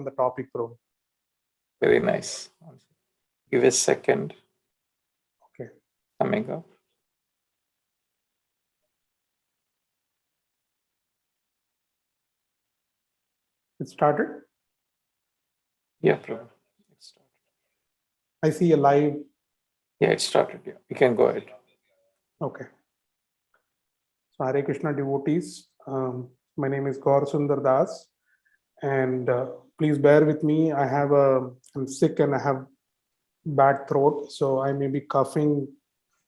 the topic, Prabhu. Very nice. Give a second. Okay. Coming up. It started? Yeah, Prabhu. It started. I see a live. Yeah, it started. Yeah, you can go ahead. Okay. So Hare Krishna devotees, my name is Gaur Sundar Das, and please bear with me. I'm sick and I have bad throat, so I may be coughing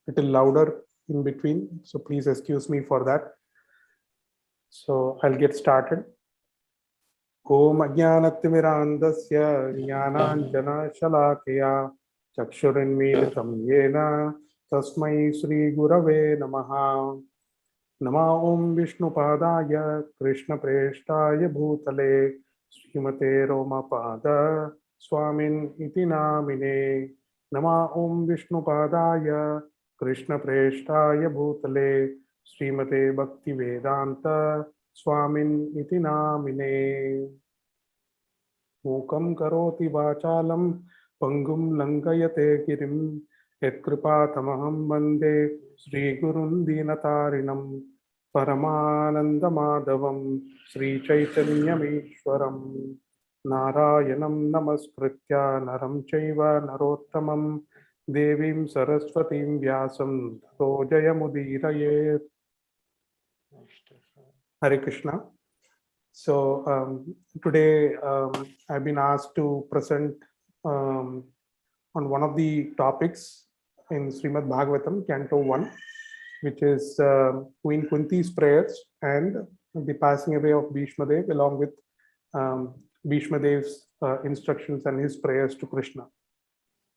a little louder in between. So please excuse me for that. So I'll get started. Om Ajnanatimirandasya Jnananjana Shalakaya Chakshurinmilitam Yena Tasmai Sri Gurave Namaha. Nama Om Vishnupadaya Krishna Preshtaya Bhutale Srimate Romapada Swamin Iti Namine. Nama Om Vishnupadaya Krishna Preshtaya Bhutale Srimate Bhakti Vedanta Swamin Iti Namine. Mukam karoti vachalam pangum lankayate girim Yatkripatamaham Vande Sri Gurun Dinatarinam Paramananda Madhavam Sri Chaitanyamishwaram Narayanam Namaskritya Naram Chaiva Narottamam Devim Saraswatim Vyasam Tato Jayamudiraye. Hare Krishna. So today I've been asked to present on one of the topics in Srimad Bhagavatam, Canto 1, which is Queen Kunti's prayers and the passing away of Bhishma Dev, along with Bhishma Dev's instructions and his prayers to Krishna.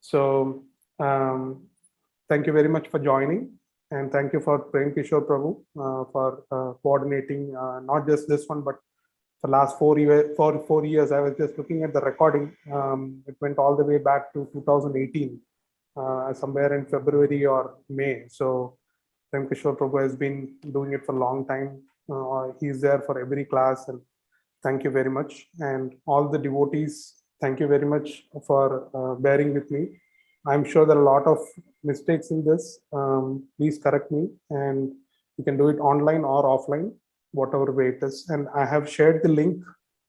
So thank you very much for joining, and thank you for Prem Kishore Prabhu for coordinating not just this one, but for last 4 years. I was just looking at the recording. It went all the way back to 2018, somewhere in February or May. So Prem Kishore Prabhu has been doing it for a long time. He's there for every class, and thank you very much. And all the devotees, thank you very much for bearing with me. I'm sure there are a lot of mistakes in this. Please correct me, and you can do it online or offline, whatever way it is. And I have shared the link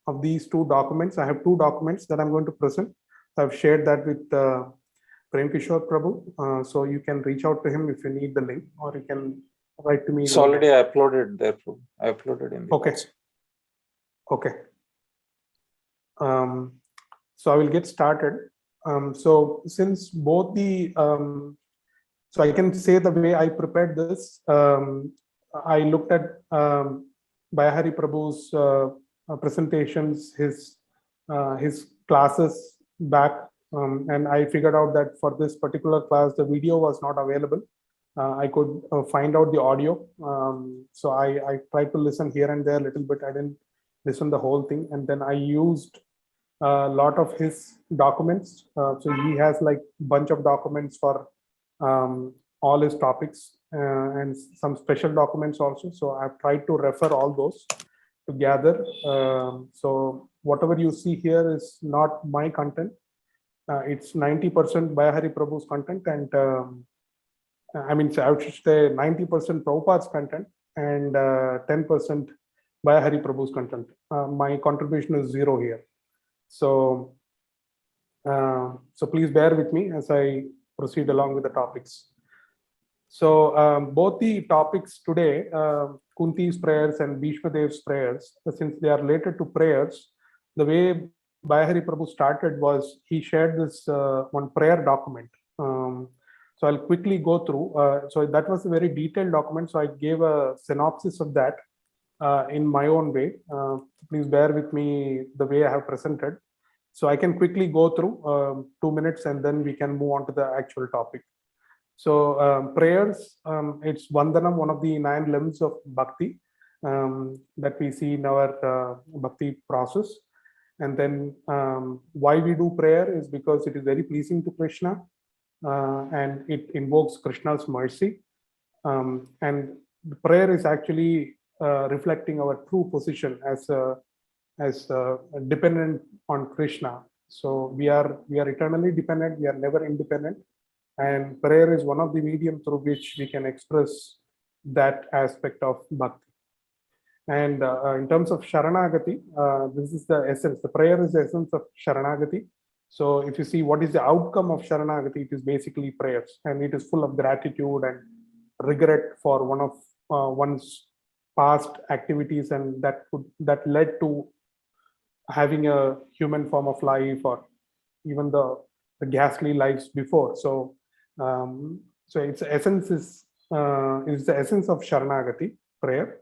of these 2 documents. I have 2 documents that I'm going to present. I've shared that with Prem Kishore Prabhu. So you can reach out to him if you need the link, or you can write to me. It's already uploaded there. I uploaded in the Okay. past. Okay. So I will get started. So since both the, so I can say the way I prepared this, I looked at Bayahari Prabhu's presentations, his classes back, and I figured out that for this particular class, the video was not available. I could find out the audio. So I tried to listen here and there a little bit. I didn't listen the whole thing. And then I used a lot of his documents. So he has like a bunch of documents for all his topics and some special documents also. So I've tried to refer all those together. So whatever you see here is not my content. It's 90% Bayahari Prabhu's content, and I mean, so I should say 90% Prabhupada's content and 10% Bayahari Prabhu's content. My contribution is 0 here. So, so please bear with me as I proceed along with the topics. So both the topics today, Kunti's prayers and Bhishma Dev's prayers, since they are related to prayers, the way Bayahari Prabhu started was he shared this one prayer document. So I'll quickly go through. So that was a very detailed document. So I gave a synopsis of that in my own way. Please bear with me the way I have presented. So I can quickly go through 2 minutes, and then we can move on to the actual topic. So prayers, it's Vandanam, one of the 9 limbs of Bhakti that we see in our Bhakti process. And then why we do prayer is because it is very pleasing to Krishna, and it invokes Krishna's mercy. And the prayer is actually reflecting our true position as as dependent on Krishna. So we are eternally dependent. We are never independent, and prayer is one of the medium through which we can express that aspect of bhakti. And in terms of Sharanagati, this is the essence. The prayer is the essence of Sharanagati. So if you see what is the outcome of Sharanagati, it is basically prayers, and it is full of gratitude and regret for one of one's past activities, and that led to having a human form of life, or even the ghastly lives before. So its essence is the essence of Sharanagati, prayer.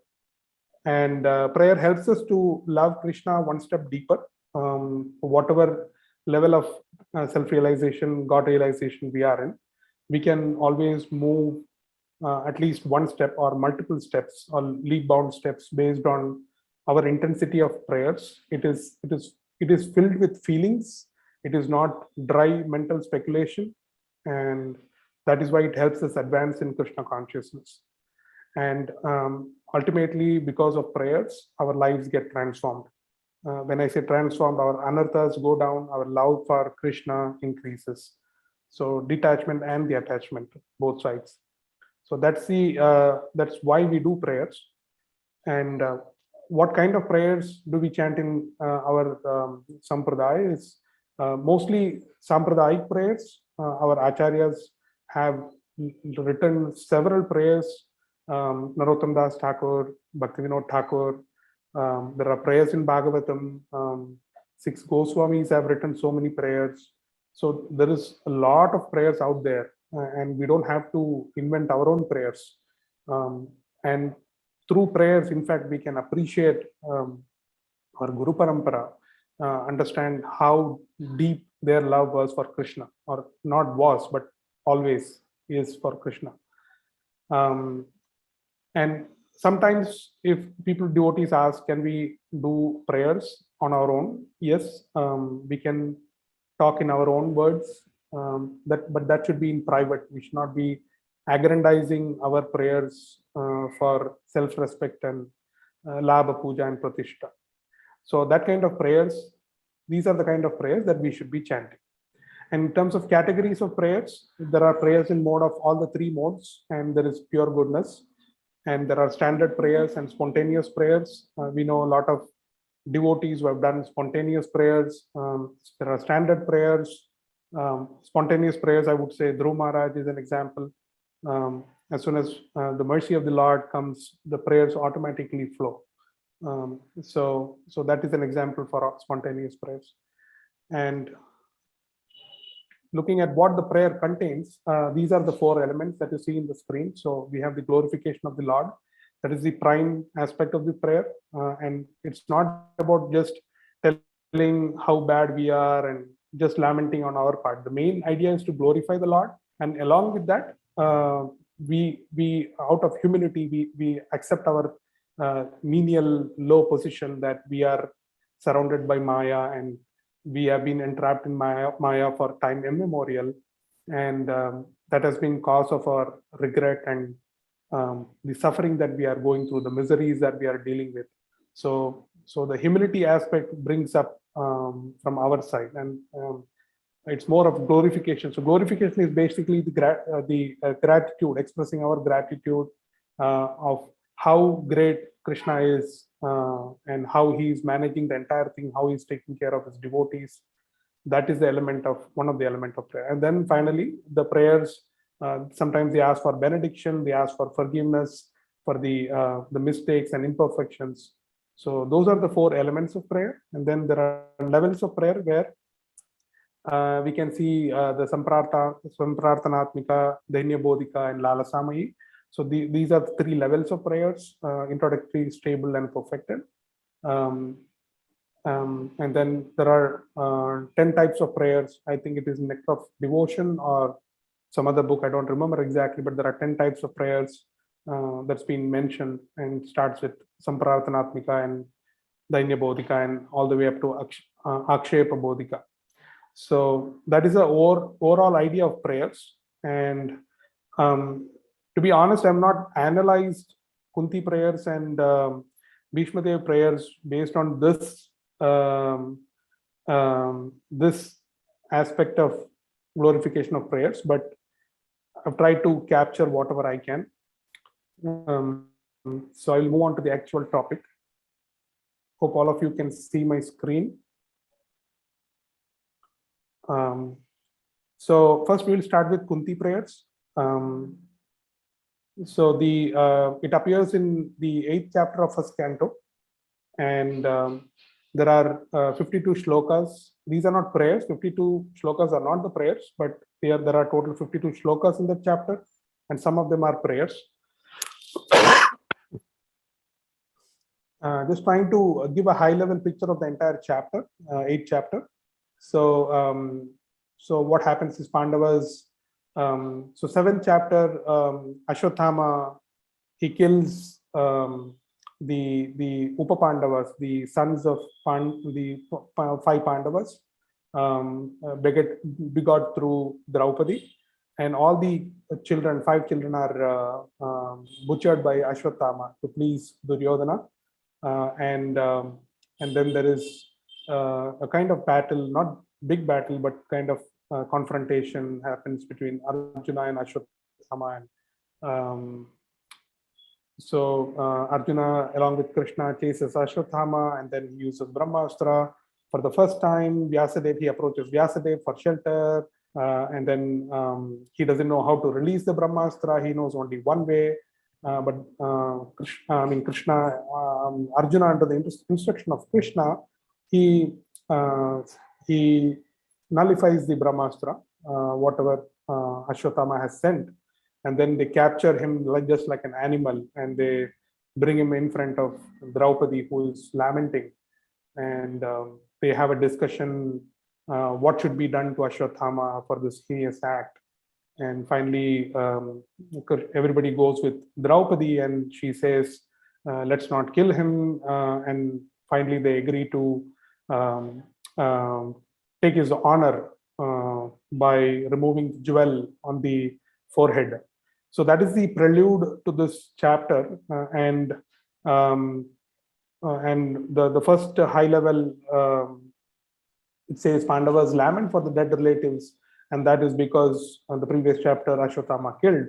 And prayer helps us to love Krishna one step deeper. Whatever level of self-realization, God realization we are in, we can always move at least one step or multiple steps or leap-bound steps based on our intensity of prayers. It is filled with feelings. It is not dry mental speculation, and that is why it helps us advance in Krishna consciousness. And ultimately, because of prayers, our lives get transformed. When I say transformed, our anarthas go down, our love for Krishna increases. So detachment and the attachment, both sides. So that's why we do prayers. And what kind of prayers do we chant in our sampradaya? Is mostly sampradayik prayers. Our acharyas have written several prayers. Narottam Das Thakur, Bhaktivinoda Thakur. There are prayers in Bhagavatam. 6 Goswamis have written so many prayers. So there is a lot of prayers out there, and we don't have to invent our own prayers. And through prayers, in fact, we can appreciate our Guru Parampara, understand how deep their love was for Krishna, or not was, but always is for Krishna. And sometimes if devotees ask, can we do prayers on our own? Yes, we can talk in our own words, but that should be in private. We should not be aggrandizing our prayers for self-respect and labha, puja and pratishta. So that kind of prayers, these are the kind of prayers that we should be chanting. And in terms of categories of prayers, there are prayers in mode of all the 3 modes, and there is pure goodness. And there are standard prayers and spontaneous prayers. We know a lot of devotees who have done spontaneous prayers. There are standard prayers, spontaneous prayers. I would say Dhruv Maharaj is an example. As soon as the mercy of the Lord comes, the prayers automatically flow. So that is an example for spontaneous prayers. And looking at what the prayer contains, these are the 4 elements that you see in the screen. So we have the glorification of the Lord. That is the prime aspect of the prayer. And it's not about just telling how bad we are and just lamenting on our part. The main idea is to glorify the Lord. And along with that, we out of humility, we accept our menial low position, that we are surrounded by Maya, and we have been entrapped in Maya for time immemorial, and that has been cause of our regret and the suffering that we are going through, the miseries that we are dealing with. So the humility aspect brings up from our side, and it's more of glorification. So glorification is basically the gratitude, expressing our gratitude of how great Krishna is, and how he is managing the entire thing, how he is taking care of his devotees. That is one of the element of prayer. And then finally, the prayers, sometimes they ask for benediction, they ask for forgiveness for the mistakes and imperfections. So those are the 4 elements of prayer. And then there are levels of prayer where we can see the Samprarthanatmika, Dainya Bodhika, and Lalasamayi. So these are the 3 levels of prayers: introductory, stable, and perfected. And then there are 10 types of prayers. I think it is Nectar of Devotion or some other book. I don't remember exactly, but there are 10 types of prayers that's been mentioned, and starts with Samprarthanatmika and Dainya Bodhika and all the way up to Akshepa Bodhika. So that is the overall idea of prayers. And to be honest, I'm not analyzed Kunti prayers and Bhishma Dev prayers based on this this aspect of glorification of prayers, but I've tried to capture whatever I can. So I'll move on to the actual topic. Hope all of you can see my screen. So first we will start with Kunti prayers. So it appears in the 8th chapter of first canto, and there are 52 shlokas. These are not prayers. 52 shlokas are not the prayers, but there are total 52 shlokas in the chapter, and some of them are prayers. Just trying to give a high-level picture of the entire chapter, 8th chapter. So, so what happens is Pandavas. So 7th chapter, Ashwatthama, he kills the Upapandavas, the sons of the 5 Pandavas, begot through Draupadi, and all the children, 5 children, are butchered by Ashwatthama to please Duryodhana. And then there is a kind of battle, not big battle, but kind of confrontation happens between Arjuna and Ashwatthama. And so Arjuna, along with Krishna, chases Ashwatthama, and then he uses Brahmastra. For the first time, Vyasadeva, he approaches Vyasadeva for shelter, and then he doesn't know how to release the Brahmastra. He knows only one way. But Krishna, Arjuna, under the instruction of Krishna, he nullifies the Brahmastra, whatever Ashwatthama has sent, and then they capture him just like an animal, and they bring him in front of Draupadi, who is lamenting, and they have a discussion what should be done to Ashwatthama for this heinous act. And finally, everybody goes with Draupadi, and she says, let's not kill him. And finally, they agree to take his honor by removing the jewel on the forehead. So that is the prelude to this chapter. And the first high level, it says Pandavas lament for the dead relatives. And that is because the previous chapter Ashwatthama killed.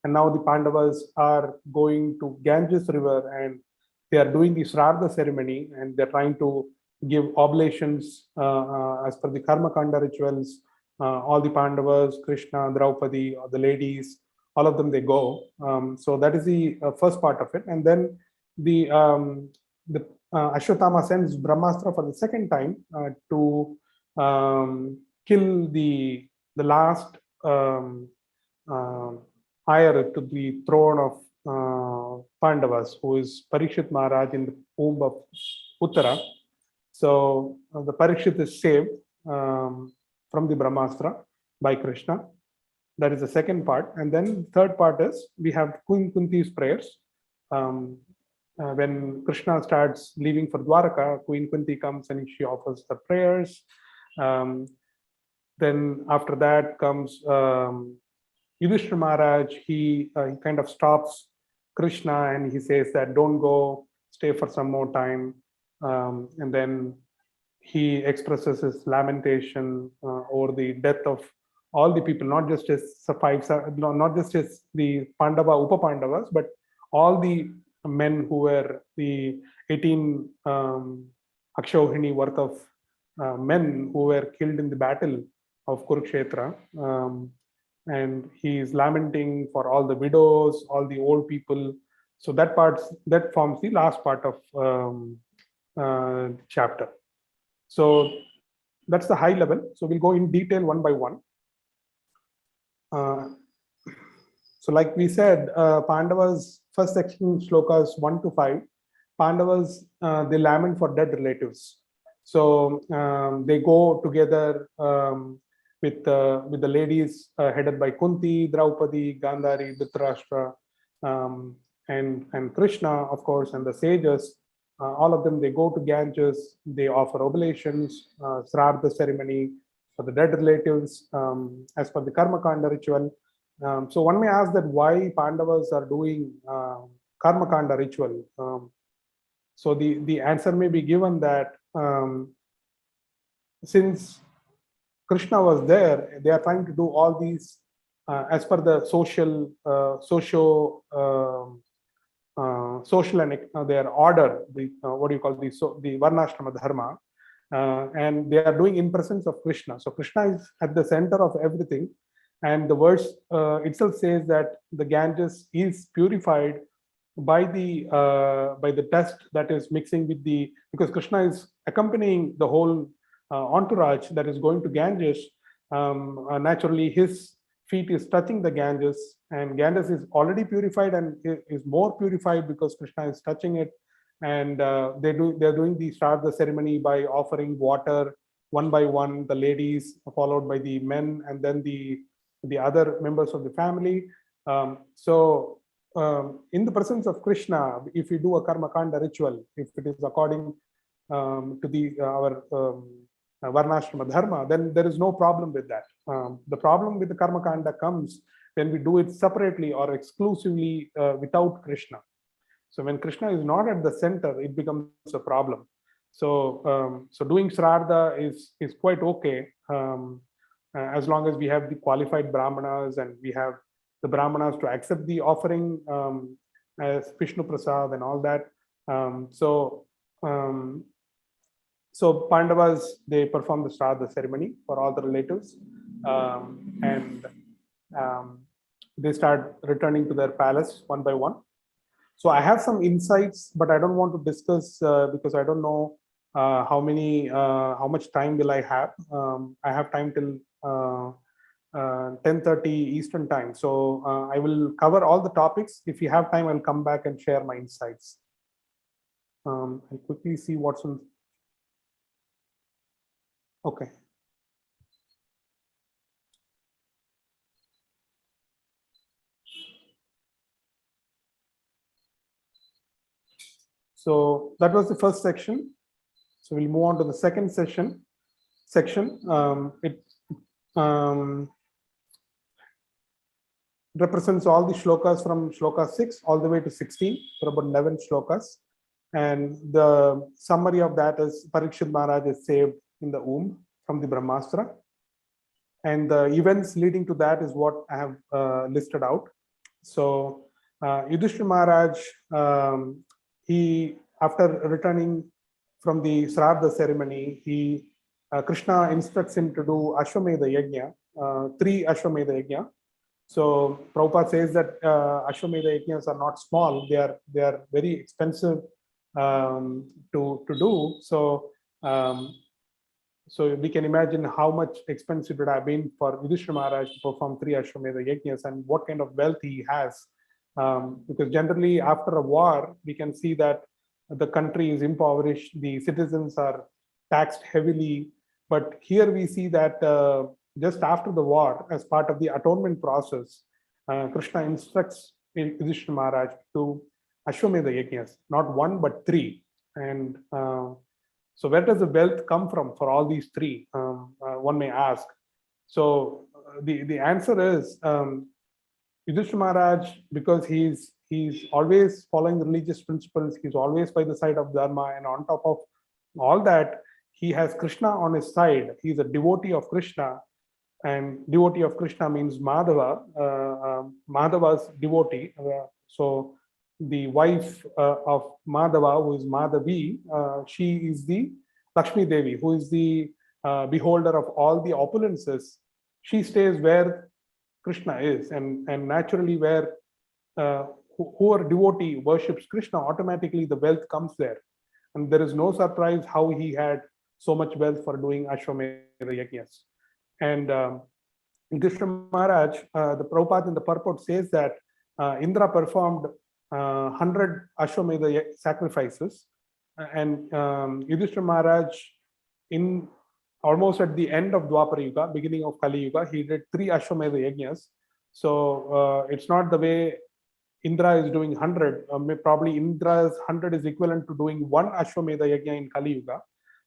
And now the Pandavas are going to Ganges river, and they are doing the Shraddha ceremony, and they're trying to give oblations as per the Karma Kanda rituals. All the Pandavas, Krishna, Draupadi, the ladies, all of them, they go. So that is the first part of it. And then the Ashwatthama sends Brahmastra for the second time to kill the last heir to the throne of Pandavas, who is Parikshit Maharaj in the womb of Uttara. So the Parikshit is saved from the Brahmastra by Krishna. That is the second part. And then third part is we have Queen Kunti's prayers. When Krishna starts leaving for Dwaraka, Queen Kunti comes and she offers her prayers. Then after that comes Yudhishthira Maharaj. He kind of stops Krishna and he says that don't go, stay for some more time. And then he expresses his lamentation over the death of all the people, not just his the Pandava, Upa Pandavas, but all the men who were the 18 Akshohini worth of men who were killed in the battle of Kurukshetra. And he is lamenting for all the widows, all the old people. So that forms the last part of chapter. So that's the high level. So we'll go in detail one by one. So like we said, Pandavas, first section shlokas 1 to 5, Pandavas, they lament for dead relatives. So they go together with the ladies headed by Kunti, Draupadi, Gandhari, Dhritarashtra, and Krishna, of course, and the sages. All of them, they go to Ganges, they offer oblations, Shraddha ceremony for the dead relatives as per the Karma Kanda ritual. So one may ask that why Pandavas are doing Karma Kanda ritual. So the answer may be given that since Krishna was there, they are trying to do all these as per the social, social and their order, the what do you call the Varnashrama Dharma, and they are doing in presence of Krishna. So Krishna is at the center of everything, and the verse itself says that the Ganges is purified by the dust that is mixing with the, because Krishna is accompanying the whole entourage that is going to Ganges. Naturally, his feet is touching the Ganges, and Ganges is already purified and is more purified because Krishna is touching it. And they're doing the start the ceremony by offering water one by one, the ladies followed by the men, and then the other members of the family. In the presence of Krishna, if we do a karma kanda ritual, if it is according to our Varnashrama Dharma, then there is no problem with that. The problem with the karma kanda comes when we do it separately or exclusively without Krishna. So when Krishna is not at the center, it becomes a problem. So doing Shraddha is quite okay, as long as we have the qualified Brahmanas and we have the Brahmanas to accept the offering as Vishnu Prasad and all that. So Pandavas, they perform the Shraddha ceremony for all the relatives, and they start returning to their palace one by one. So I have some insights, but I don't want to discuss because I don't know how much time will I have. I have time till 10:30 Eastern time. So I will cover all the topics. If you have time, I'll come back and share my insights. I'll quickly see what's on. Okay. So that was the first section. So we'll move on to the second section. It represents all the shlokas from shloka 6 all the way to 16, for about 11 shlokas. And the summary of that is Parikshit Maharaj is saved in the womb from the Brahmastra. And the events leading to that is what I have listed out. So Yudhishthira Maharaj, he, after returning from the Shraddha ceremony, Krishna instructs him to do Ashwamedha Yajna, 3 Ashwamedha Yajna. So Prabhupada says that Ashwamedha Yajnas are not small; they are very expensive to do. So so we can imagine how much expense it would have been for Yudhishthira Maharaj to perform 3 Ashwamedha Yajnas, and what kind of wealth he has. Because generally after a war, we can see that the country is impoverished, the citizens are taxed heavily. But here we see that just after the war, as part of the atonement process, Krishna instructs Yudhishthira Maharaj to Ashwamedha Yajnas, not 1 but 3. And so where does the wealth come from for all these 3? One may ask. So the answer is Yudhishthira Maharaj, because he's always following religious principles, he's always by the side of Dharma, and on top of all that, he has Krishna on his side. He's a devotee of Krishna, and devotee of Krishna means Madhava, Madhava's devotee. So the wife of Madhava, who is Madhavi, she is the Lakshmi Devi, who is the beholder of all the opulences. She stays where Krishna is, and naturally where whoever devotee worships Krishna, automatically the wealth comes there. And there is no surprise how he had so much wealth for doing Ashwamedha Yajnas. And Yudhishthira Maharaj, the Prabhupada in the purport says that Indra performed 100 Ashwamedha sacrifices, and Yudhishthira Maharaj, in almost at the end of Dwapara Yuga, beginning of Kali Yuga, he did 3 Ashwamedha Yajnas. So it's not the way Indra is doing 100. Probably Indra's 100 is equivalent to doing 1 Ashwamedha Yajna in Kali Yuga.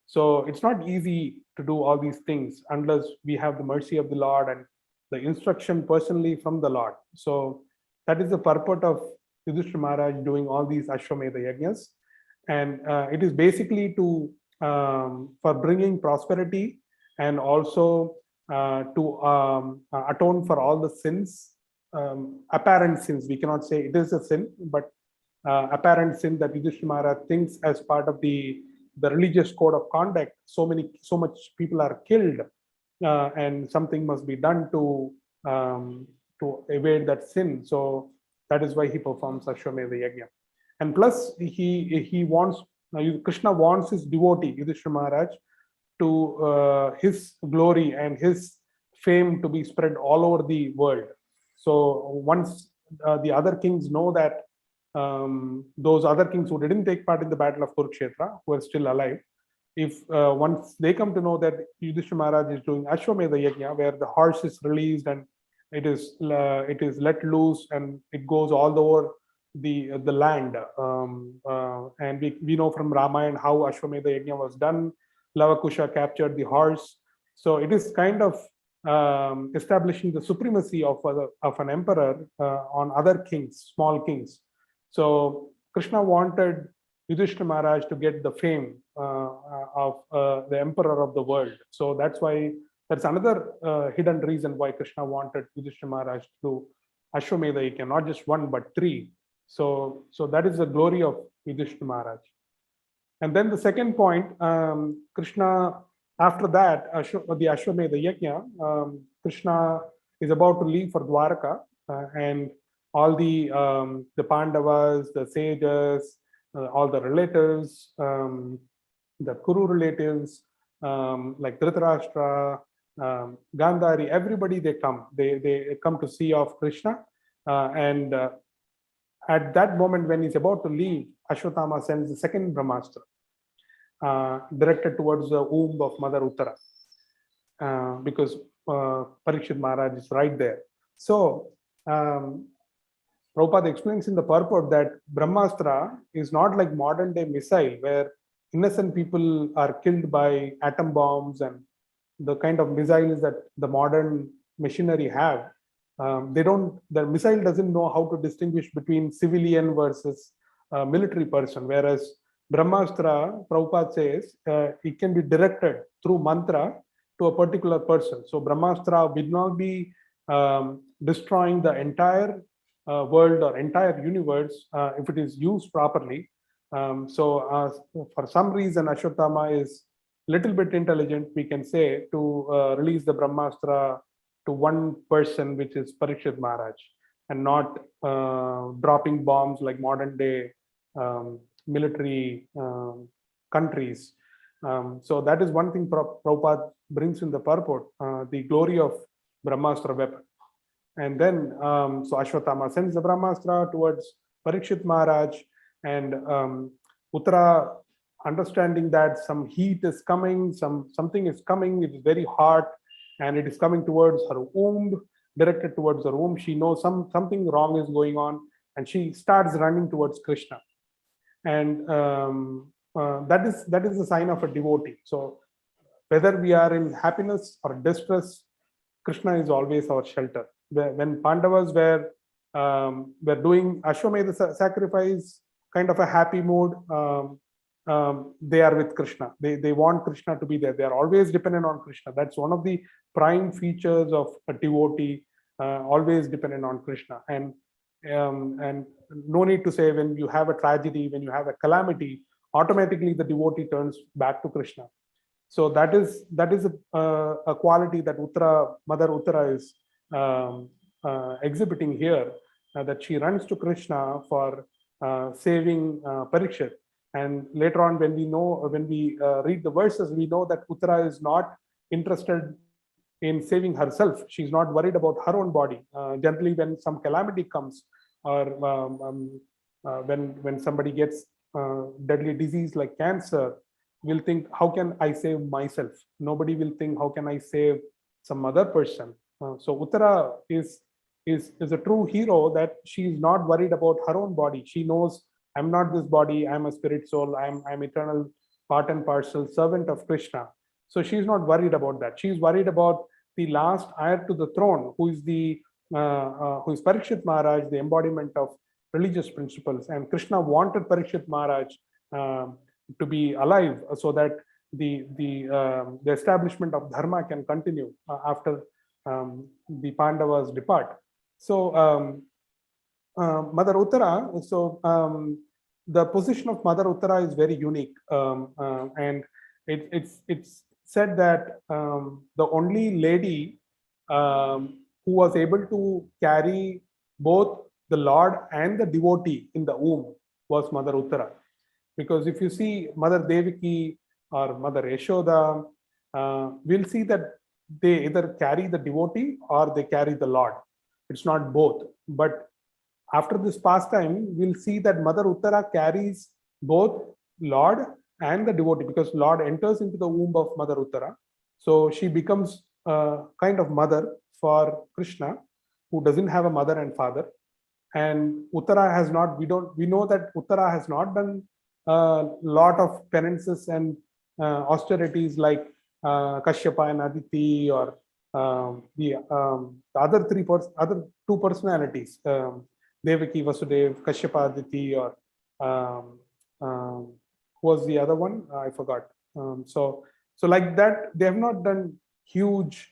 So it's not easy to do all these things unless we have the mercy of the Lord and the instruction personally from the Lord. So that is the purport of Yudhishthira Maharaj doing all these Ashwamedha Yajnas. And it is basically to for bringing prosperity and also to atone for all the sins, apparent sins. We cannot say it is a sin, but apparent sin that Yudhishthira Maharaj thinks as part of the religious code of conduct. So much people are killed, and something must be done to evade that sin. So that is why he performs Ashwamedha Yajna. And plus, he wants, Krishna wants his devotee, Yudhishthira Maharaj, to his glory and his fame to be spread all over the world. So once the other kings know that those other kings who didn't take part in the battle of Kurukshetra, who are still alive, if once they come to know that Yudhishthira Maharaj is doing Ashwamedha Yajna, where the horse is released and it is let loose and it goes all over the land, and we know from Ramayana how Ashwamedha Yajna was done. Lavakusha captured the horse, so it is kind of establishing the supremacy of an emperor on other kings, small kings. So Krishna wanted Yudhishthira Maharaj to get the fame of the emperor of the world. So that's another hidden reason why Krishna wanted Yudhishthira Maharaj to do Ashwamedha Yajna, not just one but three. So that is the glory of Yudhishthira Maharaj. And then the second point, Krishna, after that, the Ashwamedha Yajna, Krishna is about to leave for Dwaraka, and all the Pandavas, the sages, all the relatives, the Kuru relatives, like Dhritarashtra, Gandhari, everybody they come to see of Krishna, and at that moment when he's about to leave, Ashwatthama sends the second Brahmastra directed towards the womb of Mother Uttara, because Parikshit Maharaj is right there. So Prabhupada explains in the purport that Brahmastra is not like modern day missile where innocent people are killed by atom bombs and the kind of missiles that the modern machinery have. The missile doesn't know how to distinguish between civilian versus military person, whereas Brahmastra, Prabhupada says, it can be directed through mantra to a particular person. So Brahmastra will not be destroying the entire world or entire universe if it is used properly. So for some reason, Ashwatthama is a little bit intelligent, we can say, to release the Brahmastra to one person, which is Parikshit Maharaj, and not dropping bombs like modern day military countries. So that is one thing Prabhupada brings in the purport, the glory of Brahmastra weapon. And then, so Ashwatthama sends the Brahmastra towards Parikshit Maharaj, and Uttara, understanding that some heat is coming, something is coming, it is very hot, and it is coming towards her womb, directed towards her womb. She knows something wrong is going on, and she starts running towards Krishna. And that is the sign of a devotee. So whether we are in happiness or distress, Krishna is always our shelter. When Pandavas were doing Ashwamedha sacrifice, kind of a happy mood, they are with Krishna. They want Krishna to be there. They are always dependent on Krishna. That's one of the prime features of a devotee, always dependent on Krishna. And no need to say, when you have a tragedy, when you have a calamity, automatically the devotee turns back to Krishna. So that is a quality that Mother Uttara is exhibiting here, that she runs to Krishna for saving Parikshit. And later on, when we read the verses, we know that Uttara is not interested in saving herself. She's not worried about her own body. Generally, when some calamity comes, or when somebody gets deadly disease like cancer, we'll think, how can I save myself? Nobody will think, how can I save some other person? So Uttara is a true hero, that she is not worried about her own body. She knows, I'm not this body, I'm a spirit soul, I'm eternal part and parcel servant of Krishna. So she's not worried about that. She's worried about the last heir to the throne, who is Parikshit Maharaj, the embodiment of religious principles. And Krishna wanted Parikshit Maharaj to be alive, so that the establishment of dharma can continue after the Pandavas depart. So Mother Uttara, the position of Mother Uttara is very unique, and it's said that the only lady who was able to carry both the Lord and the devotee in the womb was Mother Uttara. Because if you see Mother Devaki or Mother Yashoda, we'll see that they either carry the devotee or they carry the Lord. It's not both. But after this pastime, we'll see that Mother Uttara carries both Lord and the devotee, because Lord enters into the womb of Mother Uttara. So she becomes a kind of mother for Krishna, who doesn't have a mother and father. And Uttara has not, we know that Uttara has not done a lot of penances and austerities like Kashyapa and Aditi, or the other other two personalities, Devaki, Vasudev, Kashyapa, Aditi, or who was the other one? I forgot. So like that, they have not done huge.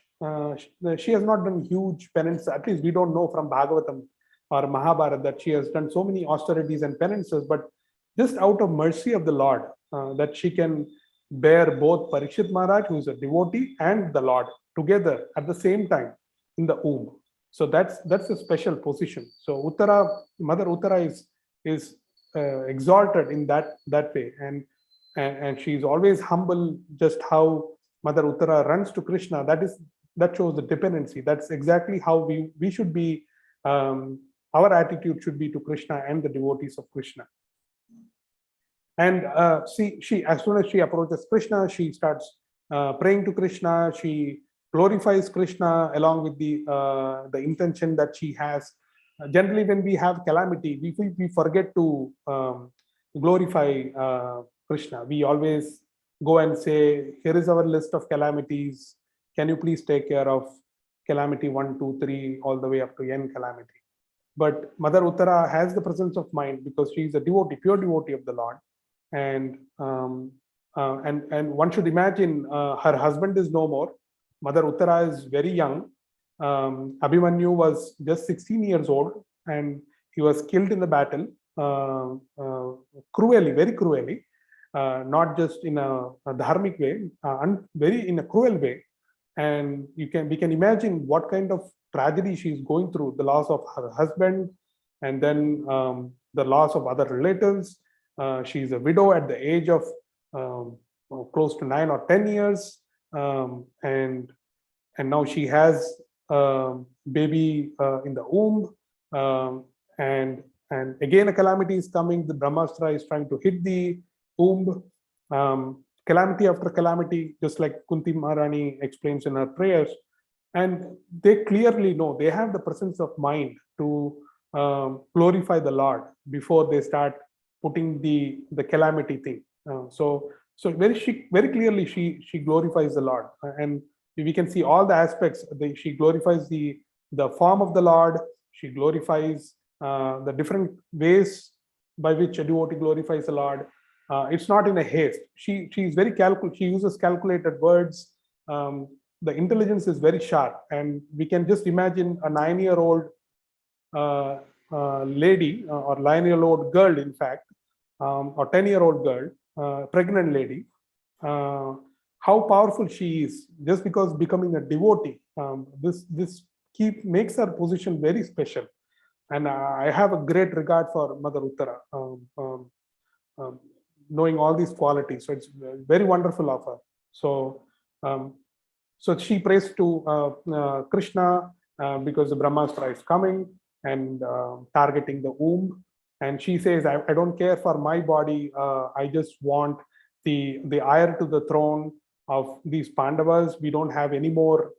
She has not done huge penances. At least we don't know from Bhagavatam or Mahabharata that she has done so many austerities and penances. But just out of mercy of the Lord, that she can bear both Parikshit Maharaj, who is a devotee, and the Lord together at the same time in the womb. So that's a special position. So Uttara, Mother Uttara is exalted in that way, and she is always humble. Just how Mother Uttara runs to Krishna, that shows the dependency. That's exactly how we should be. Our attitude should be to Krishna and the devotees of Krishna. And she as soon as she approaches Krishna, she starts praying to Krishna. She glorifies Krishna along with the intention that she has. Generally, when we have calamity, we forget to glorify Krishna. We always go and say, here is our list of calamities. Can you please take care of calamity 1, 2, 3, all the way up to n calamity? But Mother Uttara has the presence of mind because she is a devotee, pure devotee of the Lord. And one should imagine her husband is no more. Mother Uttara is very young. Abhimanyu was just 16 years old, and he was killed in the battle cruelly, very cruelly, not just in a dharmic way, very in a cruel way. And we can imagine what kind of tragedy she's going through: the loss of her husband, and then the loss of other relatives. She's a widow at the age of close to 9 or 10 years, and now she has a baby in the womb, and again a calamity is coming. The Brahmastra is trying to hit the womb. Calamity after calamity, just like Kunti Maharani explains in her prayers. And they clearly know, they have the presence of mind to glorify the Lord before they start putting the calamity thing. So very clearly she glorifies the Lord, and we can see all the aspects. She glorifies the form of the Lord. She glorifies the different ways by which a devotee glorifies the Lord. It's not in a haste. She is very she uses calculated words. The intelligence is very sharp, and we can just imagine a 9-year-old lady, or 9-year-old girl, in fact, or 10-year-old girl, pregnant lady, how powerful she is just because becoming a devotee. This makes her position very special, and I have a great regard for Mother Uttara, knowing all these qualities. So it's very wonderful of her. So she prays to Krishna because the Brahmastra is coming and targeting the womb. And she says, I don't care for my body. I just want the heir to the throne of these Pandavas. We don't have any more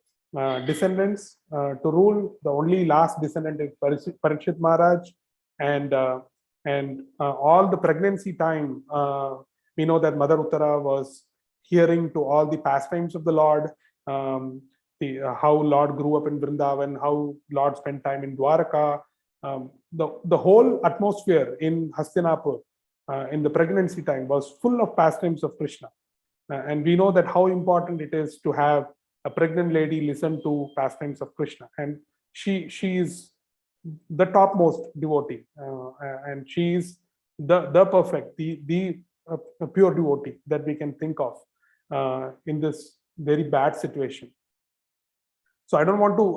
descendants to rule. The only last descendant is Parikshit Maharaj. And all the pregnancy time, we know that Mother Uttara was hearing to all the pastimes of the Lord, how Lord grew up in Vrindavan, how Lord spent time in Dwaraka. The whole atmosphere in Hastinapur in the pregnancy time was full of pastimes of Krishna. And we know that how important it is to have a pregnant lady listen to pastimes of Krishna. And she is the topmost devotee, and she is the perfect, the pure devotee that we can think of in this very bad situation. So I don't want to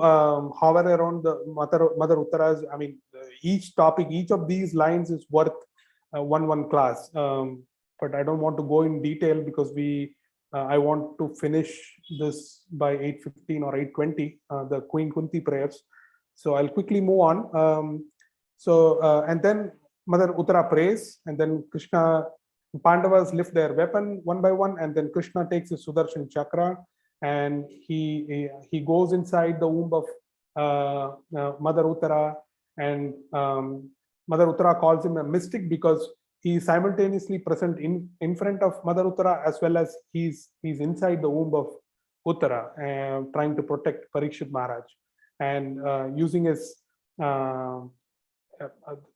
hover around the Mother Uttara's. I mean, each topic, each of these lines is worth one class. But I don't want to go in detail because I want to finish this by 8:15 or 8:20, the Queen Kunti prayers. So I'll quickly move on. And then Mother Uttara prays, and then Krishna, Pandavas lift their weapon one by one, and then Krishna takes his Sudarshan Chakra, and he goes inside the womb of Mother Uttara, and Mother Uttara calls him a mystic because he is simultaneously present in front of Mother Uttara as well as he's inside the womb of Uttara, trying to protect Parikshit Maharaj, and using his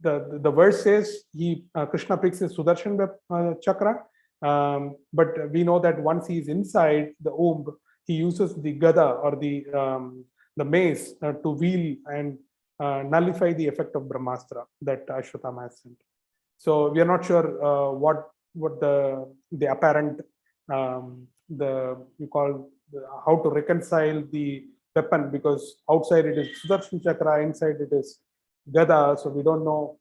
the verse says Krishna picks his Sudarshan Chakra, but we know that once he is inside the womb, he uses the gada or the mace to wield and nullify the effect of Brahmastra that Ashwatthama has sent. So we are not sure what the apparent how to reconcile the weapon, because outside it is Sudarshan Chakra, inside it is Gada, so we don't know.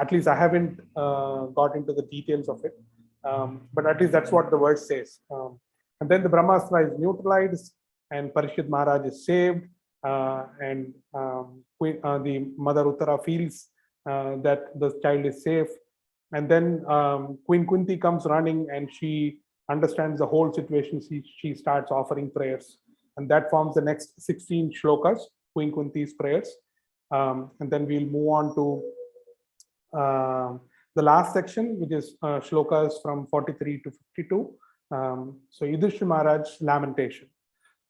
At least I haven't got into the details of it, but at least that's what the verse says. And then the Brahmastra is neutralized, and Parikshit Maharaj is saved, and the Mother Uttara feels that the child is safe. And then Queen Kunti comes running, and she understands the whole situation. She starts offering prayers, and that forms the next 16 shlokas, Queen Kunti's prayers. And then we'll move on to the last section, which is shlokas from 43 to 52. So Yudhishthira Maharaj's lamentation.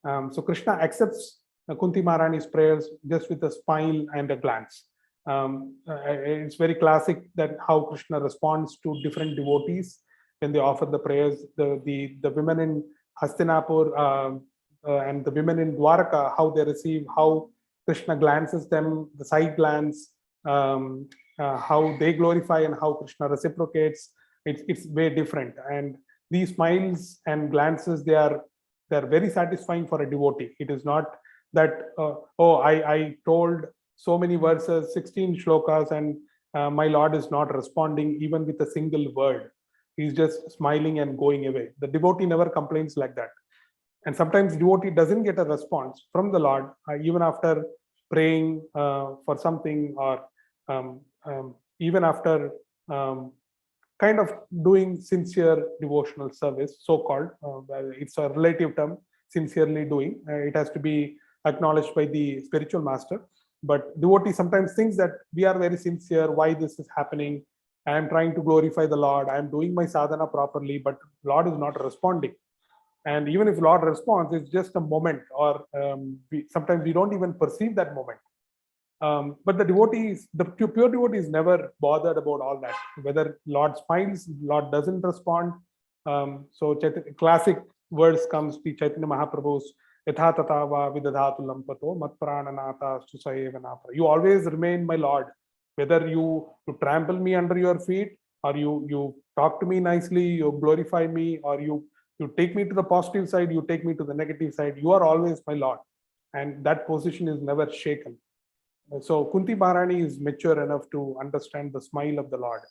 So Krishna accepts Kunti Maharani's prayers just with a smile and a glance. It's very classic that how Krishna responds to different devotees when they offer the prayers. The women in Hastinapur and the women in Dwaraka, how they receive, how Krishna glances them, the side glance, how they glorify and how Krishna reciprocates. It's very different. And these smiles and glances, they're very satisfying for a devotee. It is not that I told so many verses, 16 shlokas, and my Lord is not responding even with a single word. He's just smiling and going away. The devotee never complains like that. And sometimes devotee doesn't get a response from the Lord, even after praying for something, or even after kind of doing sincere devotional service, so-called. It's a relative term, sincerely doing. It has to be acknowledged by the spiritual master. But devotee sometimes thinks that we are very sincere, why this is happening? I am trying to glorify the Lord. I am doing my sadhana properly, but Lord is not responding. And even if Lord responds, it's just a moment, or sometimes we don't even perceive that moment. But the devotees, the pure devotee is never bothered about all that. Whether Lord smiles, Lord doesn't respond. So classic verse comes, the Chaitanya Mahaprabhu's Yatha tata va vidadhatu lampato mat prananata susayevanapra. You always remain my Lord. Whether you trample me under your feet, or you talk to me nicely, you glorify me, or you take me to the positive side, you take me to the negative side, you are always my Lord. And that position is never shaken. So Kunti Maharani is mature enough to understand the smile of the Lord.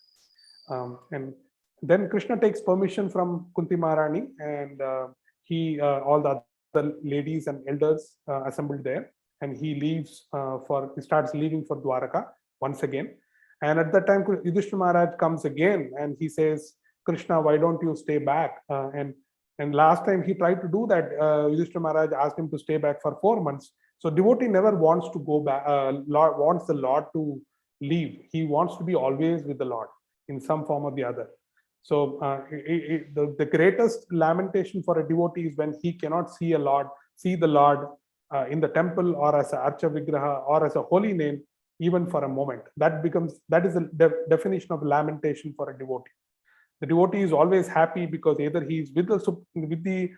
And then Krishna takes permission from Kunti Maharani, and all the other ladies and elders assembled there, and he starts leaving for Dwaraka once again. And at that time, Yudhishthira Maharaj comes again, and he says, Krishna, why don't you stay back? And last time he tried to do that, Yudhishthira Maharaj asked him to stay back for 4 months. So devotee never wants to go back, wants the Lord to leave. He wants to be always with the Lord in some form or the other. So the greatest lamentation for a devotee is when he cannot see the Lord in the temple, or as a Archa Vigraha, or as a holy name, even for a moment. That is the definition of lamentation for a devotee. The devotee is always happy because either he is with the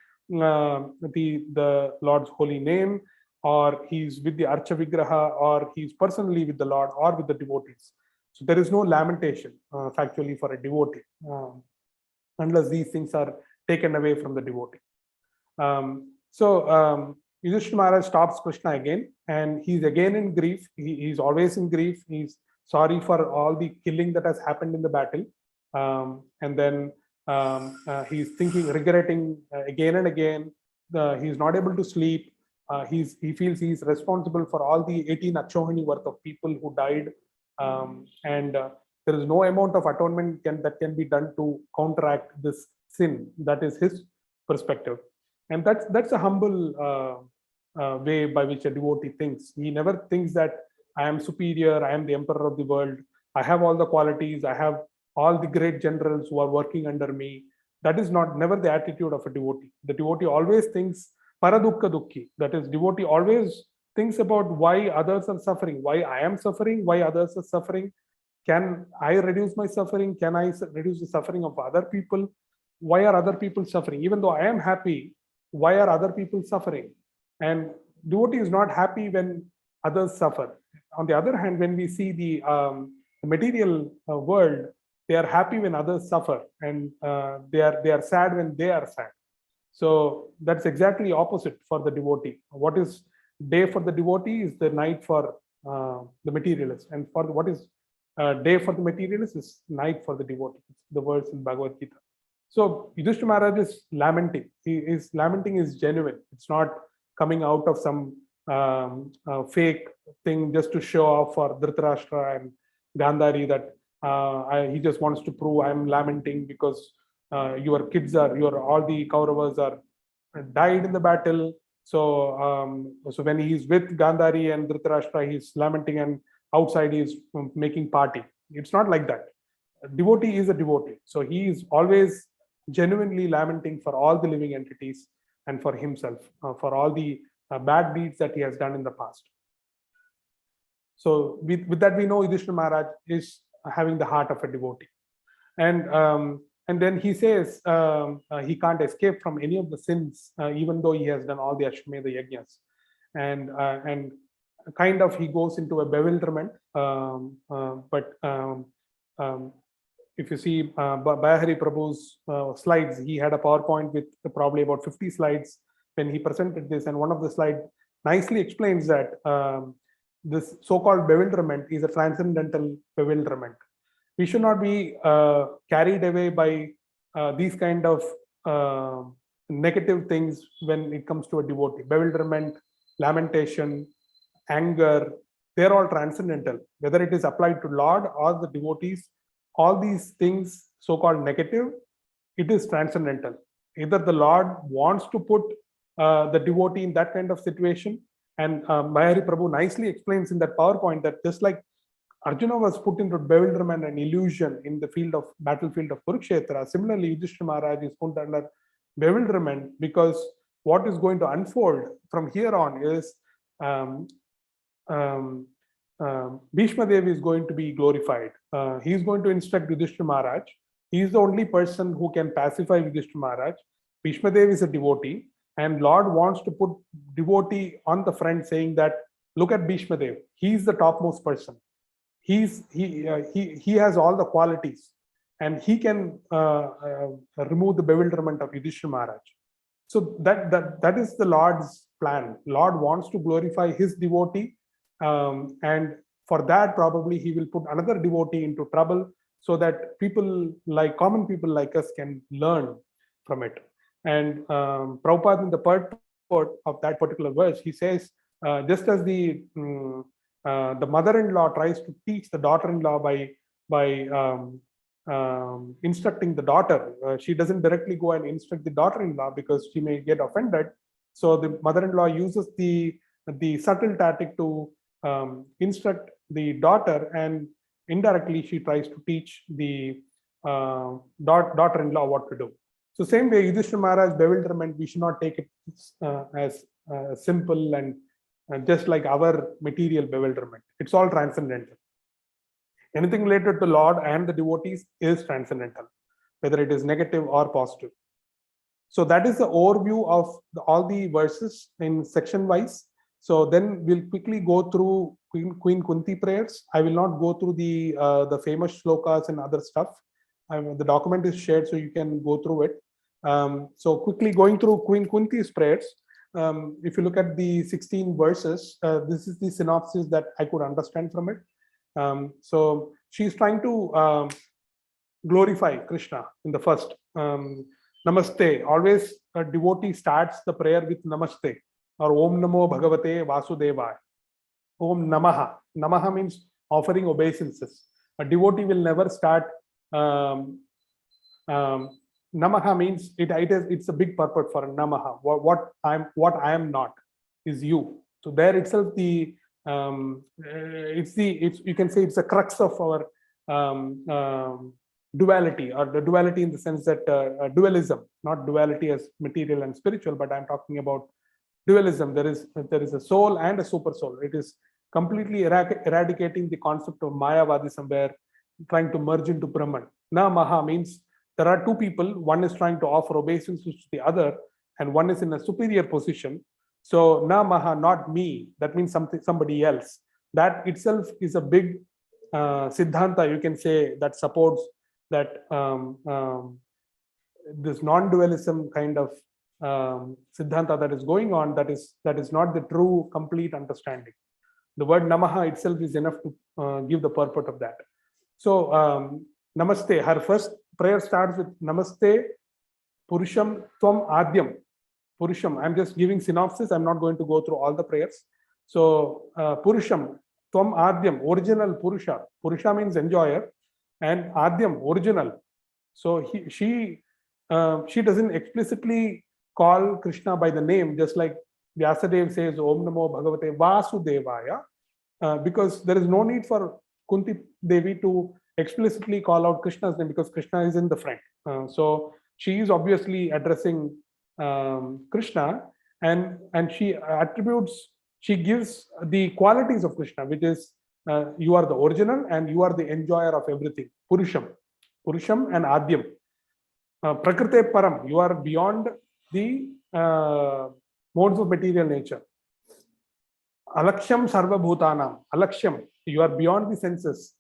Lord's holy name, or he's with the Archa Vigraha, or he's personally with the Lord or with the devotees. So there is no lamentation factually for a devotee unless these things are taken away from the devotee. Yudhishthira Maharaj stops Krishna again, and he's again in grief. He's always in grief. He's sorry for all the killing that has happened in the battle. And then he's thinking, regretting again and again. He's not able to sleep. He feels he's responsible for all the 18 Achohani worth of people who died. There is no amount of atonement that can be done to counteract this sin. That is his perspective. And that's a humble way by which a devotee thinks. He never thinks that I am superior, I am the emperor of the world, I have all the qualities, I have all the great generals who are working under me. That is never the attitude of a devotee. The devotee always thinks paradukka dukki. That is, devotee always thinks about why others are suffering, why I am suffering, why others are suffering. Can I reduce my suffering? Can I reduce the suffering of other people? Why are other people suffering? Even though I am happy, why are other people suffering? And devotee is not happy when others suffer. On the other hand, when we see the material world, they are happy when others suffer, and they are sad when they are sad. So that's exactly opposite for the devotee. What is day for the devotee is the night for the materialist, and for what is day for the materialist is night for the devotee. The words in Bhagavad Gita. So Yudhishthira Maharaj is lamenting. His lamenting is genuine. It's not coming out of some fake thing just to show off for Dhritarashtra and Gandhari that he just wants to prove I'm lamenting because all the Kauravas are died in the battle. So when he's with Gandhari and Dhritarashtra, he's lamenting, and outside he's making party. It's not like that. A devotee is a devotee. So he is always genuinely lamenting for all the living entities and for himself, for all the bad deeds that he has done in the past. So with that, we know Yudhishthira Maharaj is having the heart of a devotee. And then he says he can't escape from any of the sins, even though he has done all the Ashwamedha Yajnas. And kind of he goes into a bewilderment. If you see Bayahari Prabhu's slides, he had a PowerPoint with probably about 50 slides when he presented this. And one of the slides nicely explains that this so-called bewilderment is a transcendental bewilderment. We should not be carried away by these kind of negative things when it comes to a devotee. Bewilderment, lamentation, anger, they're all transcendental. Whether it is applied to Lord or the devotees, all these things, so-called negative, it is transcendental. Either the Lord wants to put the devotee in that kind of situation, and Bayahari Prabhu nicely explains in that PowerPoint that just like Arjuna was put into bewilderment and illusion in the battlefield of Kurukshetra, similarly Yudhishthira Maharaj is put under bewilderment, because what is going to unfold from here on is Bhishma Dev is going to be glorified. He is going to instruct Yudhishthira Maharaj. He is the only person who can pacify Yudhishthira Maharaj. Bhishma Dev is a devotee, and Lord wants to put devotee on the front, saying that look at Bhishma Dev. He is the topmost person. He has all the qualities, and he can remove the bewilderment of Yudhishthira Maharaj. So that is the Lord's plan. Lord wants to glorify his devotee, and for that probably he will put another devotee into trouble, so that common people like us can learn from it. And Prabhupada, in the purport of that particular verse, he says, just as the mother-in-law tries to teach the daughter-in-law by instructing the daughter, she doesn't directly go and instruct the daughter-in-law because she may get offended. So the mother-in-law uses the subtle tactic to instruct the daughter, and indirectly she tries to teach the daughter-in-law what to do. So same way, Yudhishthira Maharaj bewilderment, we should not take it as simple and just like our material bewilderment. It's all transcendental. Anything related to Lord and the devotees is transcendental. whether it is negative or positive. So that is the overview of all the verses in section wise. So then we'll quickly go through Queen Kunti prayers. I will not go through the famous shlokas and other stuff. The document is shared, so you can go through it. So quickly going through Queen Kunti's prayers. If you look at the 16 verses, this is the synopsis that I could understand from it. So she's trying to glorify Krishna in the first. Namaste. Always a devotee starts the prayer with Namaste or Om Namo Bhagavate Vasudevaya. Om Namaha. Namaha means offering obeisances. A devotee will never start. Namaha means it's a big purport for Namaha. What I am not is you. So there itself you can say it's a crux of our duality, or the duality in the sense that dualism, not duality as material and spiritual, but I'm talking about dualism. There is a soul and a super soul. It is completely eradicating the concept of Mayavadi somewhere, trying to merge into Brahman. Namaha means there are two people, one is trying to offer obeisances to the other, and one is in a superior position. So Namaha, not me, that means somebody else. That itself is a big Siddhanta, you can say, that supports that this non-dualism kind of Siddhanta that is going on, that is not the true complete understanding. The word Namaha itself is enough to give the purport of that. So Namaste, her first prayer starts with Namaste Purusham Tvam Adyam. Purusham, I'm just giving synopsis, I'm not going to go through all the prayers. So Purusham Tvam Adyam, original Purusha. Purusha means enjoyer, and Adyam, original. So she doesn't explicitly call Krishna by the name, just like Vyasadeva says Om Namo Bhagavate Vasudevaya, because there is no need for Kunti Devi to explicitly call out Krishna's name, because Krishna is in the front. So she is obviously addressing Krishna, and she gives the qualities of Krishna, which is you are the original and you are the enjoyer of everything. Purusham and Adyam. Prakrite Param, you are beyond the modes of material nature. Alaksham Sarva Bhutanam. Alaksham, you are beyond the senses.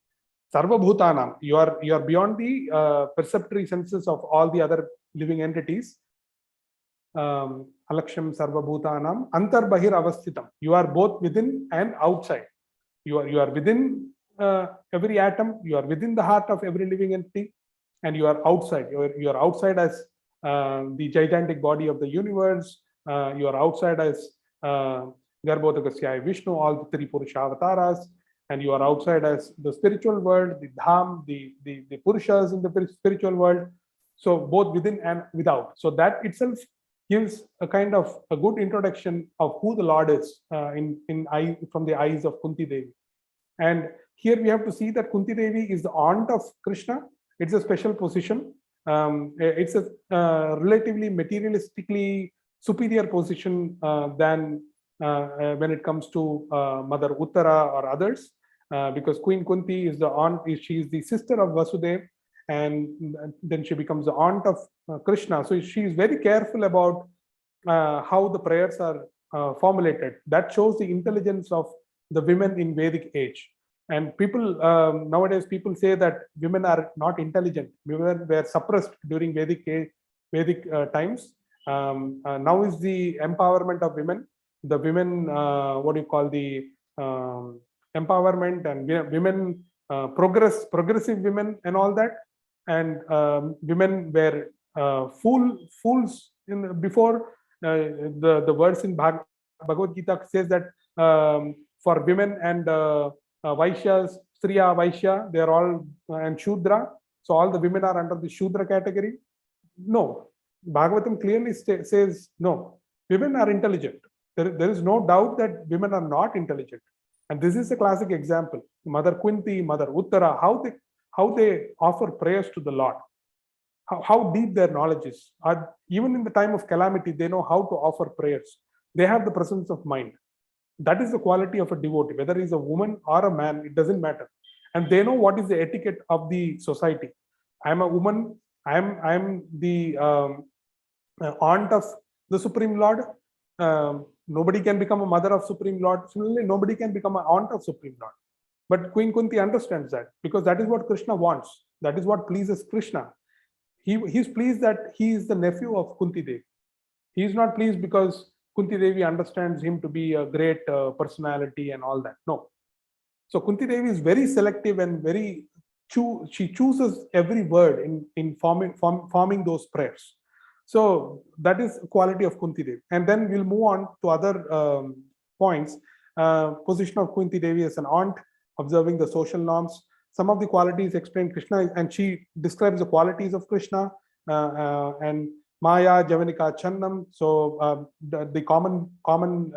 Sarva Bhutanam, you are beyond the perceptory senses of all the other living entities. Alaksham Sarva Bhutanam. Antar Bahir Avasthitam, you are both within and outside. You are within every atom, you are within the heart of every living entity, and you are outside. You are outside as the gigantic body of the universe. You are outside as Garbhodakasyaya Vishnu, all the three Purusha avatars, and you are outside as the spiritual world, the Dham, the Purushas in the spiritual world. So both within and without. So that itself gives a kind of a good introduction of who the Lord is from the eyes of Kunti Devi. And here we have to see that Kunti Devi is the aunt of Krishna. It's a special position. It's a relatively materialistically superior position than when it comes to Mother Uttara or others, because Queen Kunti is the aunt. She is the sister of Vasudeva, and then she becomes the aunt of Krishna. So she is very careful about how the prayers are formulated. That shows the intelligence of the women in Vedic age. And people nowadays, people say that women are not intelligent. Women were suppressed during Vedic times. Now is the empowerment of women. The women, what do you call the empowerment, and women progressive women and all that. And women were fools before. The verse in Bhagavad Gita says that for women and Vaishyas, Striya, Vaishya, they are all, and Shudra. So all the women are under the Shudra category. No, Bhagavatam clearly says no. Women are intelligent. There is no doubt that women are not intelligent. And this is a classic example. Mother Kunti, Mother Uttara, how they offer prayers to the Lord. How deep their knowledge is. Even in the time of calamity, they know how to offer prayers. They have the presence of mind. That is the quality of a devotee. Whether he's a woman or a man, it doesn't matter. And they know what is the etiquette of the society. I'm a woman, I'm the aunt of the Supreme Lord. Nobody can become a mother of Supreme Lord. Similarly, nobody can become an aunt of Supreme Lord. But Queen Kunti understands that, because that is what Krishna wants. That is what pleases Krishna. He's pleased that he is the nephew of Kunti Devi. He is not pleased because Kunti Devi understands him to be a great personality and all that. No. So Kunti Devi is very selective and very she chooses every word in forming those prayers. So that is quality of Kunti Devi. And then we'll move on to other points. Position of Kunti Devi as an aunt, observing the social norms. Some of the qualities explain Krishna, and she describes the qualities of Krishna and Maya, Javanika, Channam. So the common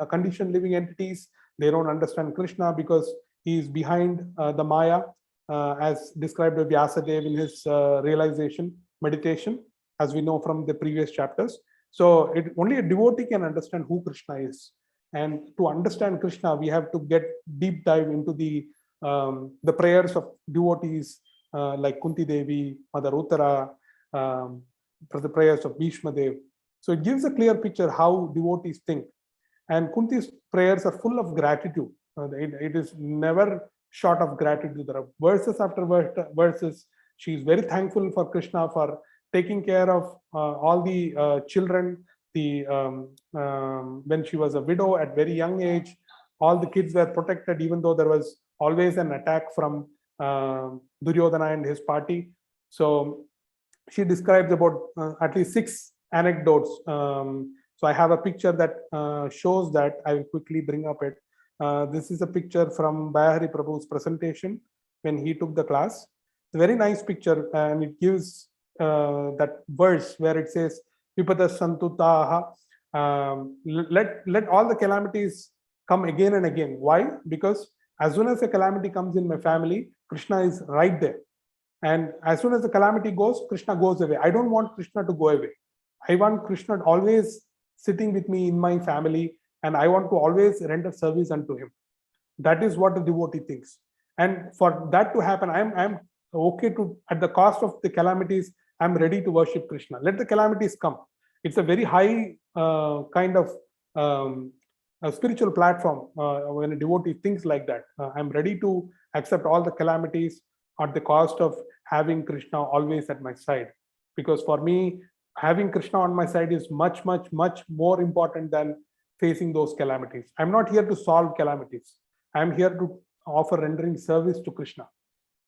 conditioned living entities, they don't understand Krishna because he is behind the Maya, as described by Vyasadeva in his realization meditation, as we know from the previous chapters. So only a devotee can understand who Krishna is. And to understand Krishna, we have to get deep dive into the prayers of devotees like Kunti Devi, Mother Uttara, for the prayers of Bhishma Dev. So it gives a clear picture how devotees think. And Kunti's prayers are full of gratitude. It is never short of gratitude. There are verses after verses. She is very thankful for Krishna for taking care of all the children. When she was a widow at very young age, all the kids were protected, even though there was always an attack from Duryodhana and his party. So she describes about at least 6 anecdotes. So I have a picture that shows that. I will quickly bring up it. This is a picture from Bayahari Prabhu's presentation when he took the class. It's a very nice picture, and it gives that verse where it says, Vipada Santutaha, let all the calamities come again and again. Why? Because as soon as a calamity comes in my family, Krishna is right there. And as soon as the calamity goes, Krishna goes away. I don't want Krishna to go away. I want Krishna always sitting with me in my family, and I want to always render service unto him. That is what the devotee thinks. And for that to happen, I'm okay to, at the cost of the calamities, I'm ready to worship Krishna. Let the calamities come. It's a very high kind of a spiritual platform when a devotee thinks like that. I'm ready to accept all the calamities at the cost of having Krishna always at my side. Because for me, having Krishna on my side is much, much, much more important than facing those calamities. I'm not here to solve calamities. I'm here to offer rendering service to Krishna.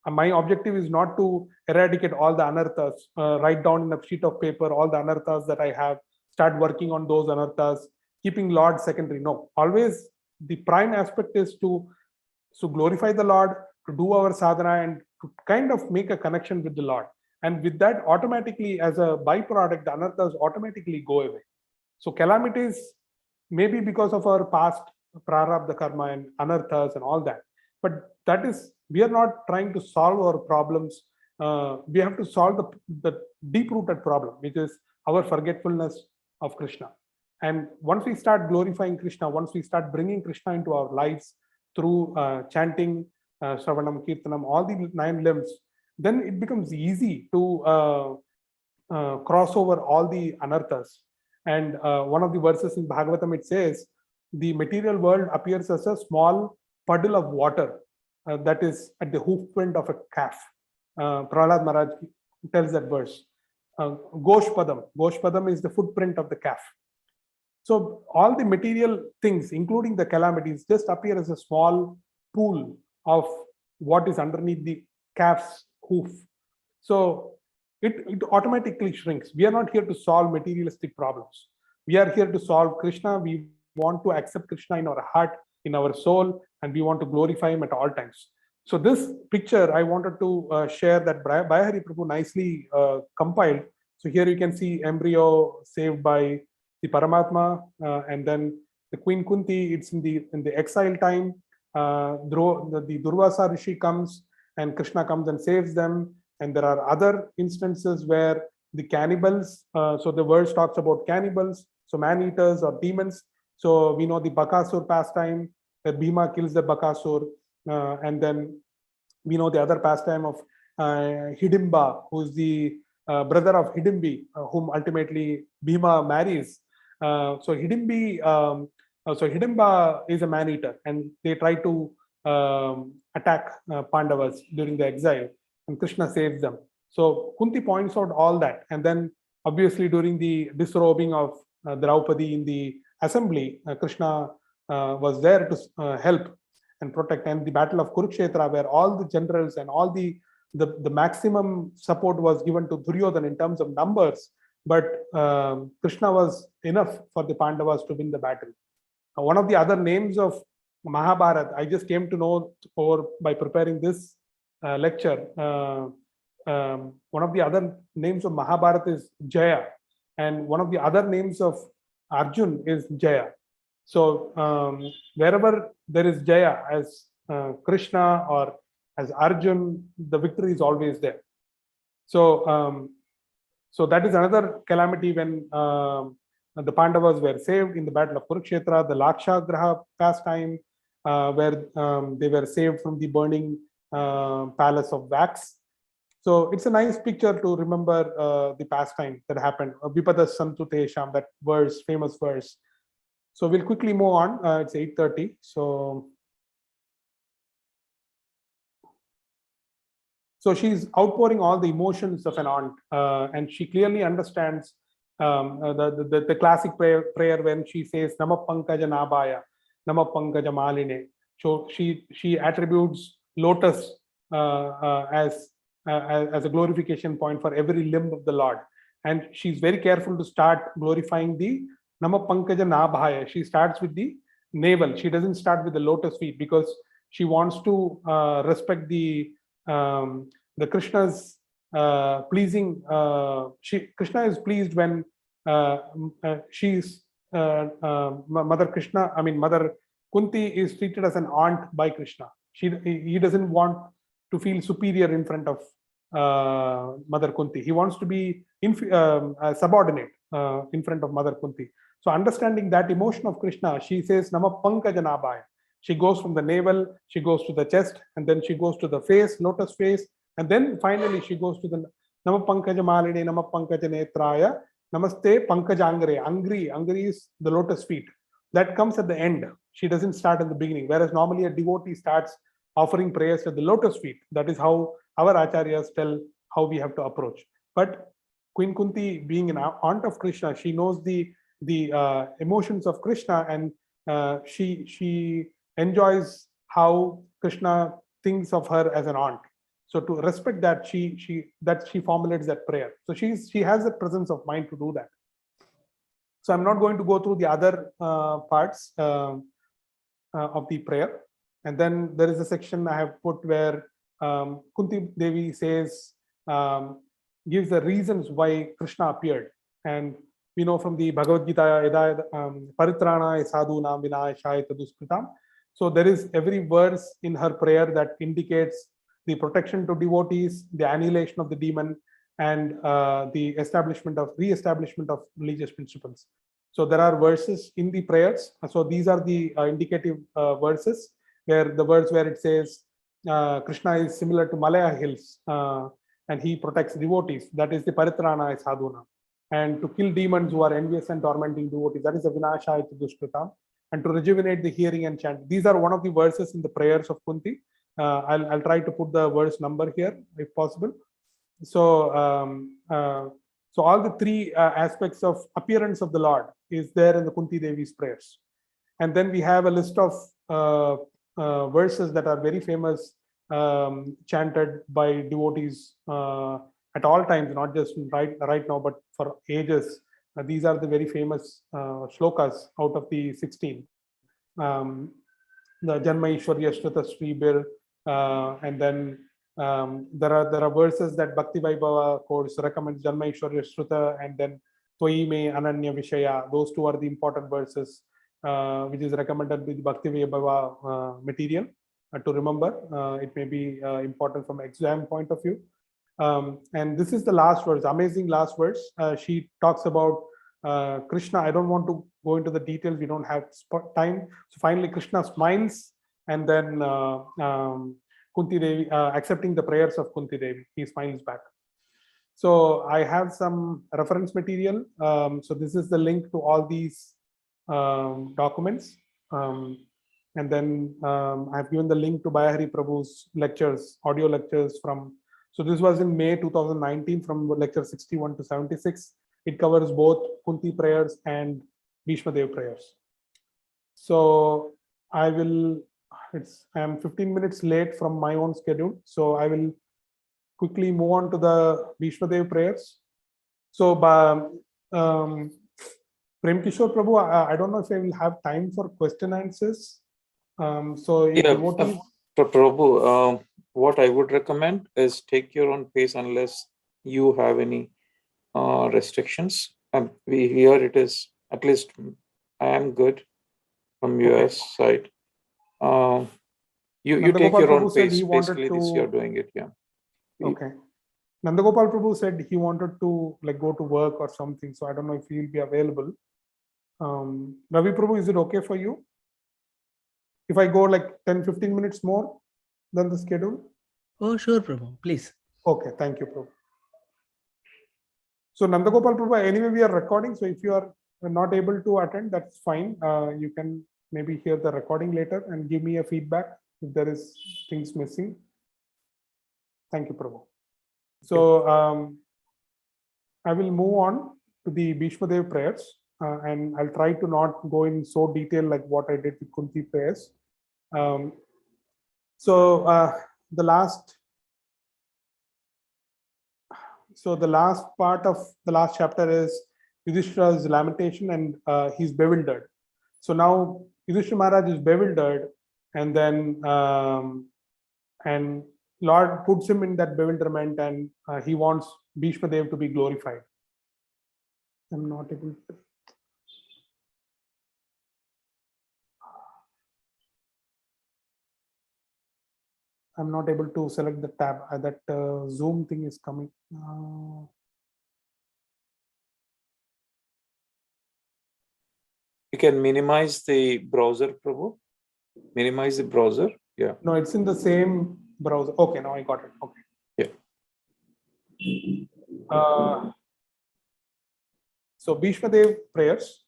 And my objective is not to eradicate all the anarthas, write down in a sheet of paper all the anarthas that I have, start working on those anarthas, keeping Lord secondary. No, always the prime aspect is to glorify the Lord, to do our sadhana, and to kind of make a connection with the Lord. And with that, automatically, as a byproduct, the anarthas automatically go away. So calamities, maybe because of our past prarabdha karma and anarthas and all that. But that is, we are not trying to solve our problems. We have to solve the deep-rooted problem, which is our forgetfulness of Krishna. And once we start glorifying Krishna, once we start bringing Krishna into our lives through chanting, Shravanam, Kirtanam, all the 9 limbs, then it becomes easy to cross over all the anarthas. And one of the verses in Bhagavatam, it says, the material world appears as a small puddle of water that is at the hoof print of a calf. Prahlad Maharaj tells that verse. Goshpadam is the footprint of the calf. So all the material things, including the calamities, just appear as a small pool of what is underneath the calf's hoof. So it automatically shrinks. We are not here to solve materialistic problems. We are here to solve Krishna. We want to accept Krishna in our heart, in our soul, and we want to glorify him at all times. So this picture I wanted to share that Bayahari Prabhu nicely compiled. So here you can see embryo saved by the Paramatma, and then the Queen Kunti, it's in the exile time. The Durvasa Rishi comes and Krishna comes and saves them. And there are other instances where the cannibals, so the verse talks about cannibals, so man-eaters or demons. So we know the Bakasur pastime, where Bhima kills the Bakasur. And then we know the other pastime of Hidimba, who's the brother of Hidimbi, whom ultimately Bhima marries. So Hidimba is a man-eater, and they try to attack Pandavas during the exile, and Krishna saves them. So Kunti points out all that, and then obviously during the disrobing of Draupadi in the assembly, Krishna was there to help and protect. And the battle of Kurukshetra, where all the generals and all the maximum support was given to Duryodhana in terms of numbers, but Krishna was enough for the Pandavas to win the battle. One of the other names of Mahabharata, I just came to know by preparing this lecture. One of the other names of Mahabharata is Jaya, and one of the other names of Arjun is Jaya. So wherever there is Jaya as Krishna or as Arjun, the victory is always there. So so that is another calamity when the Pandavas were saved in the battle of Kurukshetra, the Lakshagraha pastime, where they were saved from the burning palace of wax. So it's a nice picture to remember the pastime that happened. Vipada Santu Tesham, that verse, famous verse. So we'll quickly move on. It's 8:30. So she's outpouring all the emotions of an aunt, and she clearly understands the classic prayer when she says Nama Pankaja Nabhaya, Nama Pankaja Maline. So she attributes lotus as a glorification point for every limb of the Lord, and she's very careful to start glorifying the Nama Pankaja Nabhaya. She starts with the navel. She doesn't start with the lotus feet because she wants to respect the Krishna's pleasing. Krishna is pleased when she's Mother Krishna. I mean, Mother Kunti is treated as an aunt by Krishna. He doesn't want to feel superior in front of Mother Kunti. He wants to be subordinate in front of Mother Kunti. So understanding that emotion of Krishna, she says Nama Pankaja Nabhaya. She goes from the navel, she goes to the chest, and then she goes to the face, lotus face, and then finally she goes to the Nama Pankaja Maline, Nama Pankaja Netraya, Namaste Pankajangre. Angri is the lotus feet. That comes at the end. She doesn't start in the beginning, whereas normally a devotee starts offering prayers at the lotus feet. That is how our acharyas tell how we have to approach. But Queen Kunti, being an aunt of Krishna, she knows the emotions of Krishna, and she enjoys how Krishna thinks of her as an aunt. So to respect that, she formulates that prayer. So she has the presence of mind to do that. So I'm not going to go through the other parts of the prayer. And then there is a section I have put where Kunti Devi says, gives the reasons why Krishna appeared. And we know from the Bhagavad Gita, Paritrana sadhunam vinayashaya taduskritam. So there is every verse in her prayer that indicates the protection to devotees, the annihilation of the demon, and the re-establishment of religious principles. So there are verses in the prayers. So these are the indicative verses, where the verse where it says Krishna is similar to Malaya hills and he protects devotees. That is the Paritrana sadhuna. And to kill demons who are envious and tormenting devotees, that is the Vinashaya Dushkritam. And to rejuvenate the hearing and chant. These are one of the verses in the prayers of Kunti. I'll try to put the verse number here if possible. So so all the three aspects of appearance of the Lord is there in the Kunti Devi's prayers. And then we have a list of verses that are very famous, chanted by devotees at all times, not just right now, but for ages. These are the very famous shlokas out of the 16. The Janma Ishwarya Shrita Sribir, and then there are verses that Bhakti Vaibhava quotes, recommends Janma Ishwarya Shrita, and then Twai Me Ananya Vishaya. Those two are the important verses which is recommended with Bhakti Vaibhava material to remember. It may be important from exam point of view. And this is the last verse, amazing last verse. She talks about Krishna. I don't want to go into the details, we don't have time. So finally Krishna smiles, and then Kunti Devi, accepting the prayers of Kunti Devi, he smiles back. So I have some reference material. So this is the link to all these documents. And then I've given the link to Bayahari Prabhu's lectures, audio lectures from, so this was in May 2019 from lecture 61 to 76. It covers both Kunti prayers and Bhishma Dev prayers. So I am 15 minutes late from my own schedule. So I will quickly move on to the Bhishma Dev prayers. So Prem Kishore Prabhu, I don't know if I will have time for question answers. So if devotees, Prabhu, what I would recommend is take your own pace unless you have any restrictions. We here it is, at least I am good from your side. You take your own pace. Basically, this you're doing it, yeah. Okay. Nandagopal Prabhu said he wanted to like go to work or something, so I don't know if he'll be available. Ravi Prabhu, is it okay for you if I go like 10-15 minutes more than the schedule? Oh, sure, Prabhu, please. Okay, thank you, Prabhu. So Nandagopal Prabhu, anyway, we are recording. So if you are not able to attend, that's fine. You can maybe hear the recording later and give me a feedback if there is things missing. Thank you, Prabhu. So I will move on to the Bhishma Dev prayers, and I'll try to not go in so detail like what I did with Kunti prayers. So the last part of the last chapter is Yudhishthira's lamentation, and he's bewildered. So now Yudhishthira Maharaj is bewildered, and then and Lord puts him in that bewilderment, and he wants Bhishma Dev to be glorified. I'm not able to. I'm not able to select the tab. That Zoom thing is coming. You can minimize the browser, Prabhu. Minimize the browser. Yeah. No, it's in the same browser. Okay, now I got it. Okay. Yeah. So Bhishma Dev prayers,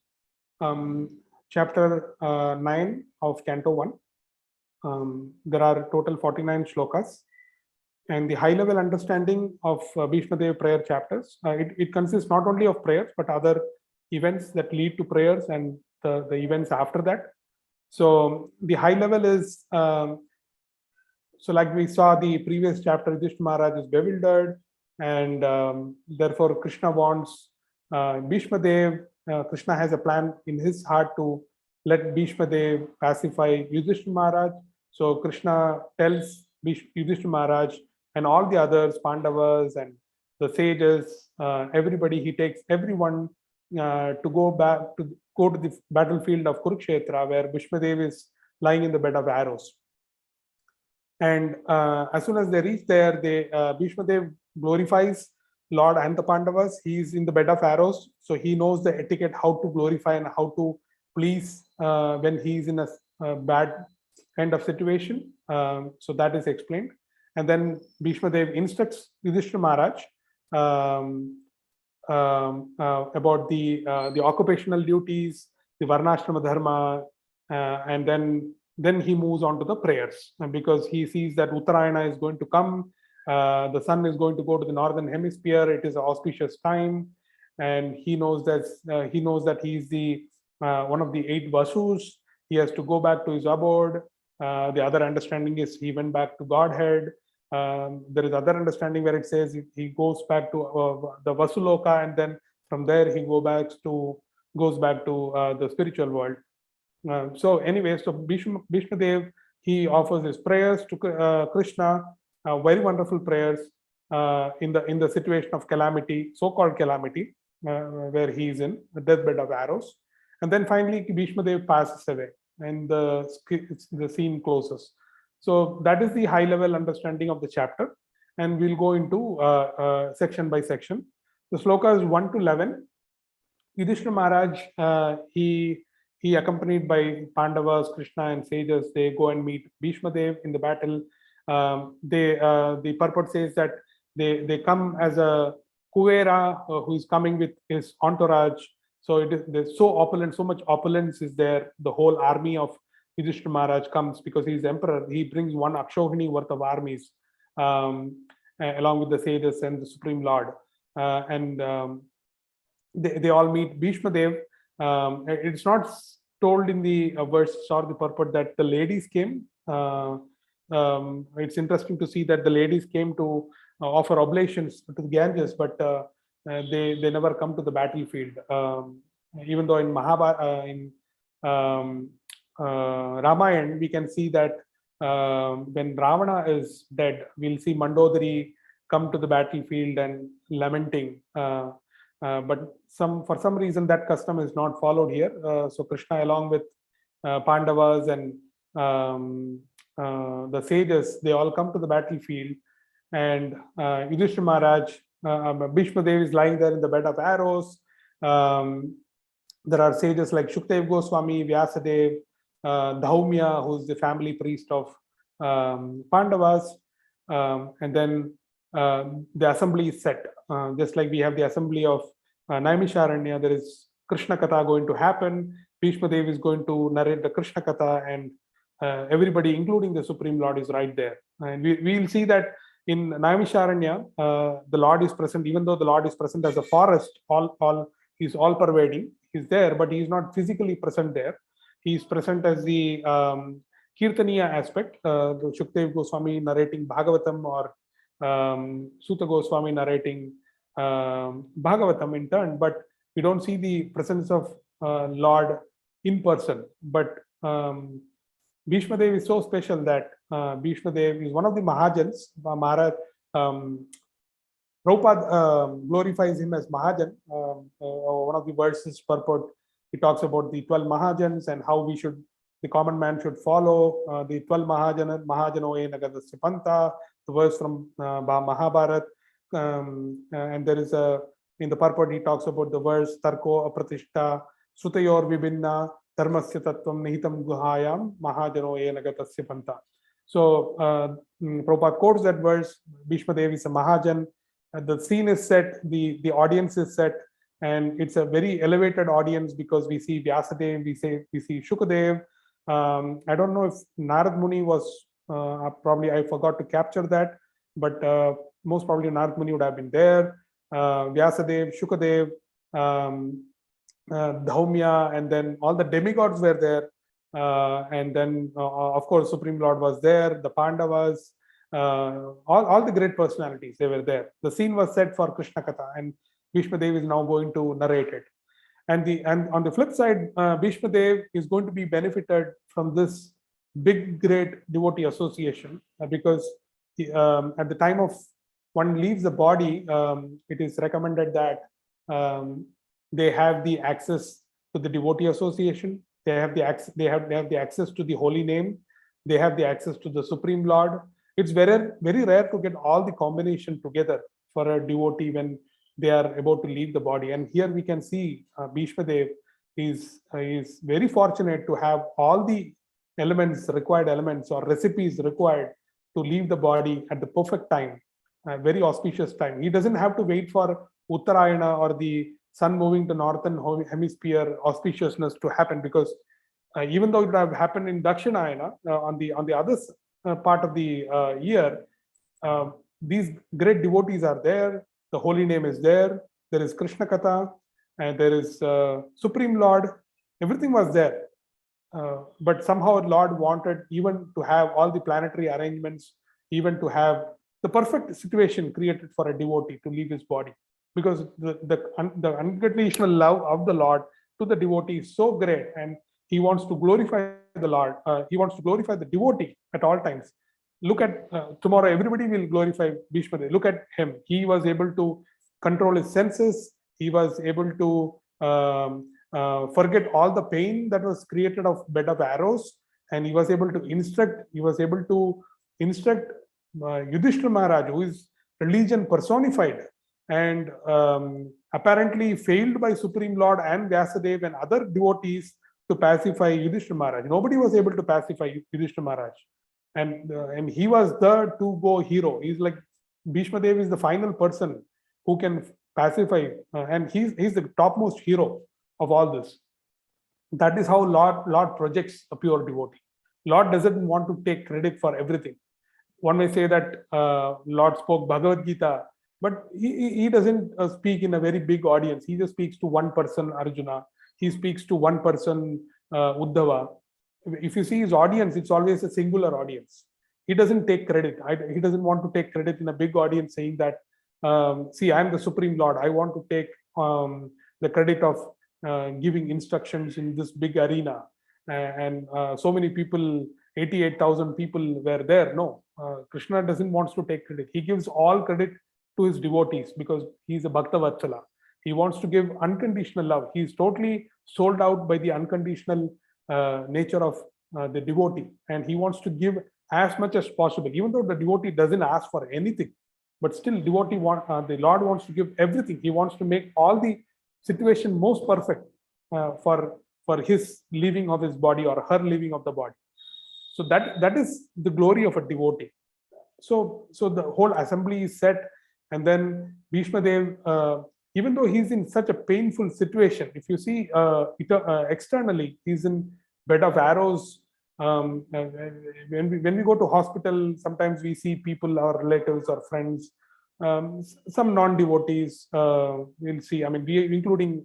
chapter 9 of Canto 1. There are total 49 shlokas, and the high level understanding of Bhishma Dev prayer chapters, it consists not only of prayers but other events that lead to prayers and the events after that. So the high level is, so like we saw the previous chapter, Yudhishthira Maharaj is bewildered, and therefore Krishna wants Bhishma Dev. Krishna has a plan in his heart to let Bhishma Dev pacify Yudhishthira Maharaj. So Krishna tells Yudhishthira Maharaj and all the others, Pandavas and the sages, everybody, he takes everyone to go to the battlefield of Kurukshetra, where Bhishma Dev is lying in the bed of arrows. And as soon as they reach there, Bhishma Dev glorifies Lord and the Pandavas. He is in the bed of arrows, so he knows the etiquette, how to glorify and how to please when he is in a bad kind of situation. So that is explained. And then Bhishma Dev instructs Yudhishthira Maharaj about the occupational duties, the Varnashrama Dharma, and then he moves on to the prayers, and because he sees that Uttarayana is going to come, the sun is going to go to the northern hemisphere. It is an auspicious time, and he knows that he is the one of the 8 Vasus. He has to go back to his abode. The other understanding is he went back to Godhead. There is other understanding where it says he goes back to the Vasuloka, and then from there he goes back to the spiritual world. So anyway, so Bhishma Dev, he offers his prayers to Krishna, very wonderful prayers in the situation of calamity, so-called calamity, where he is in the deathbed of arrows. And then finally Bhishma Dev passes away and the scene closes. So that is the high level understanding of the chapter, and we'll go into section by section. The slokas 1 to 11. Yudhishthira Maharaj, he accompanied by Pandavas, Krishna and sages, they go and meet Bhishma Dev in the battle. The purport says that they come as a Kuvera, who is coming with his entourage. So there's so opulent, so much opulence is there. The whole army of Yudhishthira Maharaj comes because he's emperor. He brings one Akshohini worth of armies, along with the sages and the Supreme Lord. They all meet Bhishma Dev. It's not told in the verse or the purport that the ladies came. It's interesting to see that the ladies came to offer oblations to the Ganges, but they never come to the battlefield. Even though in Ramayana, we can see that when Ravana is dead, we'll see Mandodari come to the battlefield and lamenting. But for some reason that custom is not followed here. So Krishna, along with Pandavas and the sages, they all come to the battlefield, and Yudhishthira Maharaj, Bhishma Dev is lying there in the bed of arrows. There are sages like Shukdev Goswami, Vyasadev, Dhaumya, who's the family priest of Pandavas, and then the assembly is set. Just like we have the assembly of Naimisharanya, there is Krishna Katha going to happen. Bhishma Dev is going to narrate the Krishna Katha, and everybody, including the Supreme Lord, is right there. And we will see that in Naimisharanya, the Lord is present, even though the Lord is present as a forest, he's all pervading. He's there, but he's not physically present there. He's present as the Kirtaniya aspect, the Shukdev Goswami narrating Bhagavatam, or Suta Goswami narrating Bhagavatam in turn, but we don't see the presence of Lord in person. But Bhishma Dev is so special that Bhishma Dev is one of the Mahajans. Maharaj, Prabhupada glorifies him as Mahajan. One of the verses purport, he talks about the 12 Mahajans and how the common man should follow the 12 Mahajano Nagadasya Panta, the verse from Mahabharat. And there is in the purport, he talks about the verse Tarko Apratishta Sutayor Vibhinna Dharmasya Tattvam Nihitam Guhayam Mahajano Nagatasya Panta. So Prabhupada quotes that verse. Bhishma Dev is a Mahajan. The scene is set, the audience is set, and it's a very elevated audience because we see Vyasadev, we see Shukadev. I don't know if Narad Muni was, probably I forgot to capture that, but most probably Narad Muni would have been there. Vyasadev, Shukadev, Dhaumya, and then all the demigods were there. And then, of course, Supreme Lord was there, the Pandavas, all the great personalities, they were there. The scene was set for Krishna Katha, and Bhishma Dev is now going to narrate it. And on the flip side, Bhishma Dev is going to be benefited from this big, great devotee association, because at the time of one leaves the body, it is recommended that they have the access to the devotee association. They have the access to the holy name. They have the access to the Supreme Lord. It's very, very rare to get all the combination together for a devotee when they are about to leave the body. And here we can see Bhishma Dev is very fortunate to have all the required elements or recipes required to leave the body at the perfect time, very auspicious time. He doesn't have to wait for Uttarayana or the sun moving to northern hemisphere auspiciousness to happen, because even though it would have happened in Dakshinayana, on the other part of the year, these great devotees are there. The holy name is there. There is Krishna Katha, and there is Supreme Lord. Everything was there. But somehow Lord wanted even to have all the planetary arrangements, even to have the perfect situation created for a devotee to leave his body. Because the unconditional love of the Lord to the devotee is so great, and he wants to glorify the Lord. He wants to glorify the devotee at all times. Look at tomorrow, everybody will glorify Bhishma Dev. Look at him. He was able to control his senses. He was able to forget all the pain that was created of bed of arrows, and he was able to instruct. He was able to instruct Yudhishthira Maharaj, who is religion personified, and apparently failed by Supreme Lord and Vyasadev and other devotees to pacify Yudhishthira Maharaj. Nobody was able to pacify Yudhishthira Maharaj. And he was the to-go hero. He's like, Bhishma Dev is the final person who can pacify, and he's the topmost hero of all this. That is how Lord projects a pure devotee. Lord doesn't want to take credit for everything. One may say that Lord spoke Bhagavad Gita, but he doesn't speak in a very big audience. He just speaks to one person, Arjuna. He speaks to one person, Uddhava. If you see his audience, it's always a singular audience. He doesn't take credit. He doesn't want to take credit in a big audience, saying that, see, I'm the Supreme Lord. I want to take the credit of giving instructions in this big arena. And so many people, 88,000 people were there. No, Krishna doesn't want to take credit. He gives all credit to his devotees because he's a Bhakta Vatsala. He wants to give unconditional love. He's totally sold out by the unconditional nature of the devotee, and he wants to give as much as possible, even though the devotee doesn't ask for anything. But still, the Lord wants to give everything. He wants to make all the situation most perfect for his leaving of his body or her leaving of the body. So that is the glory of a devotee. So the whole assembly is set, and then Bhishma Dev, even though he's in such a painful situation, if you see externally, he's in bed of arrows. When we go to hospital, sometimes we see people, our relatives or friends, some non-devotees. We'll see. I mean, including,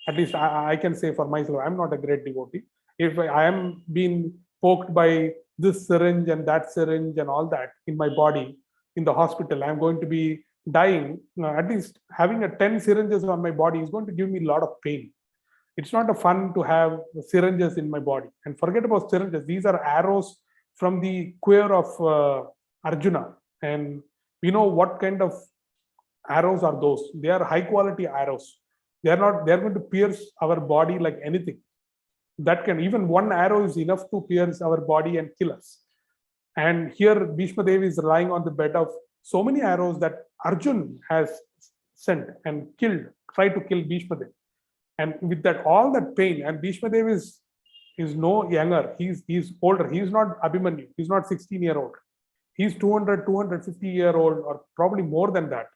at least I can say for myself, I'm not a great devotee. If I am being poked by this syringe and that syringe and all that in my body in the hospital, I'm going to be dying. At least having 10 syringes on my body is going to give me a lot of pain. It's not a fun to have syringes in my body. And forget about syringes. These are arrows from the quiver of Arjuna. And we know what kind of arrows are those. They are high quality arrows. They're going to pierce our body like anything. That can, even one arrow is enough to pierce our body and kill us. And here Bhishma Dev is lying on the bed of so many arrows that Arjun has sent and tried to kill Bhishma Dev. And with that, all that pain, and Bhishma Dev is no younger. He's older. He's not Abhimanyu. He's not 16-year-old. He's 250-year-old, or probably more than that.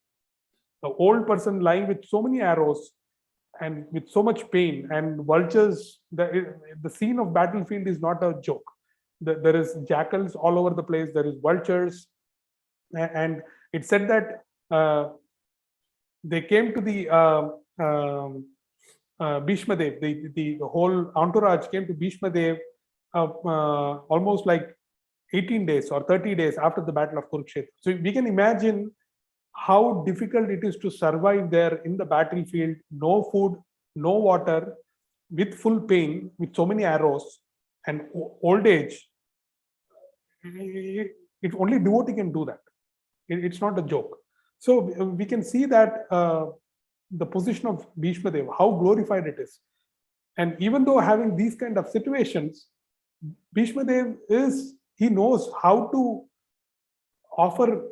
An old person lying with so many arrows and with so much pain and vultures. The scene of battlefield is not a joke. There is jackals all over the place. There is vultures, and it said that they came to the Bhishma Dev. The whole entourage came to Bhishma Dev almost like 18 days or 30 days after the battle of Kurukshetra. So we can imagine how difficult it is to survive there in the battlefield, no food, no water, with full pain, with so many arrows and old age. It only devotee can do that. It's not a joke. So we can see that the position of Bhishma Dev, how glorified it is. And even though having these kind of situations, Bhishma Dev he knows how to offer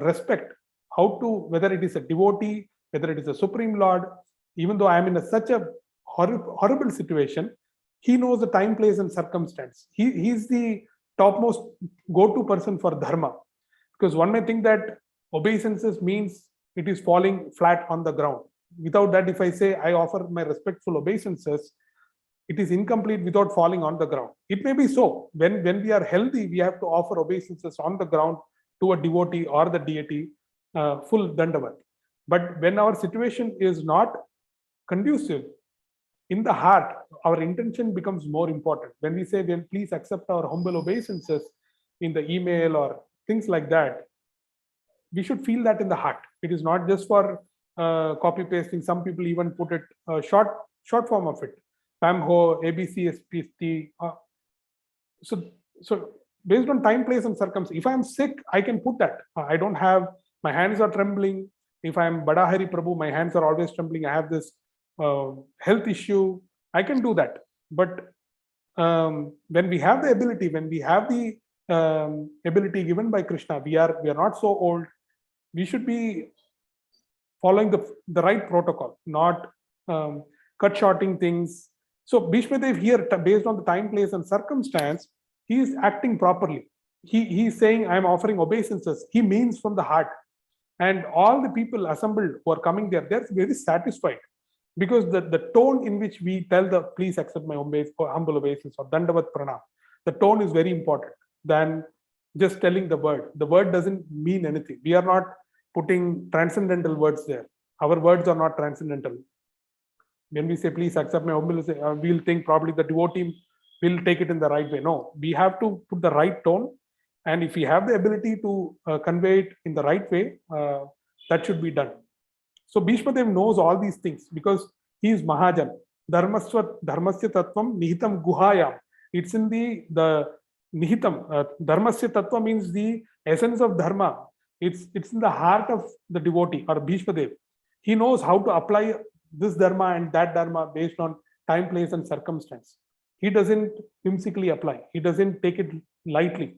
respect, whether it is a devotee, whether it is a Supreme Lord. Even though I am in such a horrible situation, he knows the time, place, and circumstance. He's the topmost go-to person for dharma. Because one may think that obeisances means it is falling flat on the ground. Without that, if I say I offer my respectful obeisances, it is incomplete without falling on the ground. It may be so. When we are healthy, we have to offer obeisances on the ground to a devotee or the deity, full dandavat. But when our situation is not conducive, in the heart, our intention becomes more important. When we say, "Well, please accept our humble obeisances" in the email or things like that, we should feel that in the heart. It is not just for copy pasting. Some people even put it short form of it. PAMHO, ABCSPT. So based on time, place, and circumstance. If I am sick, I can put that. I don't have, my hands are trembling. If I am Bada Hari Prabhu, my hands are always trembling. I have this health issue. I can do that. But when we have the ability, when we have the ability given by Krishna, we are not so old. We should be following the right protocol, not cut shorting things. So Bhishma Dev here, based on the time, place, and circumstance, he is acting properly. He is saying, "I am offering obeisances." He means from the heart. And all the people assembled who are coming there, they're very satisfied, because the tone in which we tell the please accept my humble obeisance or dandavat pranam, the tone is very important than just telling the word. The word doesn't mean anything. We are not putting transcendental words there. Our words are not transcendental. When we say please accept my humble, we'll think probably the devotee will take it in the right way. No, we have to put the right tone, and if we have the ability to convey it in the right way, that should be done. So Bhishma Dev knows all these things because he is Mahajan. Dharmasya tattvam nihitam guhayam. It's in the nihitam. Dharmasya tattva means the essence of dharma. It's in the heart of the devotee or Bhishma Dev. He knows how to apply this dharma and that dharma based on time, place, and circumstance. He doesn't whimsically apply. He doesn't take it lightly.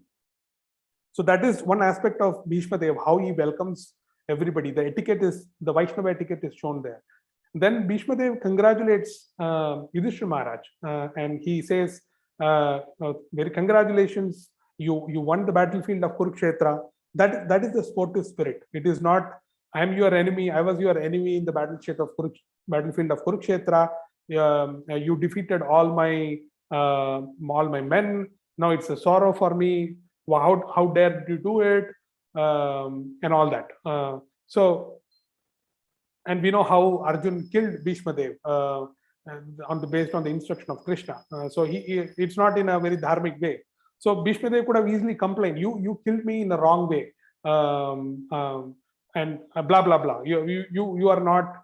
So that is one aspect of Bhishma Dev, how he welcomes everybody. The etiquette is, the Vaishnava etiquette is shown there. Then Bhishma Dev congratulates Yudhishthira Maharaj, and he says, very congratulations, you won the battlefield of Kurukshetra. That is the sportive spirit. It is not, I am your enemy, I was your enemy in the battlefield of Kurukshetra. You defeated all my men. Now it's a sorrow for me. How dare you do it? And all that. And we know how Arjun killed Bhishma Dev based on the instruction of Krishna. It's not in a very dharmic way. So Bhishma Dev could have easily complained, you killed me in the wrong way, and blah blah blah. You are not.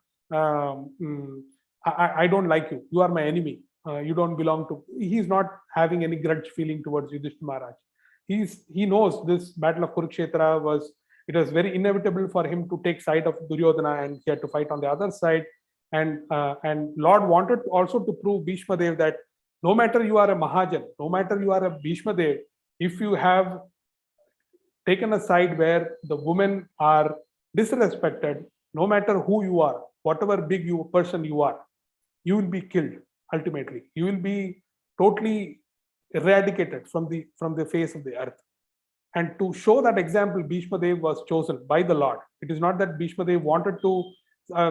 I don't like you. You are my enemy. You don't belong to. He's not having any grudge feeling towards Yudhishthira Maharaj. He knows this battle of Kurukshetra was very inevitable for him to take side of Duryodhana, and he had to fight on the other side. And Lord wanted also to prove Bhishma Dev that no matter you are a Mahajan, no matter you are a Bhishma Dev, if you have taken a side where the women are disrespected, no matter who you are, whatever big person you are, you will be killed ultimately. You will be totally eradicated from the face of the earth. And to show that example, Bhishma Dev was chosen by the Lord. It is not that Bhishma Dev wanted to.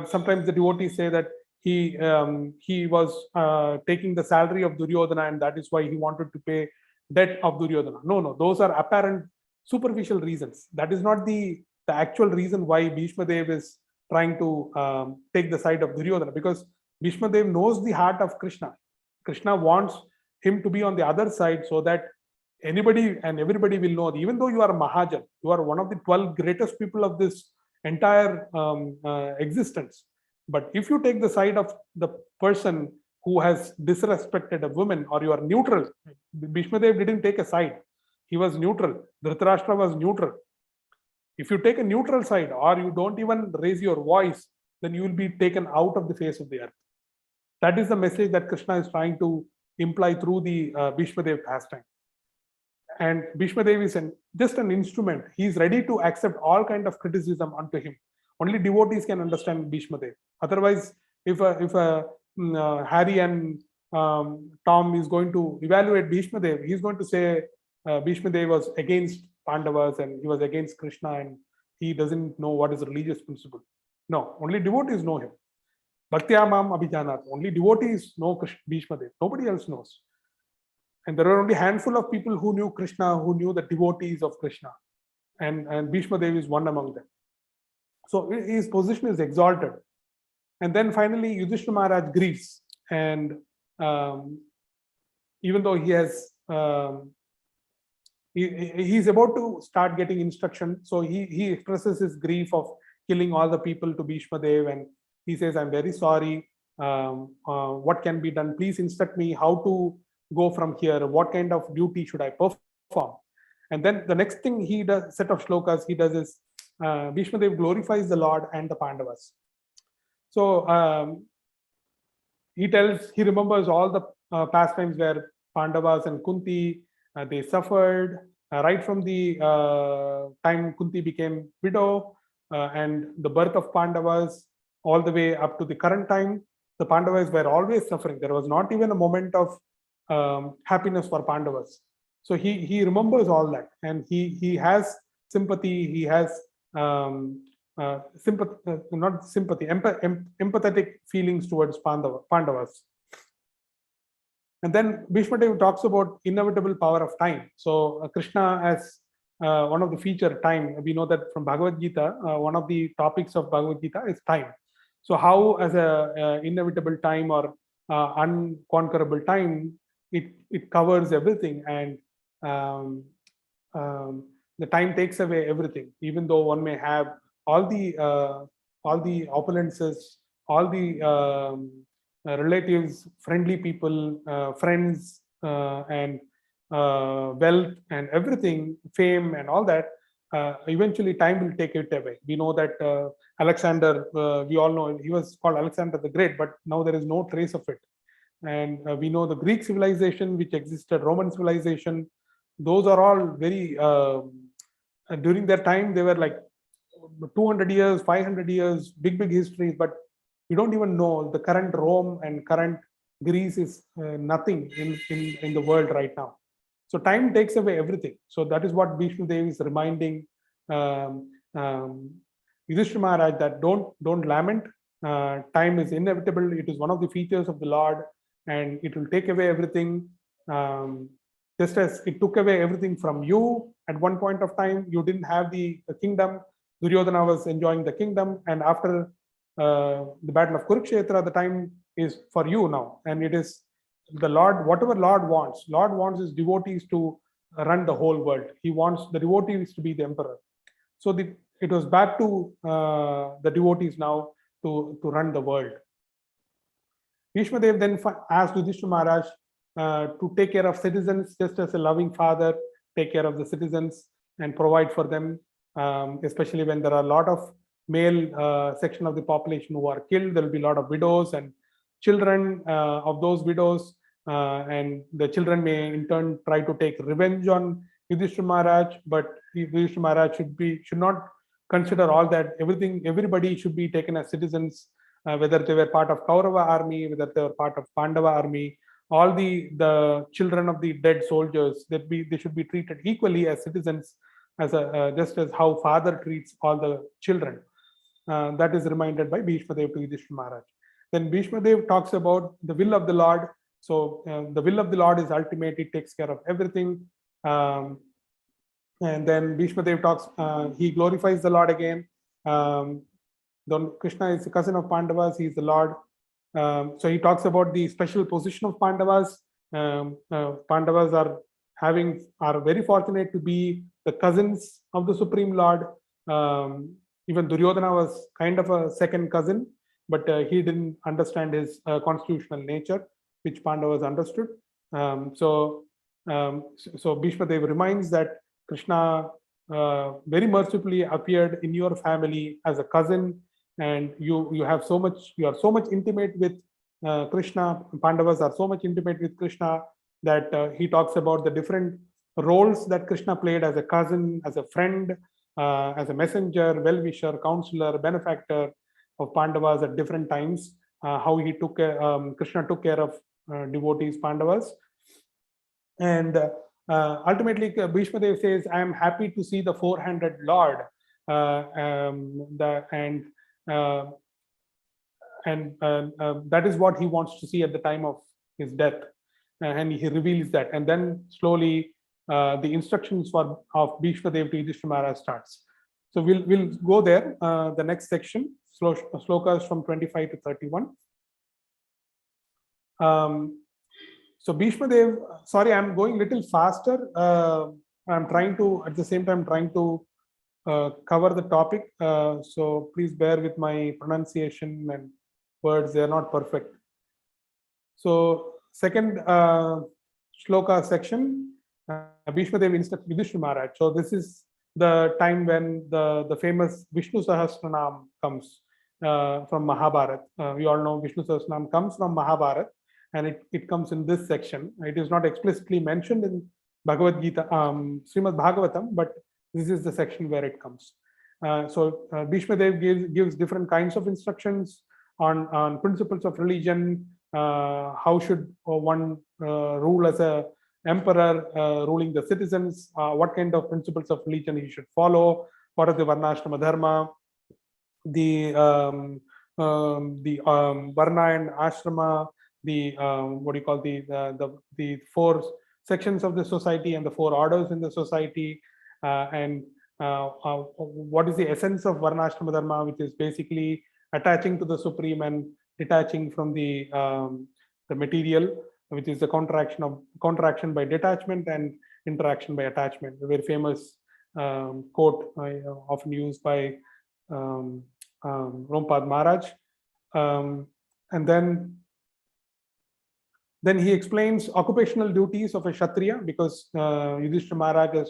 Sometimes the devotees say that he was taking the salary of Duryodhana, and that is why he wanted to pay debt of Duryodhana. No, those are apparent superficial reasons. That is not the actual reason why Bhishma Dev is trying to take the side of Duryodhana, because Bhishma Dev knows the heart of Krishna. Krishna wants him to be on the other side so that anybody and everybody will know that even though you are a Mahajan, you are one of the 12 greatest people of this entire existence. But if you take the side of the person who has disrespected a woman, or you are neutral, Bhishma Dev didn't take a side. He was neutral. Dhritarashtra was neutral. If you take a neutral side, or you don't even raise your voice, then you will be taken out of the face of the earth. That is the message that Krishna is trying to imply through the Bhishma Dev pastime. And Bhishma Dev is just an instrument. He is ready to accept all kind of criticism unto him. Only devotees can understand Bhishma Dev. Otherwise, if Harry and Tom is going to evaluate Bhishma Dev, he is going to say Bhishma Dev was against Pandavas and he was against Krishna, and he doesn't know what is religious principle. No, only devotees know him. Bhaktya mam abhijanat. Only devotees know Bhishma Dev. Nobody else knows. And there are only a handful of people who knew Krishna, who knew the devotees of Krishna. And Bhishma Dev is one among them. So his position is exalted. And then finally, Yudhishthira Maharaj grieves. And even though he has, he's about to start getting instruction, so he expresses his grief of killing all the people to Bhishma Dev, and he says, I'm very sorry. What can be done? Please instruct me how to go from here. What kind of duty should I perform? And then the next thing he does, set of shlokas he does is, Bhishma Dev glorifies the Lord and the Pandavas. So he remembers all the pastimes where Pandavas and Kunti, they suffered right from the time Kunti became widow and the birth of Pandavas all the way up to the current time. The Pandavas were always suffering. There was not even a moment of happiness for Pandavas. So he remembers all that, and he has sympathy. He has empathetic feelings towards Pandavas. And then Bhishma Dev talks about inevitable power of time. So Krishna as one of the feature time. We know that from Bhagavad Gita, one of the topics of Bhagavad Gita is time. So how as a inevitable time or unconquerable time, it covers everything, and the time takes away everything. Even though one may have all the opulences, all the relatives, friendly people, friends, and wealth and everything, fame and all that, eventually time will take it away. We know that Alexander, we all know he was called Alexander the Great, but now there is no trace of it. And we know the Greek civilization which existed, Roman civilization, those are all very, during their time, they were like 200 years, 500 years, big histories, but you don't even know the current Rome and current Greece is nothing in the world right now. So time takes away everything. So that is what Bhishma Dev is reminding Yudhishthira Maharaj, that don't lament. Time is inevitable. It is one of the features of the Lord, and it will take away everything. Just as it took away everything from you at one point of time, you didn't have the kingdom. Duryodhana was enjoying the kingdom, and after the battle of Kurukshetra, the time is for you now, and it is the Lord. Whatever Lord wants his devotees to run the whole world. He wants the devotees to be the emperor. So it was back to the devotees now to run the world. Bhishma Dev then asked Yudhishthira Maharaj to take care of citizens, just as a loving father take care of the citizens and provide for them, especially when there are a lot of male section of the population who are killed. There will be a lot of widows and children of those widows, and the children may in turn try to take revenge on Yudhishthira Maharaj, but Yudhishthira Maharaj should not consider all that. Everybody should be taken as citizens, whether they were part of Kaurava army, whether they were part of Pandava army. All the children of the dead soldiers, they should be treated equally as citizens, as just as how father treats all the children. That is reminded by Bhishma Dev to Yudhishthira Maharaj. Then Bhishma Dev talks about the will of the Lord. So the will of the Lord is ultimate; it takes care of everything. And then Bhishma Dev talks. He glorifies the Lord again. Krishna is the cousin of Pandavas. He is the Lord. So he talks about the special position of Pandavas. Pandavas are very fortunate to be the cousins of the Supreme Lord. Even Duryodhana was kind of a second cousin, but he didn't understand his constitutional nature, which Pandavas understood. So Bhishma Dev reminds that Krishna very mercifully appeared in your family as a cousin, and you are so much intimate with Krishna. Pandavas are so much intimate with Krishna that he talks about the different roles that Krishna played as a cousin, as a friend, as a messenger, well-wisher, counselor, benefactor of Pandavas at different times. How he Krishna took care of devotees, Pandavas, and ultimately Bhishma Dev says, "I am happy to see the four-handed Lord," that is what he wants to see at the time of his death, and he reveals that, and then slowly the instructions of Bhishma Dev to Yudhishthira Maharaj starts. So we'll go there. The next section, slokas from 25 to 31. So Bhishma Dev, sorry, I'm going a little faster. I'm trying to, at the same time, cover the topic. So please bear with my pronunciation and words, they are not perfect. So second shloka section, Bhishma Dev instructs Yudhishthira Maharaj. So this is the time when the famous Vishnu Sahasranam comes from Mahabharata. We all know Vishnu Sahasranam comes from Mahabharata, and it comes in this section. It is not explicitly mentioned in Bhagavad Gita, Srimad Bhagavatam, but this is the section where it comes. So Bhishma Dev gives different kinds of instructions on principles of religion. How should one rule as a emperor, ruling the citizens? What kind of principles of religion he should follow? What is the Varnashrama Dharma? varna and ashrama, the what do you call the four sections of the society and the four orders in the society, and what is the essence of varna ashrama dharma, which is basically attaching to the supreme and detaching from the material, which is the contraction by detachment and interaction by attachment. A very famous quote often used by Rompad Maharaj. And then he explains occupational duties of a Kshatriya, because Yudhishthira Maharaj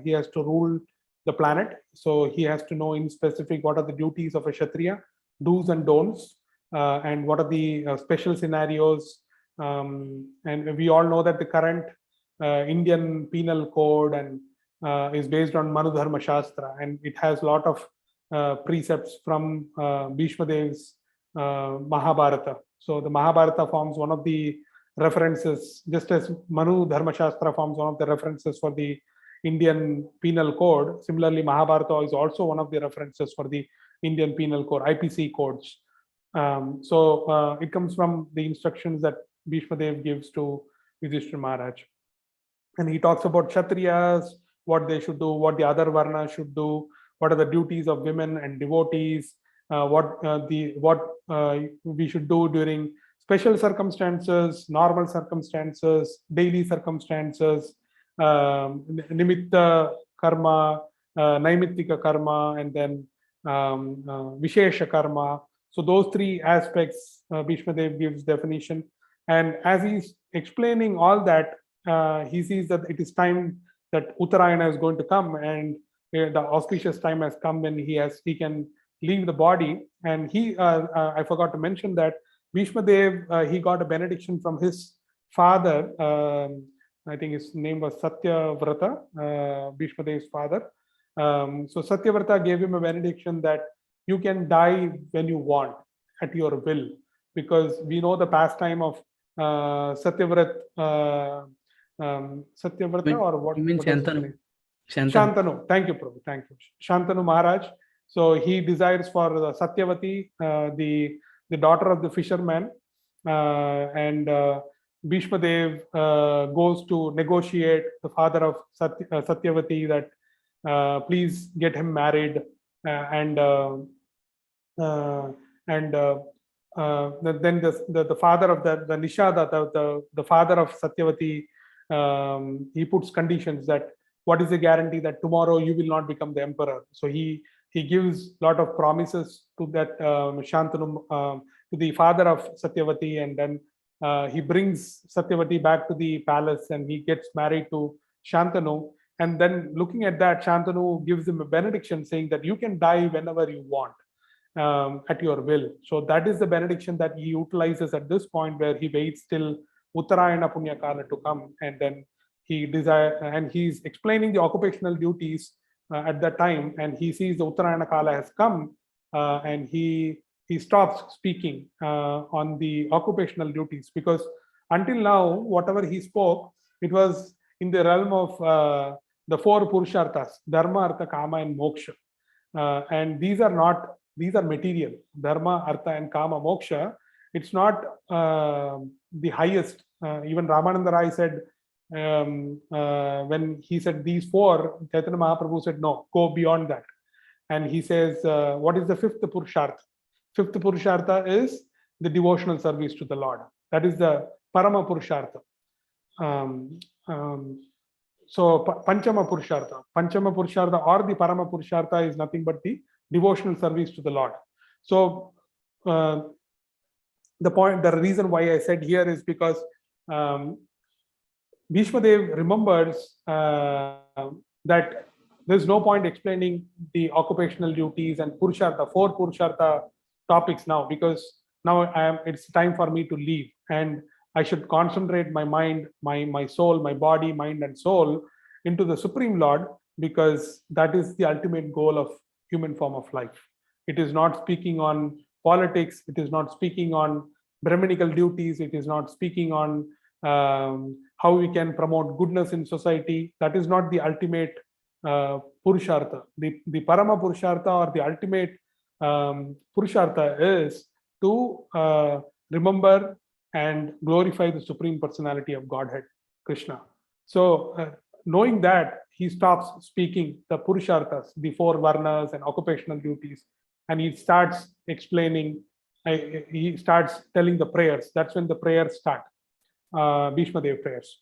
he has to rule the planet. So he has to know in specific what are the duties of a Kshatriya, do's and don'ts, and what are the special scenarios. And we all know that the current Indian penal code and is based on Manu Dharma Shastra, and it has a lot of precepts from Bhishma Dev's Mahabharata. So the Mahabharata forms one of the references, just as Manu Dharma Shastra forms one of the references for the Indian penal code. Similarly, Mahabharata is also one of the references for the Indian penal code, IPC codes. So it comes from the instructions that Bhishma Dev gives to Yudhishthira Maharaj. And he talks about Kshatriyas, what they should do, what the other Varnas should do, what are the duties of women and devotees, what we should do during special circumstances, normal circumstances, daily circumstances, nimitta karma, naimittika karma, and then vishesha karma. So those three aspects Bhishma Dev gives definition. And as he's explaining all that, he sees that it is time that Uttarayana is going to come, and the auspicious time has come when he can leave the body. And I forgot to mention that Bhishma Dev, he got a benediction from his father. I think his name was Satyavrata, Bhishma Dev's father. So Satyavrata gave him a benediction that you can die when you want, at your will, because we know the pastime of Satyavrata, or what? You mean what is his Shantanu? name? Shantanu. Thank you, Prabhu. Thank you. Shantanu Maharaj. So he desires for Satyavati, the daughter of the fisherman, and Bhishma Dev goes to negotiate the father of Satyavati that please get him married, and then the father of the Nishada, the father of Satyavati, he puts conditions that what is the guarantee that tomorrow you will not become the emperor. So he gives a lot of promises to that Shantanu, to the father of Satyavati, and then he brings Satyavati back to the palace, and he gets married to Shantanu. And then looking at that, Shantanu gives him a benediction saying that you can die whenever you want, at your will. So that is the benediction that he utilizes at this point, where he waits till Uttarayana Punya Kala to come, and then he's explaining the occupational duties at that time, and he sees the Uttarayana Kala has come, and he stops speaking on the occupational duties, because until now, whatever he spoke, it was in the realm of the four Purusharthas, Dharma, Artha, Kama, and Moksha. And these are material. Dharma, Artha, and Kama, Moksha. It's not the highest. Even Ramananda Rai said, when he said these four, Chaitanya Mahaprabhu said, no, go beyond that. And he says, what is the fifth Purushartha? Fifth Purushartha is the devotional service to the Lord. That is the Parama Purushartha. So Panchama Purushartha or the Parama Purushartha is nothing but the devotional service to the Lord. So the reason why I said here is because Bhishma Dev remembers that there's no point explaining the occupational duties and Purushartha, four Purushartha topics now, because now it's time for me to leave, and I should concentrate my mind, my soul, my body, mind, and soul into the Supreme Lord, because that is the ultimate goal of human form of life. It is not speaking on politics. It is not speaking on Brahminical duties. It is not speaking on how we can promote goodness in society. That is not the ultimate Purushartha. The Parama Purushartha, or the ultimate Purushartha is to remember and glorify the Supreme Personality of Godhead, Krishna. So, knowing that, he stops speaking the Purusharthas, the four varnas and occupational duties, and he starts explaining, he starts telling the prayers. That's when the prayers start, Bhishma Dev prayers.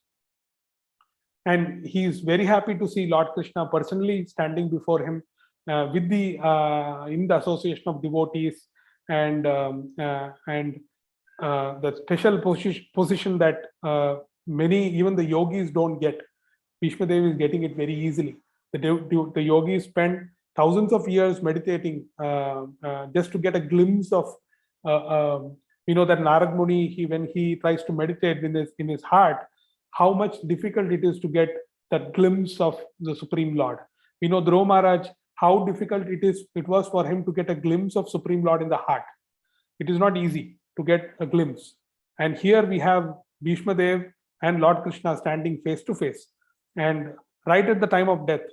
And he is very happy to see Lord Krishna personally standing before him with the in the association of devotees, and the special position that many, even the yogis, don't get. Bhishma Dev is getting it very easily. The yogis spend thousands of years meditating just to get a glimpse of, that Narad Muni, when he tries to meditate in his heart, how much difficult it is to get that glimpse of the Supreme Lord. We know Dhruva Maharaj, how difficult it was for him to get a glimpse of Supreme Lord in the heart. It is not easy to get a glimpse. And here we have Bhishma Dev and Lord Krishna standing face to face. And right at the time of death,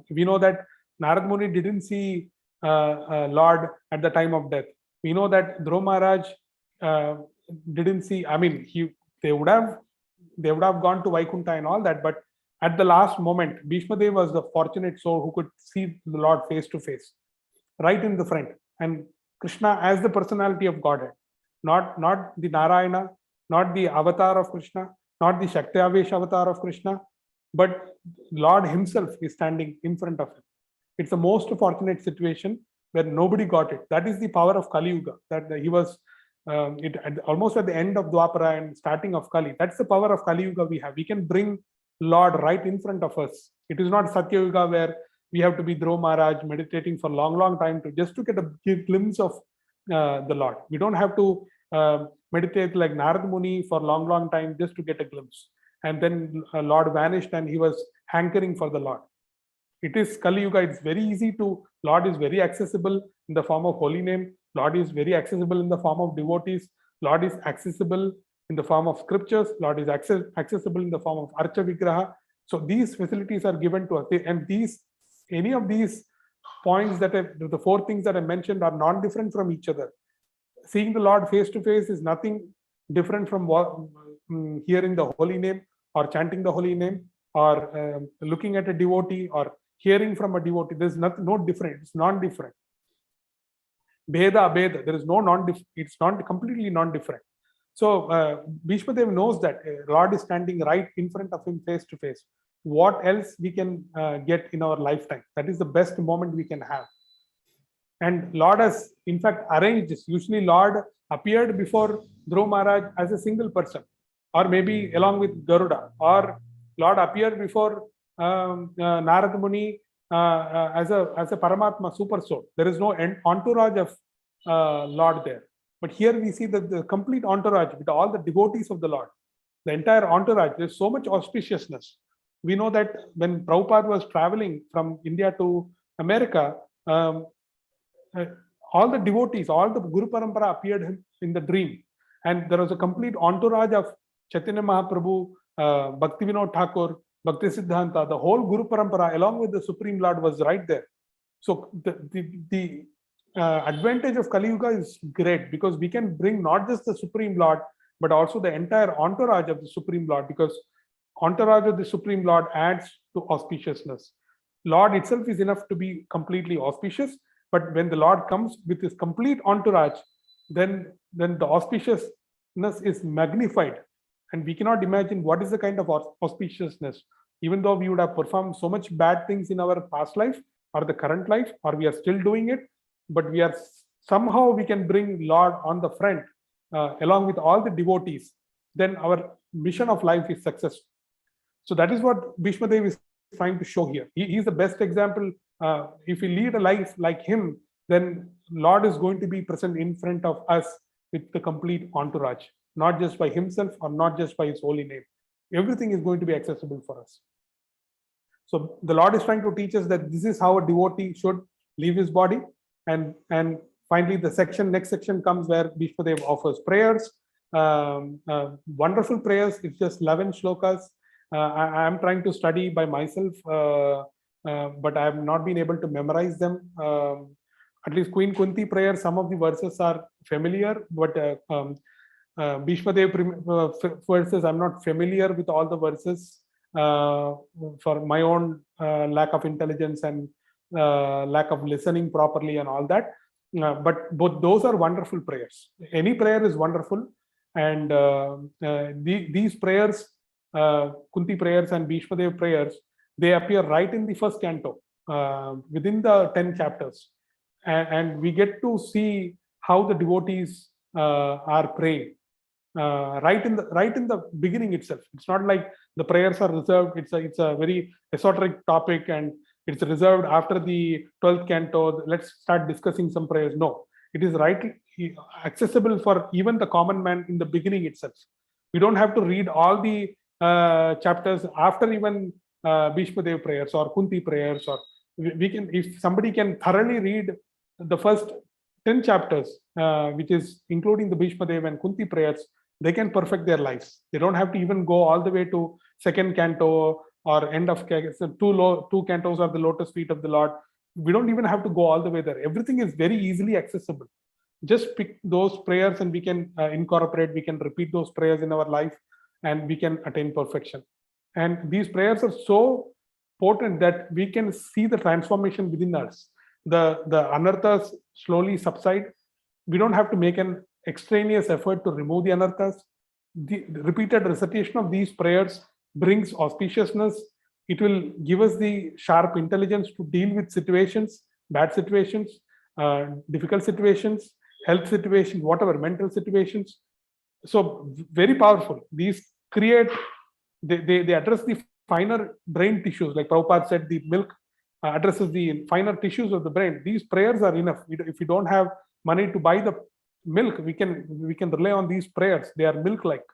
we know that Narad Muni didn't see Lord at the time of death. We know that Dhruva Maharaj didn't see, they would have gone to Vaikuntha and all that, but at the last moment, Bhishma Dev was the fortunate soul who could see the Lord face to face, right in the front. And Krishna as the personality of Godhead, not the Narayana, not the avatar of Krishna, not the Shakti-Avesh avatar of Krishna, but Lord himself is standing in front of him. It's the most fortunate situation where nobody got it. That is the power of Kali Yuga, that he was almost at the end of Dwapara and starting of Kali. That's the power of Kali Yuga we have. We can bring Lord right in front of us. It is not Satya Yuga where we have to be Dhruva Maharaj meditating for long time to get a glimpse of the Lord. We don't have to meditate like Narad Muni for long time just to get a glimpse. And then Lord vanished and he was hankering for the Lord. It is Kali Yuga. It's very easy to, Lord is very accessible in the form of holy name. Lord is very accessible in the form of devotees. Lord is accessible in the form of scriptures. Lord is accessible in the form of Archa Vigraha. So these facilities are given to us. And any of these points the four things that I mentioned are non-different from each other. Seeing the Lord face to face is nothing different from hearing the holy name or chanting the holy name or looking at a devotee or hearing from a devotee. There's no different. It's non-different. Bheda, abheda. There is no non-different. It's not completely non-different. So Bhishma Dev knows that Lord is standing right in front of him face to face. What else we can get in our lifetime? That is the best moment we can have. And Lord has, in fact, arranged this. Usually Lord appeared before Dhruva Maharaj as a single person, or maybe along with Garuda, or Lord appeared before Narad Muni as a Paramatma super soul. There is no entourage of Lord there. But here we see that the complete entourage with all the devotees of the Lord, the entire entourage, there's so much auspiciousness. We know that when Prabhupada was traveling from India to America, all the devotees, all the Guru Parampara appeared in the dream. And there was a complete entourage of Chaitanya Mahaprabhu, Bhakti Vinod Thakur, Bhakti Siddhanta, the whole Guru Parampara along with the Supreme Lord was right there. So the advantage of Kali Yuga is great because we can bring not just the Supreme Lord, but also the entire entourage of the Supreme Lord, because entourage of the Supreme Lord adds to auspiciousness. Lord itself is enough to be completely auspicious, but when the Lord comes with his complete entourage, then the auspiciousness is magnified. And we cannot imagine what is the kind of auspiciousness. Even though we would have performed so much bad things in our past life or the current life, or we are still doing it, but somehow we can bring Lord on the front along with all the devotees, then our mission of life is successful. So that is what Bhishma Dev is trying to show here. He is the best example. If we lead a life like him, then Lord is going to be present in front of us with the complete entourage, not just by himself or not just by his holy name. Everything is going to be accessible for us. So the Lord is trying to teach us that this is how a devotee should leave his body. And finally, the next section comes where Bhishma Dev offers prayers, wonderful prayers. It's just 11 shlokas. I am trying to study by myself, but I have not been able to memorize them at least Queen Kunti prayer, some of the verses are familiar, but Bhishma Dev verses, I'm not familiar with all the verses for my own lack of intelligence and lack of listening properly and all that. But both those are wonderful prayers. Any prayer is wonderful, and these prayers, Kunti prayers and Bhishma Dev prayers, they appear right in the first canto, within the 10 chapters, and we get to see how the devotees are praying. Right in the beginning itself. It's not like the prayers are reserved. It's a very esoteric topic, and it's reserved after the 12th canto. Let's start discussing some prayers. No, it is right accessible for even the common man in the beginning itself. We don't have to read all the chapters after even Bhishma Dev prayers or Kunti prayers, or we can, if somebody can thoroughly read the first 10 chapters, which is including the Bhishma Dev and Kunti prayers, they can perfect their lives. They don't have to even go all the way to second canto or end of two cantos of the lotus feet of the Lord. We don't even have to go all the way there. Everything is very easily accessible. Just pick those prayers and we can incorporate, we can repeat those prayers in our life, and we can attain perfection. And these prayers are so potent that we can see the transformation within us. The anarthas slowly subside. We don't have to make an extraneous effort to remove the anarthas. The repeated recitation of these prayers brings auspiciousness. It will give us the sharp intelligence to deal with situations, bad situations, difficult situations, health situations, whatever, mental situations. So very powerful. These create, they address the finer brain tissues. Like Prabhupada said, the milk addresses the finer tissues of the brain. These prayers are enough. If you don't have money to buy the milk, we can rely on these prayers. They are milk-like.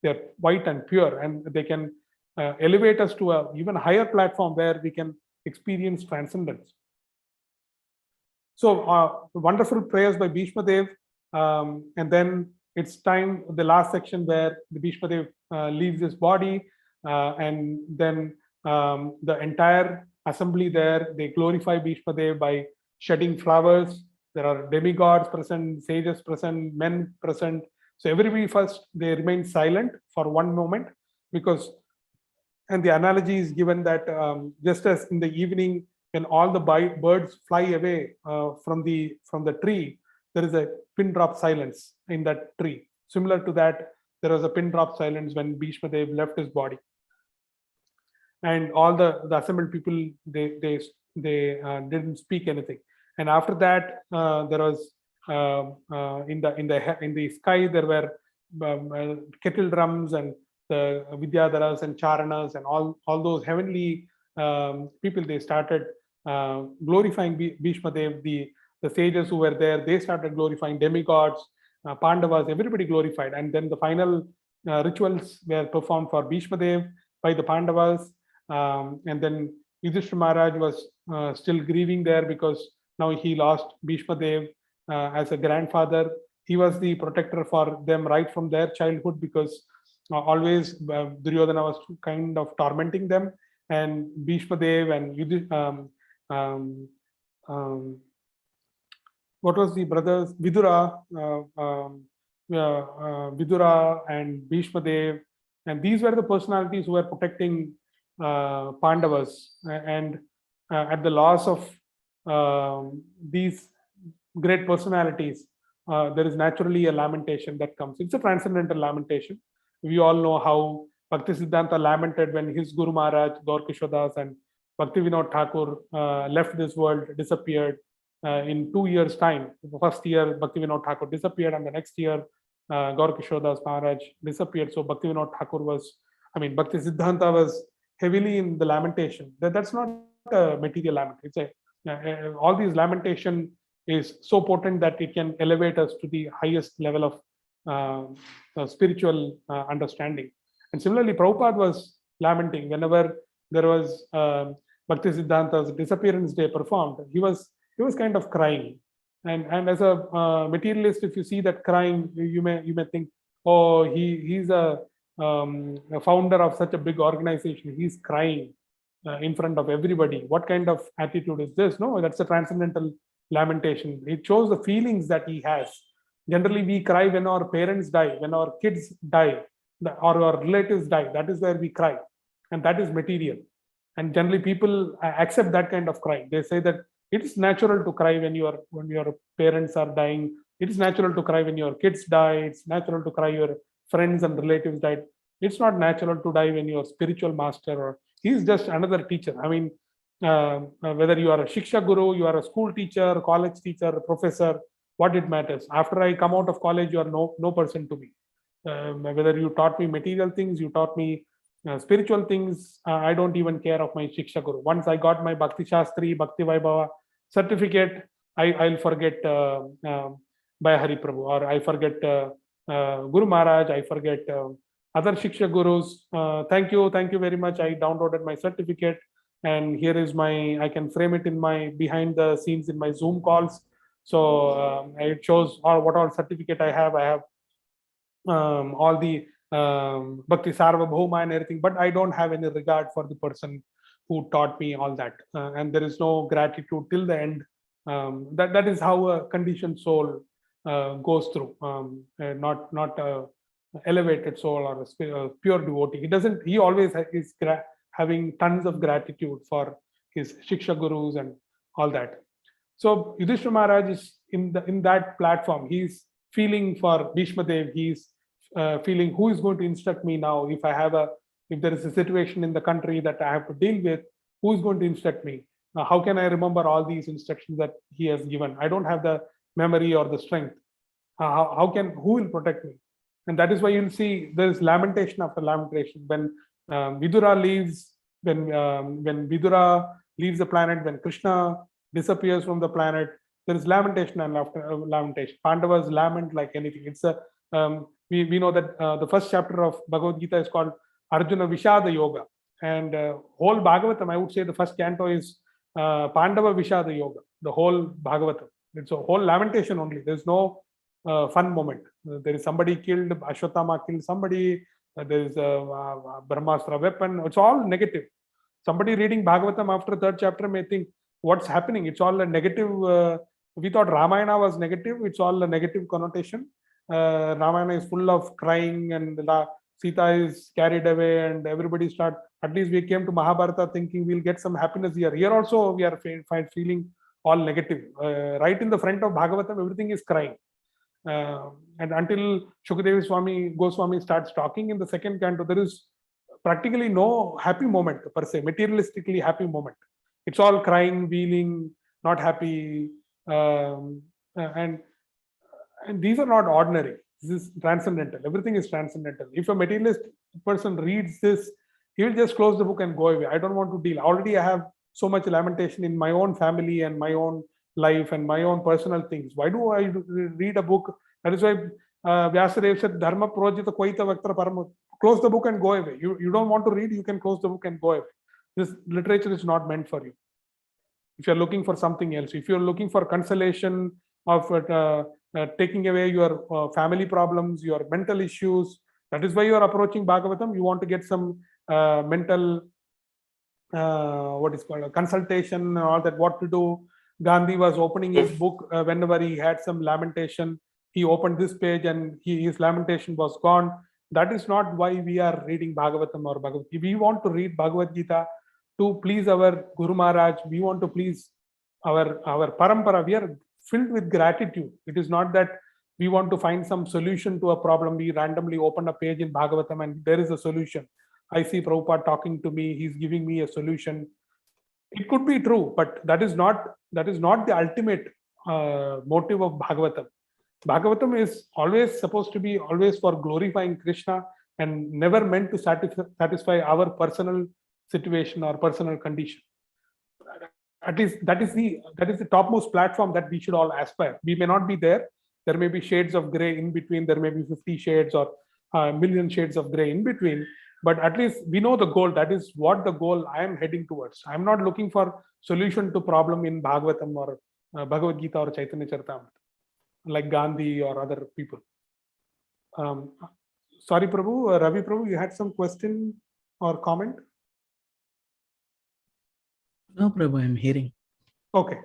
They are white and pure, and they can elevate us to a even higher platform where we can experience transcendence. So wonderful prayers by Bhishma Dev, and then it's time, the last section where the Bhishma Dev leaves his body, and then the entire assembly there, they glorify Bhishma Dev by shedding flowers. There are demigods present, sages present, men present. So everybody first, they remain silent for one moment, because, and the analogy is given that just as in the evening, when all the birds fly away from the tree, there is a pin drop silence in that tree. Similar to that, there was a pin drop silence when Bhishma Dev left his body. And all the assembled people, they didn't speak anything. And after that, there was in the sky, there were kettle drums and the Vidyadharas and Charanas and all those heavenly people. They started glorifying Bhishma Dev. The sages who were there, they started glorifying demigods, Pandavas, everybody glorified. And then the final rituals were performed for Bhishma Dev by the Pandavas. And then Yudhishthira Maharaj was still grieving there, because now he lost Bhishma Dev as a grandfather. He was the protector for them right from their childhood, because always Duryodhana was kind of tormenting them. And Bhishma Dev and what was the brothers? Vidura and Bhishma Dev. And these were the personalities who were protecting Pandavas. And at the loss of these great personalities, there is naturally a lamentation that comes. It's a transcendental lamentation. We all know how Bhaktisiddhanta lamented when his Guru Maharaj, Gaur Kishore Das, and Bhaktivinoda Thakur left this world, disappeared in 2 years' time. The first year, Bhaktivinoda Thakur disappeared, and the next year, Gaur Kishore Das Maharaj disappeared. So Bhaktivinoda Thakur Bhaktisiddhanta was heavily in the lamentation. That's not a material lamentation. It's all these lamentation is so potent that it can elevate us to the highest level of spiritual understanding. And similarly, Prabhupada was lamenting whenever there was Bhaktisiddhanta's disappearance day performed. He was kind of crying. And as a materialist, if you see that crying, you may think, oh, he's a founder of such a big organization. He's crying in front of everybody. What kind of attitude is this? No, that's a transcendental lamentation. It shows the feelings that he has. Generally, we cry when our parents die, when our kids die, or our relatives die. That is where we cry, and that is material. And generally, people accept that kind of crying. They say that it's natural to cry when your parents are dying. It's natural to cry when your kids die. It's natural to cry your friends and relatives died. It's not natural to die when your spiritual master or he's just another teacher. I mean, whether you are a Shiksha Guru, you are a school teacher, college teacher, professor, what it matters. After I come out of college, you are no person to me. Whether you taught me material things, you taught me spiritual things, I don't even care of my Shiksha Guru. Once I got my Bhakti Shastri, Bhakti Vaibhava certificate, I'll forget by Hari Prabhu, or I forget Guru Maharaj, I forget other Shiksha Gurus. Thank you very much. I downloaded my certificate, and here is I can frame it in my behind the scenes in my Zoom calls. So it shows what all certificate I have. I have all the Bhakti Sarvabhauma and everything, but I don't have any regard for the person who taught me all that, and there is no gratitude till the end. That is how a conditioned soul goes through, not a elevated soul or a pure devotee. He always is having tons of gratitude for his Shiksha Gurus and all that. So Yudhishthira Maharaj is in that platform. He's feeling for Bhishma Dev. He's feeling, who is going to instruct me now? If there is a situation in the country that I have to deal with, who is going to instruct me? How can I remember all these instructions that he has given? I don't have the memory or the strength. Who will protect me? And that is why you'll see there's lamentation after lamentation. When Vidura leaves, when Vidura leaves the planet, when Krishna disappears from the planet, there is lamentation and lamentation. Pandavas lament like anything. It's we know that the first chapter of Bhagavad Gita is called Arjuna Vishada Yoga, and whole Bhagavatam, I would say the first canto is Pandava Vishada Yoga. The whole Bhagavatam, it's a whole lamentation only. There's no fun moment. There is somebody killed, Ashwatthama killed somebody. There is a Brahmastra weapon. It's all negative. Somebody reading Bhagavatam after third chapter may think, what's happening? It's all a negative. We thought Ramayana was negative. It's all a negative connotation. Ramayana is full of crying, and Sita is carried away, and everybody at least we came to Mahabharata thinking we'll get some happiness here. Here also we are feeling all negative. Right in the front of Bhagavatam, everything is crying. And until Shukadev Goswami starts talking in the second canto, there is practically no happy moment per se, materialistically happy moment. It's all crying, wailing, not happy, and these are not ordinary. This is transcendental. Everything is transcendental. If a materialist person reads this, he will just close the book and go away. I don't want to deal. Already I have so much lamentation in my own family and my own life and my own personal things. Why do I read a book? That is why Vyasadeva said, Dharma Projita Koita Vaktra Parama. Close the book and go away. You don't want to read, you can close the book and go away. This literature is not meant for you. If you're looking for something else, if you're looking for consolation of taking away your family problems, your mental issues, that is why you are approaching Bhagavatam. You want to get some mental, what is called a consultation and all that, what to do. Gandhi was opening his book whenever he had some lamentation. He opened this page and his lamentation was gone. That is not why we are reading Bhagavatam or Bhagavad Gita. We want to read Bhagavad Gita to please our Guru Maharaj. We want to please our parampara. We are filled with gratitude. It is not that we want to find some solution to a problem. We randomly open a page in Bhagavatam and there is a solution. I see Prabhupada talking to me. He's giving me a solution. It could be true, but that is not the ultimate motive of Bhagavatam. Bhagavatam is always supposed to be always for glorifying Krishna and never meant to satisfy our personal situation or personal condition. At least that is the topmost platform that we should all aspire. We may not be there. There may be shades of gray in between. There may be 50 shades or a million shades of gray in between. But at least we know the goal. That is what the goal I am heading towards. I'm not looking for solution to problem in Bhagavatam or Bhagavad Gita or Chaitanya Charitamrita, like Gandhi or other people. Sorry, Prabhu, Ravi Prabhu, you had some question or comment? No, Prabhu, I'm hearing. Okay.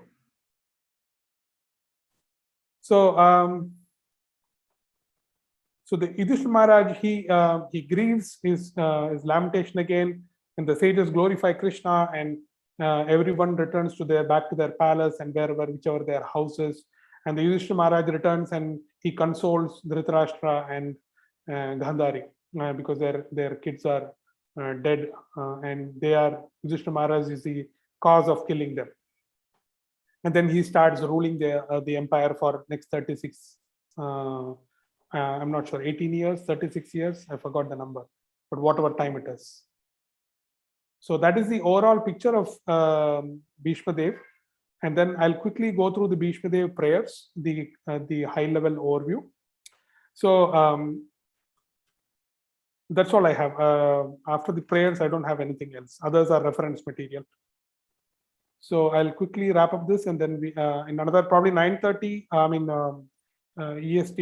So the Yudhishthira Maharaj, he grieves his lamentation again, and the sages glorify Krishna, and everyone returns back to their palace and whichever their houses. And the Yudhishthira Maharaj returns and he consoles Dhritarashtra and Gandhari because their kids are dead, and Yudhishthira Maharaj is the cause of killing them. And then he starts ruling the empire for next 36. I'm not sure, 18 years, 36 years, I forgot the number, but whatever time it is. So that is the overall picture of Bhishma Dev. And then I'll quickly go through the Bhishma Dev prayers, the high level overview. So that's all I have. After the prayers, I don't have anything else. Others are reference material. So I'll quickly wrap up this, and then we in another probably 9:30, EST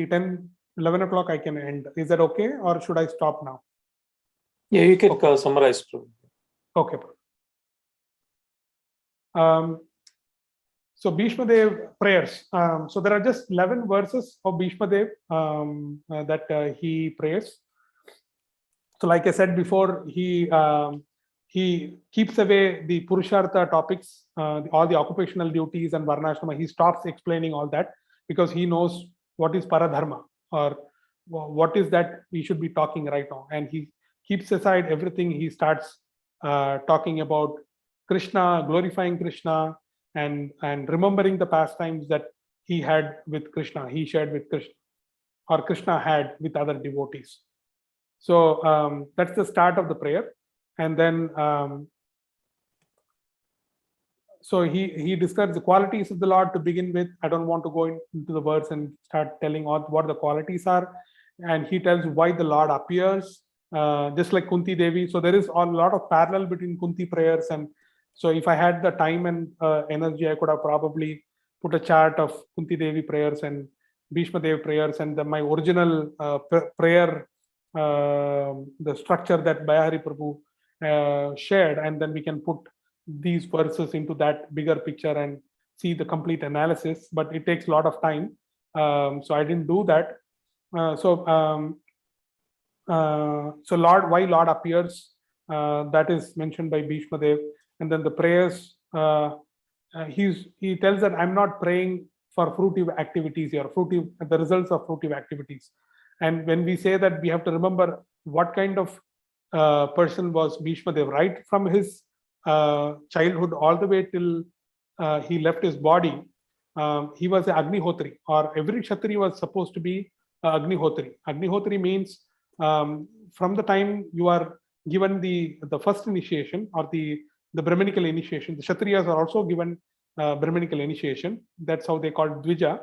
11 o'clock I can end. Is that okay, or should I stop now? Yeah, you can summarize too. Okay. So Bhishma Dev prayers. So there are just 11 verses of Bhishma Dev that he prays. So like I said before, he keeps away the Purushartha topics, all the occupational duties and Varnashrama. He stops explaining all that because he knows what is Paradharma, or what is that we should be talking right now. And he keeps aside everything. He starts talking about Krishna, glorifying Krishna, and remembering the pastimes that he had with Krishna, he shared with Krishna, or Krishna had with other devotees. So that's the start of the prayer. And then so he describes the qualities of the Lord to begin with. I don't want to go into the words and start telling what the qualities are. And he tells why the Lord appears, just like Kunti Devi. So there is a lot of parallel between Kunti prayers. And so if I had the time and energy, I could have probably put a chart of Kunti Devi prayers and Bhishma Dev prayers, and my original prayer, the structure that Bayahari Prabhu shared, and then we can put these verses into that bigger picture and see the complete analysis, but it takes a lot of time. So I didn't do that. So Lord, why Lord appears, that is mentioned by Bhishma Dev. And then the prayers, he tells that I'm not praying for fruitive activities here, the results of fruitive activities. And when we say that, we have to remember what kind of person was Bhishma Dev, right from his childhood all the way till he left his body. He was an Agnihotri, or every Kshatriya was supposed to be Agnihotri. Agnihotri means from the time you are given the first initiation, or the Brahminical initiation. The Kshatriyas are also given Brahminical initiation. That's how they call Dvija.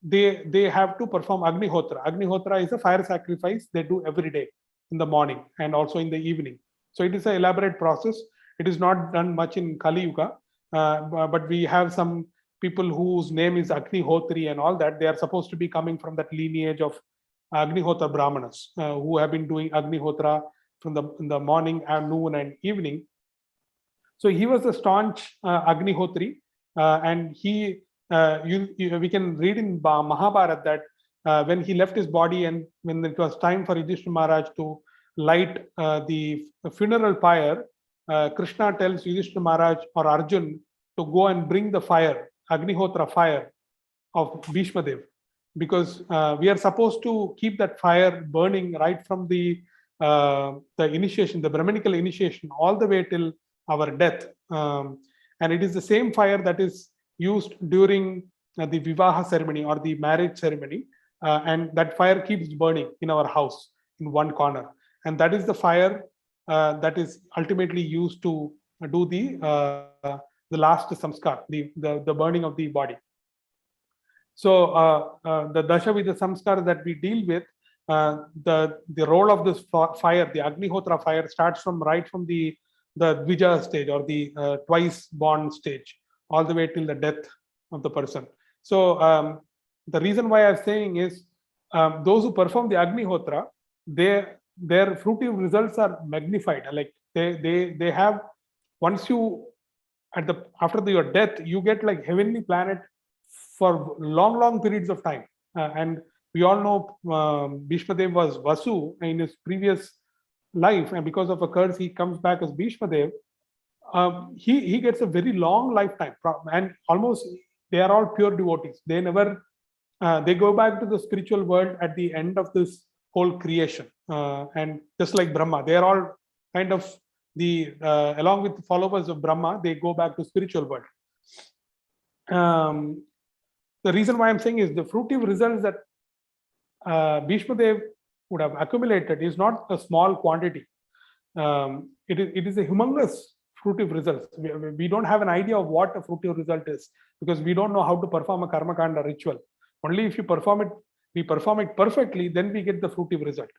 They have to perform Agnihotra. Agnihotra is a fire sacrifice they do every day in the morning and also in the evening. So it is an elaborate process. It is not done much in Kali Yuga, but we have some people whose name is Agnihotri and all that. They are supposed to be coming from that lineage of Agnihotra Brahmanas who have been doing Agnihotra in the morning and noon and evening. So he was a staunch Agnihotri, and we can read in Mahabharata that when he left his body and when it was time for Yudhishthira Maharaj to light the funeral pyre, Krishna tells Yudhishthira Maharaj or Arjun to go and bring the fire, Agnihotra fire of Bhishma Dev, because we are supposed to keep that fire burning right from the initiation, the Brahminical initiation, all the way till our death. And it is the same fire that is used during the Vivaha ceremony or the marriage ceremony. And that fire keeps burning in our house in one corner. And that is the fire that is ultimately used to do the last samskar, the burning of the body. So the Dashavida samskar that we deal with, the role of this fire, the Agnihotra fire, starts from the Dvija stage, or the twice born stage, all the way till the death of the person. So the reason why I'm saying is those who perform the Agnihotra, their fruitive results are magnified. Like they have, once you after your death, you get like heavenly planet for long periods of time. And we all know Bhishma Dev was Vasu in his previous life, and because of a curse, he comes back as Bhishma Dev. He gets a very long lifetime, and almost they are all pure devotees. They never they go back to the spiritual world at the end of this whole creation, and just like Brahma, they are all kind of the along with the followers of Brahma, they go back to spiritual world. The reason why I'm saying is the fruitive results that Bhishma Dev would have accumulated is not a small quantity. It is a humongous fruitive results. We don't have an idea of what a fruitive result is, because we don't know how to perform a karma kanda ritual. Only if we perform it perfectly, then we get the fruitive result.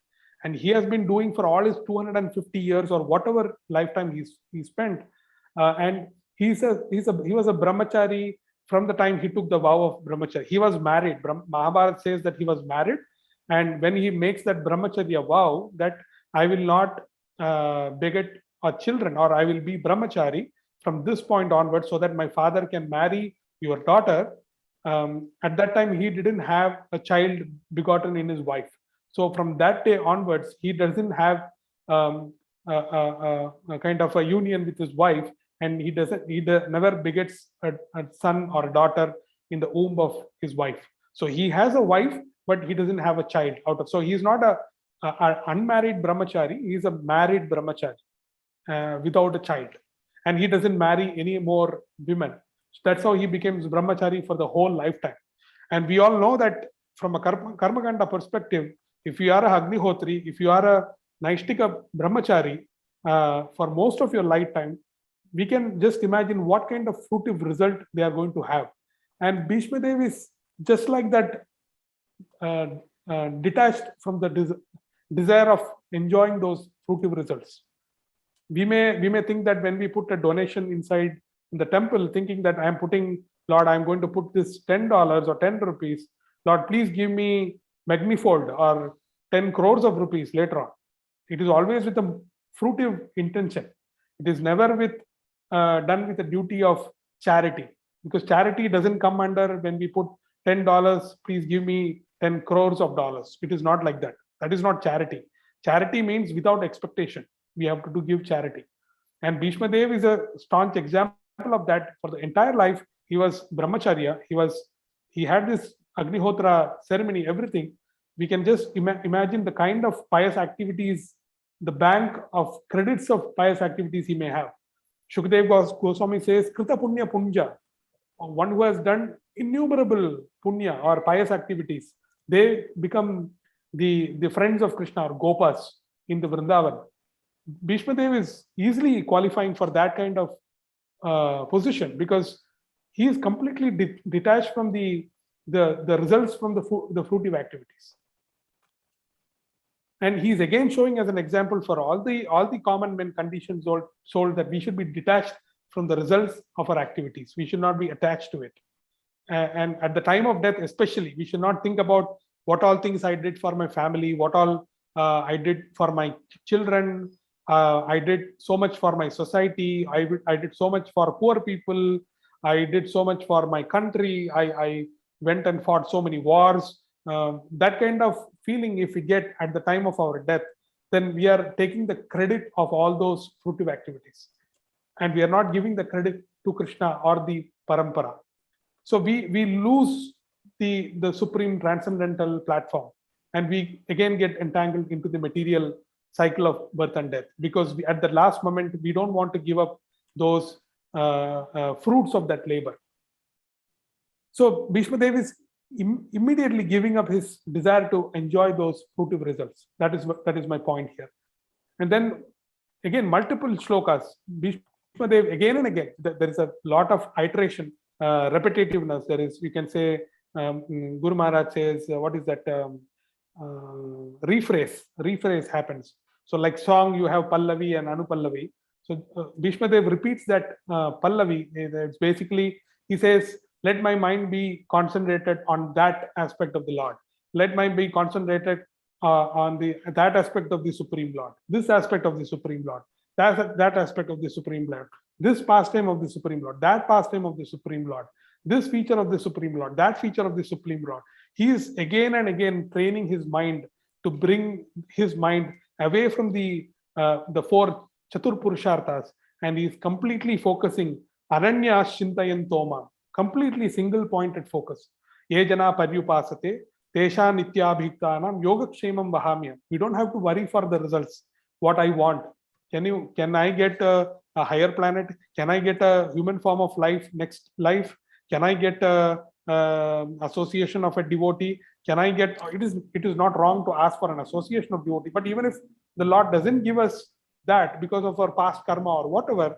And he has been doing for all his 250 years or whatever lifetime he spent, and he was a brahmachari from the time he took the vow of brahmacharya. He was married. Mahabharata says that he was married, and when he makes that brahmacharya vow that I will not beget children, or I will be brahmachari from this point onwards, so that my father can marry your daughter. At that time, he didn't have a child begotten in his wife. So from that day onwards, he doesn't have a kind of a union with his wife, and he never begets a son or a daughter in the womb of his wife. So he has a wife, but he doesn't have a child out of. So he's not a unmarried brahmachari. He's a married brahmachari without a child, and he doesn't marry any more women. So that's how he becomes brahmachari for the whole lifetime. And we all know that from a karma kanda perspective, if you are a Agnihotri, if you are a Naishtika brahmachari, for most of your lifetime, we can just imagine what kind of fruitive result they are going to have. And Bhishma Dev is just like that, detached from the desire of enjoying those fruitive results. We may think that when we put a donation inside in the temple, thinking that I am putting, Lord, I'm going to put this $10 or 10 rupees. Lord, please give me magnifold or 10 crores of rupees later on. It is always with a fruitive intention. It is never with done with a duty of charity, because charity doesn't come under when we put $10, please give me 10 crores of dollars. It is not like that. That is not charity. Charity means without expectation. We have to give charity. And Bhishma Dev is a staunch example of that. For the entire life, he was brahmacharya. He had this Agnihotra ceremony, everything. We can just imagine the kind of pious activities, the bank of credits of pious activities he may have. Shukdev Goswami says, Krita Punya Punja, one who has done innumerable punya or pious activities, they become the friends of Krishna or Gopas in the Vrindavan. Bhishma Dev is easily qualifying for that kind of position, because he is completely detached from the results from the fruitive activities. And he is again showing as an example for all the common men conditions soul that we should be detached from the results of our activities. We should not be attached to it. And at the time of death, especially, we should not think about what all things I did for my family, what all I did for my children. I did so much for my society. I did so much for poor people. I did so much for my country. I went and fought so many wars. That kind of feeling, if we get at the time of our death, then we are taking the credit of all those fruitive activities, and we are not giving the credit to Krishna or the parampara. So we lose the supreme transcendental platform, and we again get entangled into the material cycle of birth and death, because at the last moment we don't want to give up those fruits of that labor. So Bhishma Dev is immediately giving up his desire to enjoy those fruitive results. That is my point here. And then again, multiple shlokas, Bhishma Dev again and again, there is a lot of iteration, repetitiveness. There is, you can say, Guru Maharaj says, what is that? Rephrase happens. So like song, you have Pallavi and Anupallavi. So Bhishma Dev repeats that Pallavi. It's basically, he says, let my mind be concentrated on that aspect of the Lord. Let my mind be concentrated on that aspect of the Supreme Lord. This aspect of the Supreme Lord. That aspect of the Supreme Lord. This pastime of the Supreme Lord. That pastime of the Supreme Lord. this feature of the Supreme Lord, that feature of the Supreme Lord. He is again and again training his mind to bring his mind away from the four Chatur Purusharthas, and he is completely focusing Aranya Shintayan Toma, completely single pointed focus. Yejana Paryupasate, Tesha Nityabhiktanam Yogakshemam Vahamya. We don't have to worry for the results. What I want. Can I get a higher planet? Can I get a human form of life next life? Can I get a association of a devotee? Can I get? It is not wrong to ask for an association of devotee. But even if the Lord doesn't give us that because of our past karma or whatever,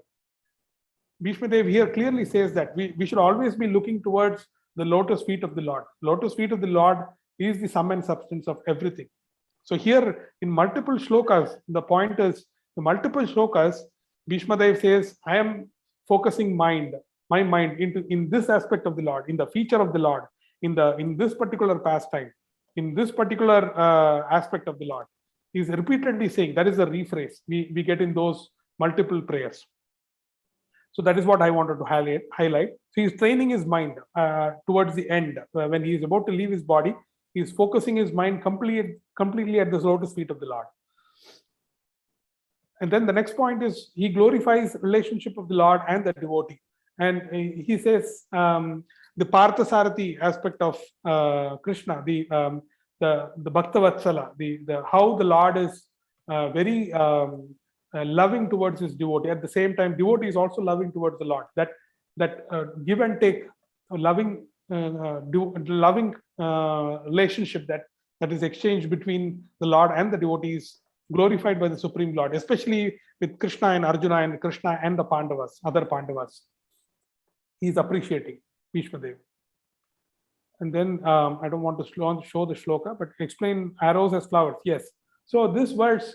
Bhishma Dev here clearly says that we should always be looking towards the lotus feet of the Lord. Lotus feet of the Lord is the sum and substance of everything. So here in multiple shlokas, the point is the multiple shlokas, Bhishma Dev says, I am focusing my mind in this aspect of the Lord, in the feature of the Lord, in this particular pastime, in this particular aspect of the Lord. He's repeatedly saying, that is the rephrase we get in those multiple prayers. So that is what I wanted to highlight. So he's training his mind towards the end. When he is about to leave his body, he's focusing his mind completely at the lotus feet of the Lord. And then the next point is he glorifies relationship of the Lord and the devotee. And he says the Parthasarathi aspect of Krishna, the Bhaktavatsala, the how the Lord is very loving towards his devotee. At the same time, devotee is also loving towards the Lord. That give and take, loving relationship that is exchanged between the Lord and the devotees, glorified by the Supreme Lord, especially with Krishna and Arjuna and Krishna and the Pandavas, other Pandavas. He is appreciating Bhishma Dev. And then I don't want to show the shloka, but explain arrows as flowers. Yes. So this verse,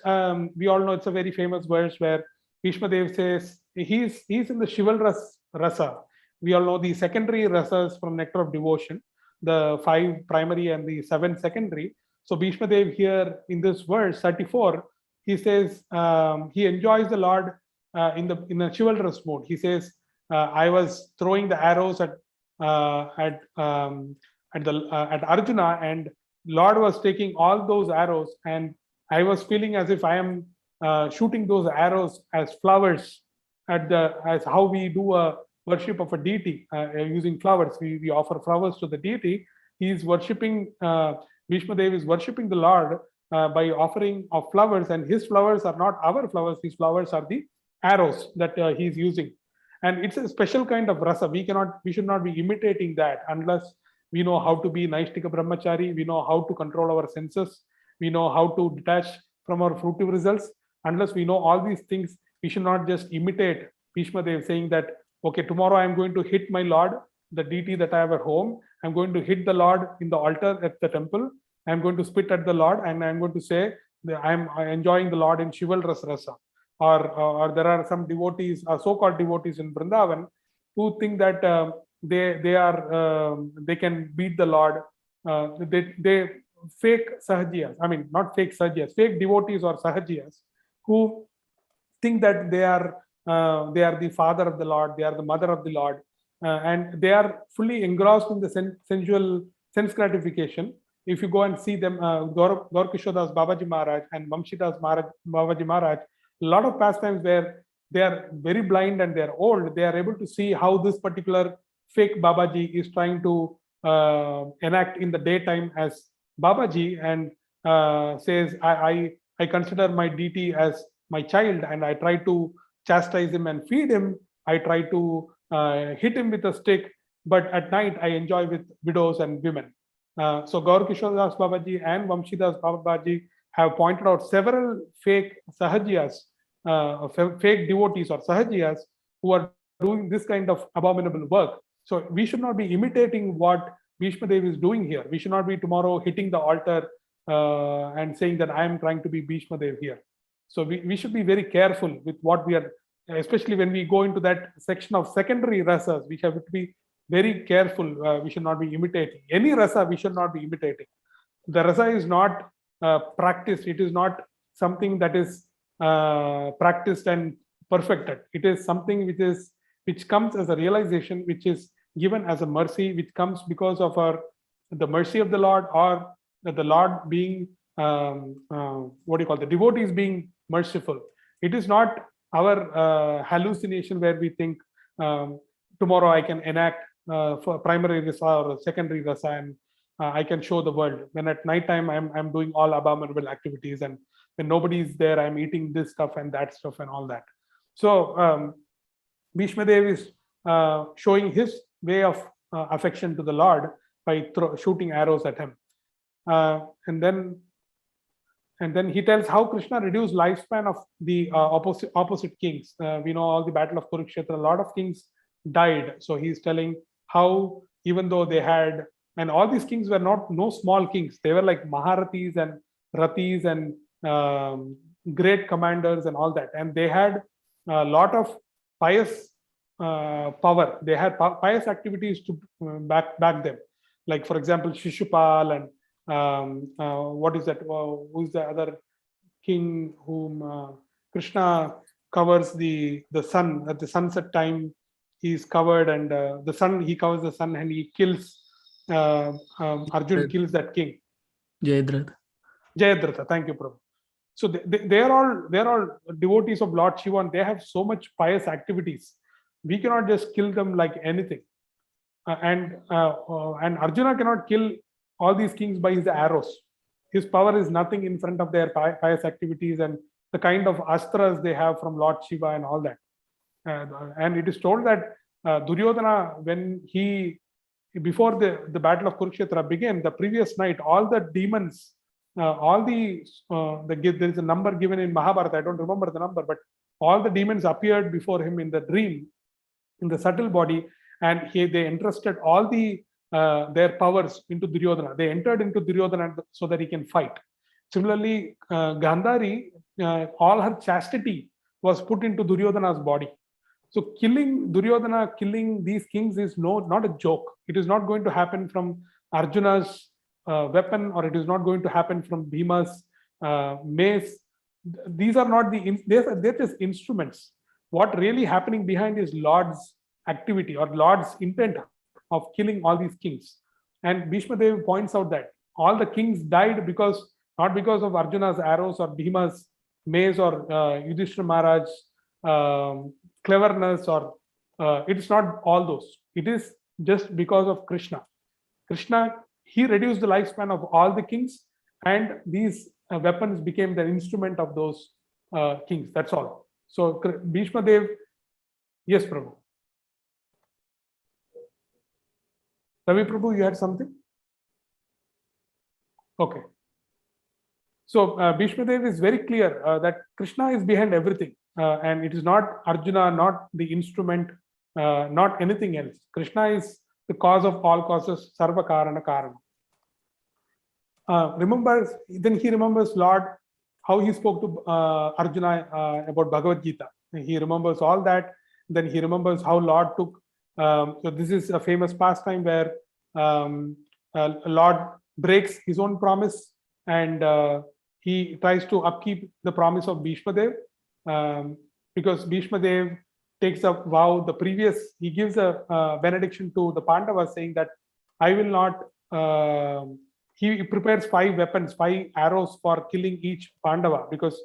we all know it's a very famous verse where Bhishma Dev says he's in the chivalrous rasa. We all know the secondary rasas from Nectar of Devotion, the 5 primary and the 7 secondary. So Bhishma Dev here in this verse 34, he says he enjoys the Lord in a chivalrous mode. He says, I was throwing the arrows at Arjuna, and Lord was taking all those arrows, and I was feeling as if I am shooting those arrows as flowers as how we do a worship of a deity using flowers. We offer flowers to the deity. He is worshipping. Bhishma Dev is worshipping the Lord by offering of flowers, and his flowers are not our flowers. His flowers are the arrows that he is using, and it's a special kind of rasa. We should not be imitating that unless we know how to be Naishtika Brahmachari. We know how to control our senses. We know how to detach from our fruitive results. Unless we know all these things, we should not just imitate Bhishma Dev saying that, okay, tomorrow I'm going to hit my Lord, the deity that I have at home. I'm going to hit the Lord in the altar at the temple. I'm going to spit at the Lord, and I'm going to say that I'm enjoying the Lord in chivalrous rasa. Or there are some devotees, so-called devotees in Vrindavan, who think that they can beat the Lord. They fake sahajiyas. I mean, not fake sahajiyas, fake devotees or sahajiyas who think that they are the father of the Lord, they are the mother of the Lord, and they are fully engrossed in the sensual sense gratification. If you go and see them, Gaur Kishodas Babaji Maharaj and Vamshidas Babaji Maharaj, a lot of pastimes where they are very blind and they are old, they are able to see how this particular fake Babaji is trying to enact in the daytime as Babaji, and says, I consider my deity as my child, and I try to chastise him and feed him. I try to hit him with a stick, but at night I enjoy with widows and women. So Gaur Kishodas Babaji and Vamshidas Babaji have pointed out several fake sahajiyas, fake devotees or sahajiyas who are doing this kind of abominable work. So we should not be imitating what Bhishma Dev is doing here. We should not be tomorrow hitting the altar and saying that I am trying to be Bhishma Dev here. So we should be very careful with what we are, especially when we go into that section of secondary rasas. We have to be very careful. We should not be imitating. Any rasa we should not be imitating. The rasa is not practiced. It is not something that is practiced and perfected. It is something which comes as a realization, which is given as a mercy which comes because of the mercy of the Lord, or the Lord being the devotees being merciful. It is not our hallucination where we think tomorrow I can enact for primary rasa or secondary rasa, and I can show the world. When at night time I'm doing all abominable activities, and when nobody is there, I'm eating this stuff and that stuff and all that. So Bhishma Dev is showing his way of affection to the Lord by shooting arrows at him, and then he tells how Krishna reduced lifespan of the opposite kings. We know all the battle of Kurukshetra, a lot of kings died. So he's telling how, even though they had, and all these kings were no small kings, they were like Maharathis and Rathis and great commanders and all that, and they had a lot of pious power. They had pious activities to back them, like for example Shishupal, and what is that, who's the other king whom Krishna covers the sun at the sunset time. He's covered, and the sun, he covers the sun, and he kills Arjun kills that king. Jayadratha, thank you, Prabhu. So they're all devotees of Lord Shiva, and they have so much pious activities. We cannot just kill them like anything. And Arjuna cannot kill all these kings by his arrows. His power is nothing in front of their pious activities and the kind of astras they have from Lord Shiva and all that. And it is told that Duryodhana, when before the battle of Kurukshetra began, the previous night, all the demons, there is a number given in Mahabharata, I don't remember the number, but all the demons appeared before him in the dream, in the subtle body, and they entrusted all their powers into Duryodhana. They entered into Duryodhana so that he can fight. Similarly, Gandhari, all her chastity was put into Duryodhana's body. So killing Duryodhana, killing these kings is not a joke. It is not going to happen from Arjuna's weapon, or it is not going to happen from Bhima's mace. These are not they're just instruments. What really happening behind is Lord's activity or Lord's intent of killing all these kings. And Bhishma Dev points out that all the kings died not because of Arjuna's arrows or Bhima's mace or Yudhishthira Maharaj's cleverness, or it is not all those. It is just because of Krishna. Krishna, he reduced the lifespan of all the kings, and these weapons became the instrument of those kings. That's all. So Bhishma Dev, yes, Prabhu. Ravi Prabhu, you had something? Okay. So Bhishma Dev is very clear that Krishna is behind everything, and it is not Arjuna, not the instrument, not anything else. Krishna is the cause of all causes, Sarva Karana Karana. Then he remembers Lord, how he spoke to Arjuna about Bhagavad Gita. He remembers all that. Then he remembers how Lord took. So this is a famous pastime where Lord breaks his own promise, and he tries to upkeep the promise of Bhishma Dev, because Bhishma Dev takes a vow. He gives a benediction to the Pandavas, saying that I will not. He prepares 5 weapons, 5 arrows for killing each Pandava, because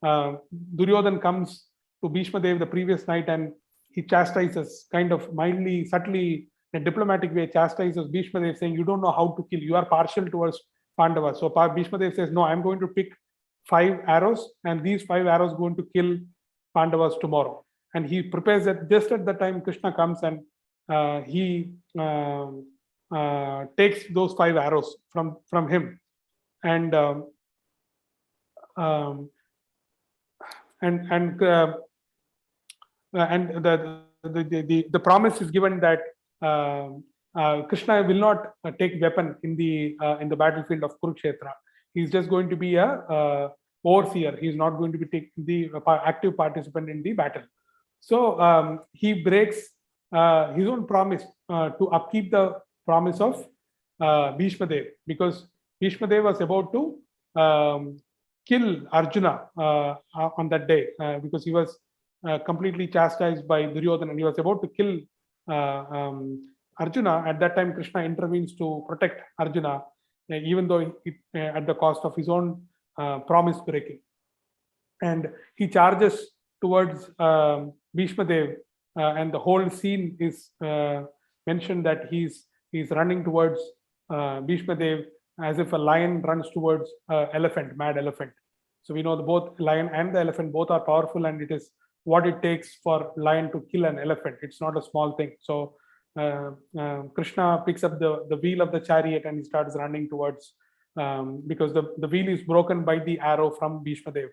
Duryodhan comes to Bhishma Dev the previous night and he chastises, kind of mildly, subtly, in a diplomatic way, chastises Bhishma Dev, saying, you don't know how to kill, you are partial towards Pandava. So Bhishma Dev says, no, I'm going to pick 5 arrows, and these 5 arrows are going to kill Pandavas tomorrow. And he prepares that just at the time Krishna comes, and he takes those 5 arrows from him, and the promise is given that Krishna will not take weapon in the battlefield of Kurukshetra. He's just going to be a overseer. He's not going to be the active participant in the battle. So he breaks his own promise to upkeep the promise of Bhishma Dev, because Bhishma Dev was about to kill Arjuna on that day, because he was completely chastised by Duryodhana, and he was about to kill Arjuna. At that time, Krishna intervenes to protect Arjuna, even though at the cost of his own promise breaking. And he charges towards Bhishma Dev, and the whole scene is mentioned that he's running towards Bhishma Dev as if a lion runs towards elephant, mad elephant. So we know both lion and the elephant both are powerful, and it is what it takes for lion to kill an elephant. It's not a small thing. So Krishna picks up the wheel of the chariot and he starts running towards, because the wheel is broken by the arrow from Bhishma Dev,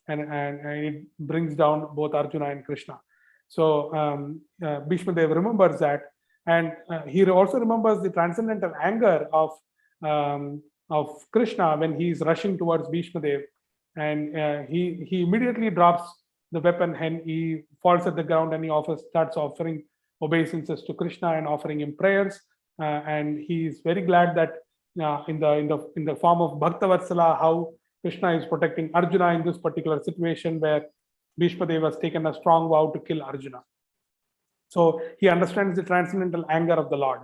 and it brings down both Arjuna and Krishna. So Bhishma Dev remembers that, and he also remembers the transcendental anger of Krishna when he is rushing towards Bhishma Dev, and he immediately drops the weapon and he falls at the ground, and he starts offering obeisances to Krishna and offering him prayers, and he is very glad that in the form of Bhakta Vatsala, how Krishna is protecting Arjuna in this particular situation where Bhishma Dev has taken a strong vow to kill Arjuna. So he understands the transcendental anger of the Lord.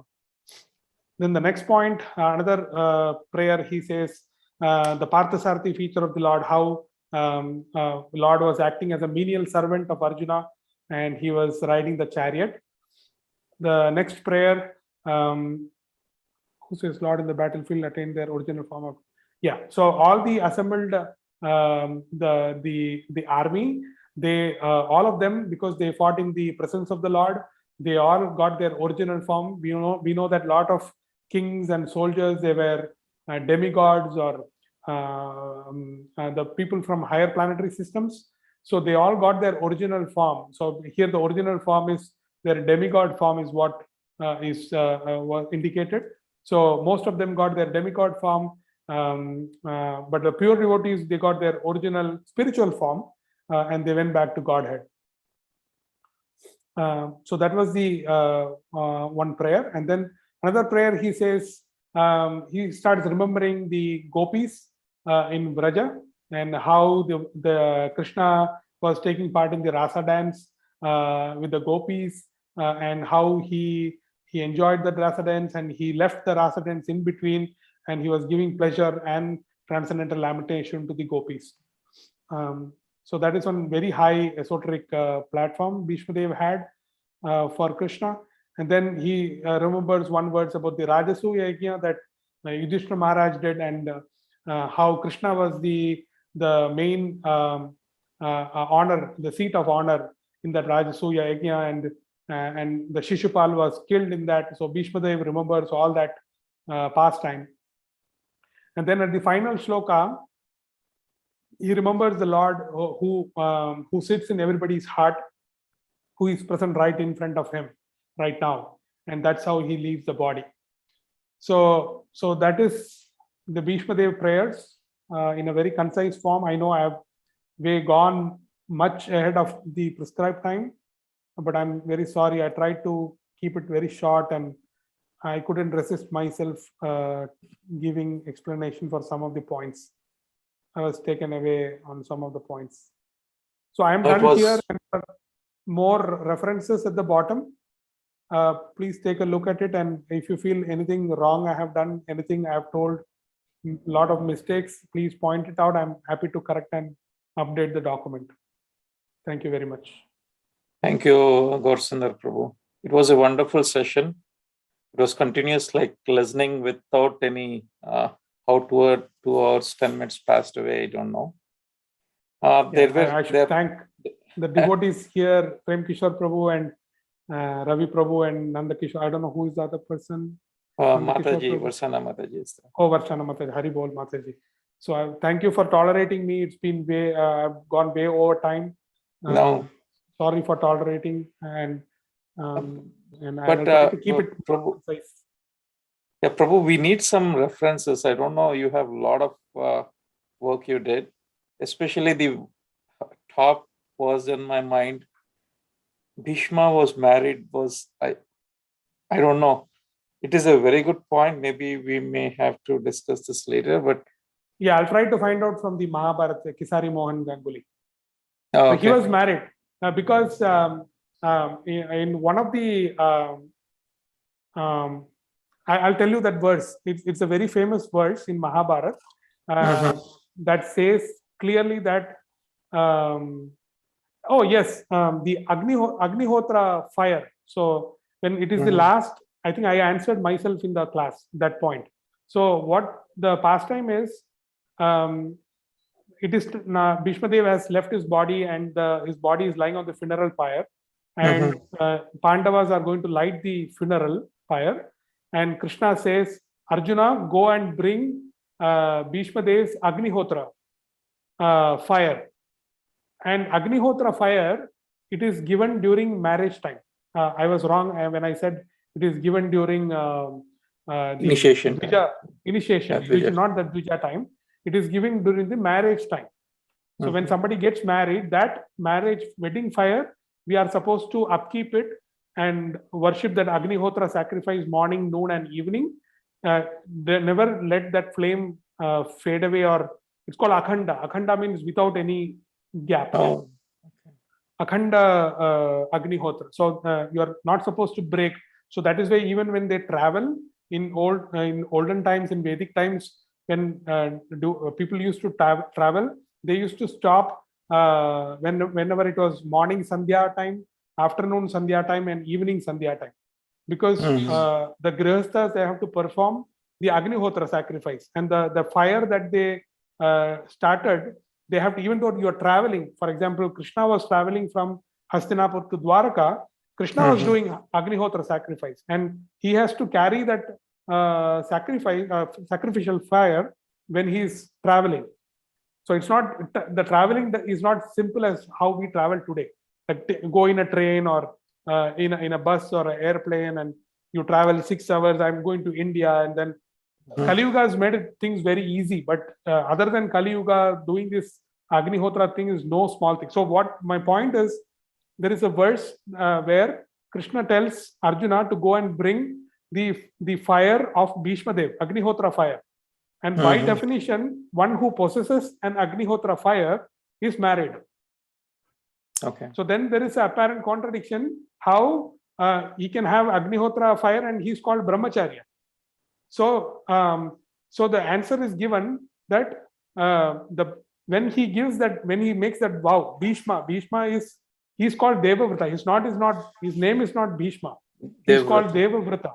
Then the next point, another prayer, he says, the Parthasarathi feature of the Lord, how Lord was acting as a menial servant of Arjuna, and he was riding the chariot. The next prayer, who says, Lord in the battlefield attained their original form of, so all the assembled the army, they all of them, because they fought in the presence of the Lord, they all got their original form. We know that a lot of kings and soldiers, they were demigods or the people from higher planetary systems. So they all got their original form. So here the original form is their demigod form is what was indicated. So most of them got their demigod form, but the pure devotees, they got their original spiritual form, and they went back to Godhead. So that was the one prayer. And then another prayer, he says, he starts remembering the gopis in Vraja, and how the Krishna was taking part in the rasa dance with the gopis, and how he enjoyed the rasa dance, and he left the rasa dance in between, and he was giving pleasure and transcendental lamentation to the gopis. So that is one very high esoteric platform Bhishma Dev had for Krishna. And then he remembers one verse about the Rajasuya Yajna that Yudhishthira Maharaj did, and how Krishna was the main honor, the seat of honor in that Rajasuya Yajna, and the Shishupal was killed in that. So Bhishma Dev remembers all that pastime. And then at the final shloka, he remembers the Lord who sits in everybody's heart, who is present right in front of him right now, and that's how he leaves the body. So that is the Bhishma Dev prayers in a very concise form. I know I have gone much ahead of the prescribed time, but I'm very sorry. I tried to keep it very short, and I couldn't resist myself giving explanation for some of the points. I was taken away on some of the points. So I am done here. And more references at the bottom. Please take a look at it, and if you feel anything wrong I have done, anything I have told, a lot of mistakes, please point it out. I'm happy to correct and update the document. Thank you very much. Thank you, Gaursundar Prabhu. It was a wonderful session. It was continuous, like listening without any how 2 hours, 10 minutes passed away. I don't know. I should thank the devotees here, Prem Kishore Prabhu and Ravi Prabhu and Nanda Kishore. I don't know who is the other person. Mataji, Varshana Mataji is there. Oh, Varshana Mataji, Hari Bol Mataji. So thank you for tolerating me. It's been I've gone way over time. No. Sorry for tolerating, and but to keep it Prabhu, precise. Yeah, Prabhu, we need some references. I don't know, you have a lot of work you did, especially the top was in my mind. Bhishma was married, I don't know. It is a very good point. Maybe we may have to discuss this later, but yeah, I'll try to find out from the Mahabharata, Kisari Mohan Ganguly. Okay. He was married because in one of the I'll tell you that verse. It's a very famous verse in Mahabharata that says clearly that. Oh yes, the Agnihotra fire. So when it is the last, I think I answered myself in the class that point. So what the pastime is, it is Bhishma Dev has left his body and his body is lying on the funeral pyre, and Pandavas are going to light the funeral pyre, and Krishna says, Arjuna, go and bring Bhishma Dev's Agnihotra fire. And Agnihotra fire, it is given during marriage time. I was wrong when I said it is given during the Initiation. Initiation, which is not the Dvija time. It is given during the marriage time. So when somebody gets married, that marriage wedding fire, we are supposed to upkeep it and worship that Agnihotra sacrifice morning, noon, and evening. They never let that flame fade away, or it's called Akhanda. Akhanda means without any gap. Akhanda Agnihotra. So you are not supposed to break. So that is why even when they travel in olden times, in Vedic times, when people used to travel, they used to stop whenever it was morning Sandhya time, afternoon Sandhya time, and evening Sandhya time, because the Grihasthas, they have to perform the Agnihotra sacrifice, and the fire that they started, they have to, even though you are traveling, for example, Krishna was traveling from Hastinapur to Dwaraka, Krishna was doing Agnihotra sacrifice, and he has to carry that sacrificial fire when he is traveling. So it's not, the traveling is not simple as how we travel today. Like go in a train or in a bus or an airplane, and you travel 6 hours. I'm going to India, and then Kali Yuga has made things very easy. But other than Kali Yuga, doing this Agnihotra thing is no small thing. So what my point is, there is a verse where Krishna tells Arjuna to go and bring the fire of Bhishma Dev, Agnihotra fire. And by definition, one who possesses an Agnihotra fire is married. Okay. So then there is an apparent contradiction how he can have Agnihotra fire and he's called Brahmacharya. So so the answer is given that when he makes that vow, Bhishma he's called Devavrata. His name is not Bhishma. He's called Devavrata.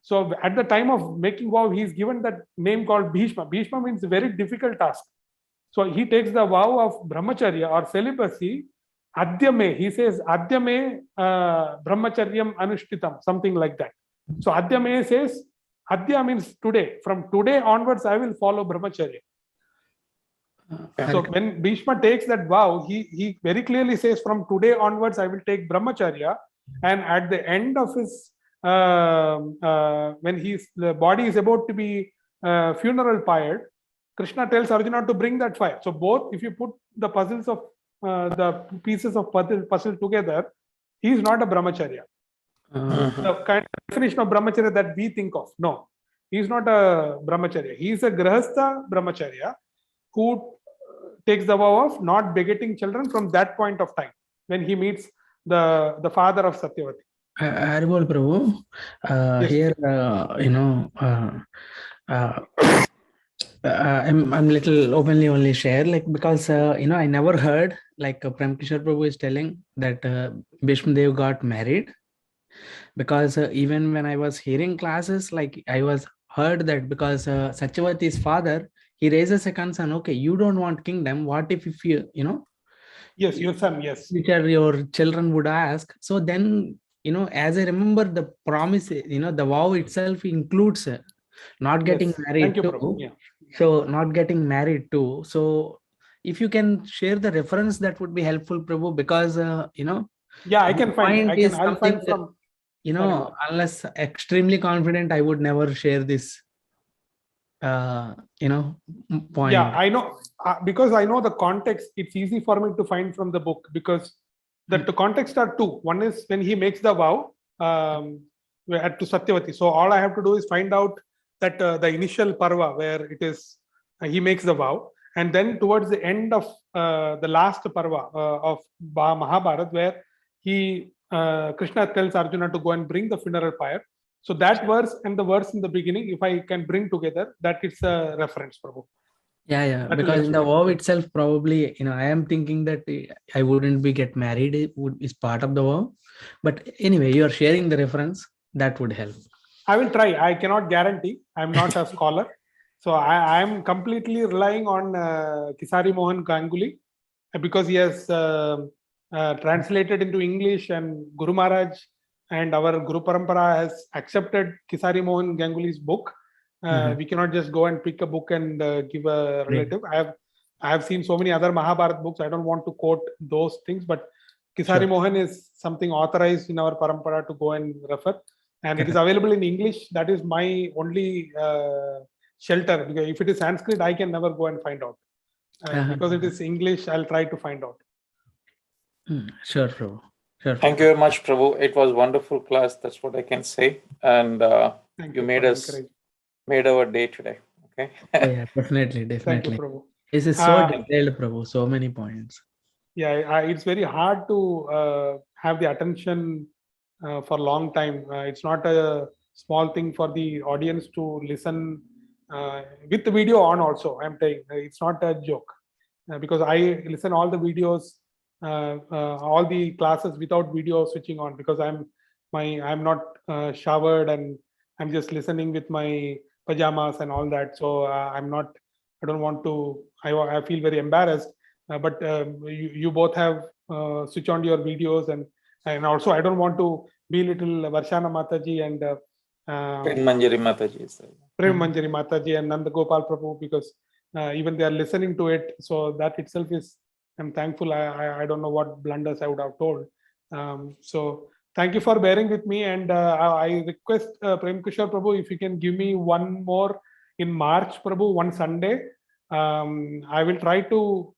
So at the time of making vow, he is given that name called Bhishma. Bhishma means a very difficult task. So he takes the vow of brahmacharya or celibacy. Adyame, he says, Adyame brahmacharyam anushtitam, something like that. So Adyame says, Adya means today. From today onwards, I will follow brahmacharya. So when Bhishma takes that vow, he very clearly says, from today onwards, I will take brahmacharya. And at the end of his when the body is about to be funeral pyred, Krishna tells Arjuna to bring that fire. So both, if you put the puzzles of the pieces of puzzle together, he is not a brahmacharya. The kind of definition of brahmacharya that we think of. No, he is not a brahmacharya. He is a grihastha brahmacharya who takes the vow of not begetting children from that point of time when he meets the father of Satyavati. Haribol Prabhu, Yes. here, I'm little openly only share, like, because I never heard, like Prem Kishore Prabhu is telling that Bhishma Dev got married, because even when I was hearing classes, like I was heard that because Satyavati's father, he raises a concern, okay, you don't want kingdom, what if you Yes, your son, yes. which are your children would ask. So then, as I remember, the promise, the vow itself includes not getting married. Thank you, too. Prabhu. Yeah. So not getting married too. So if you can share the reference, that would be helpful, Prabhu, because Yeah, I can find it. I'll find from. Unless extremely confident, I would never share this. Point. Yeah, I know, because I know the context. It's easy for me to find from the book, because the context are two. One is when he makes the vow to Satyavati. So all I have to do is find out that the initial parva where it is he makes the vow, and then towards the end of the last parva of Mahabharata, where Krishna tells Arjuna to go and bring the funeral pyre. So that verse and the verse in the beginning, if I can bring together, that it's a reference, Prabhu. Yeah, That will because in the explain. vow itself, probably, I am thinking that I wouldn't be get married. It is part of the vow. But anyway, you are sharing the reference. That would help. I will try. I cannot guarantee. I'm not a scholar. So I am completely relying on Kisari Mohan Ganguly because he has translated into English, and Guru Maharaj and our Guru Parampara has accepted Kisari Mohan Ganguly's book. We cannot just go and pick a book and give a relative. I have seen so many other Mahabharat books. I don't want to quote those things, but Kisari Mohan is something authorized in our Parampara to go and refer, and it is available in English. That is my only shelter, because if it is Sanskrit, I can never go and find out. Because it is English, I'll try to find out. Sure, Prabhu. Sure. Thank you very much, Prabhu. It was wonderful class. That's what I can say. And you made our day today. Okay. Oh, yeah, definitely. Thank you, Prabhu. This is so detailed, Prabhu. So many points. Yeah, it's very hard to have the attention for a long time. It's not a small thing for the audience to listen with the video on also. I'm saying it's not a joke, because I listen all the videos, all the classes without video switching on, because I'm not showered, and I'm just listening with my pajamas and all that. So I don't want to, I feel very embarrassed. But you both have switched on your videos, and also I don't want to belittle Varshana Mataji and Prem Manjari Mataji. Prem Manjari Mataji and Nanda Gopal Prabhu, because even they are listening to it. So that itself is, I'm thankful. I don't know what blunders I would have told. So thank you for bearing with me, and I request Prem Kishore Prabhu, if you can give me one more in March, Prabhu, one Sunday. I will try to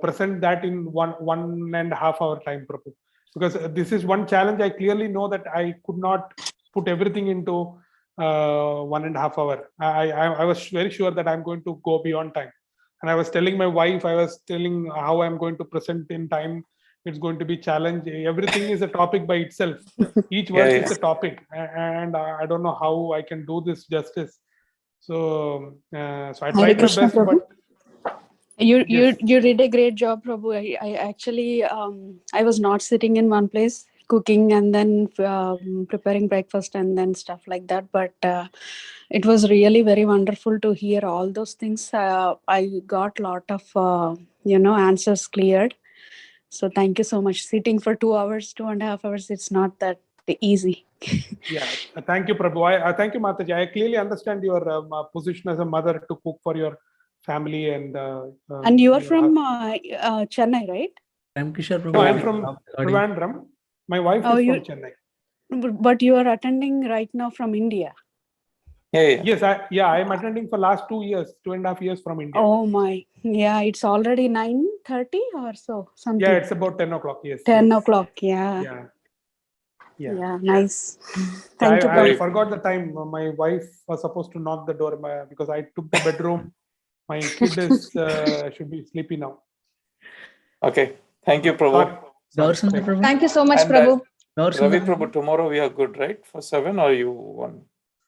present that in 1.5 hour time, Prabhu, because this is one challenge. I clearly know that I could not put everything into 1.5 hour. I was very sure that I'm going to go beyond time, and I was telling my wife, I was telling how I'm going to present in time. It's going to be challenge. Everything is a topic by itself. Each verse is a topic, and I don't know how I can do this justice. So I tried my best, but you did a great job, Prabhu. I actually I was not sitting in one place cooking and then preparing breakfast and then stuff like that, but it was really very wonderful to hear all those things. I got a lot of answers cleared. So thank you so much. Sitting for 2 hours, 2.5 hours, it's not that easy. Yeah, thank you, Prabhu. I thank you, Mataji. I clearly understand your position as a mother to cook for your family, and you are from Chennai, right? I'm Kishore Prabhu. No, I'm from Trivandrum. My wife is from Chennai. But you are attending right now from India. Yes, I'm attending for last 2 years, 2.5 years from India. Oh my, yeah, it's already 9:30 or so, something. Yeah, it's about 10 o'clock. Yes. 10 o'clock. Yeah. Yeah, nice. Thank you. I forgot the time. My wife was supposed to knock the door because I took the bedroom. My kid is should be sleepy now. Okay, thank you, Prabhu. Prabhu. Thank you so much, Prabhu. Ravi Prabhu, tomorrow we are good, right? For 7, or you want?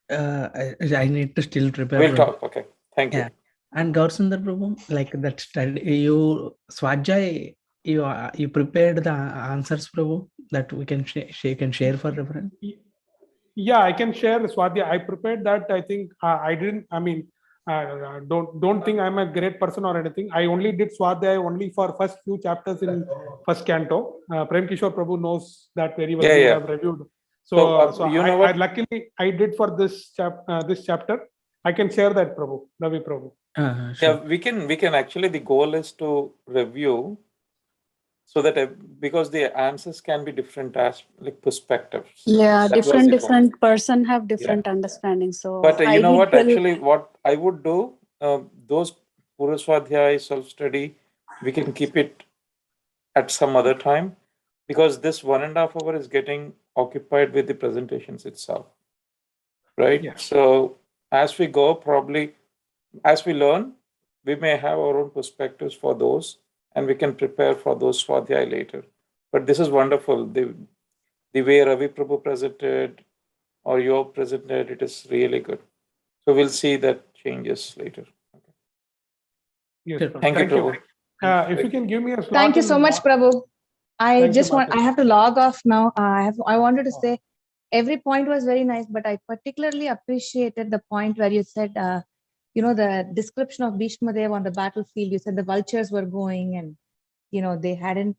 I need to still prepare. We'll talk. Okay, thank you. And Gaursundar Prabhu, like that study, you Swajay, you prepared the answers, Prabhu, that we can share for reference. Yeah, I can share Swadhyaya. I prepared that. I think I didn't. I mean, don't think I'm a great person or anything. I only did Swadhyaya only for first few chapters in first canto. Prem Kishore Prabhu knows that very well. We have reviewed. So you know I luckily I did for this chapter. I can share that, Prabhu, Ravi Prabhu. Sure. Yeah, we can actually, the goal is to review so that because the answers can be different as like perspectives. Yeah, different person have different understanding. So, but you know what? Actually, what I would do, those Pura Swadhyaya self-study, we can keep it at some other time, because this 1.5 hour is getting occupied with the presentations itself, right? Yeah. So as we go, probably as we learn, we may have our own perspectives for those, and we can prepare for those Swadhyaya later. But this is wonderful. The way Ravi Prabhu presented, or you presented, it is really good. So we'll see that changes later. Yes, Sure. Prabhu. Thank you, Prabhu. If you can give me a slot. Thank you so much, Prabhu. I Thank you, just want, I Mataji. have to log off now. I wanted to say every point was very nice, but I particularly appreciated the point where you said, the description of Bhishma Dev on the battlefield. You said the vultures were going and, they hadn't,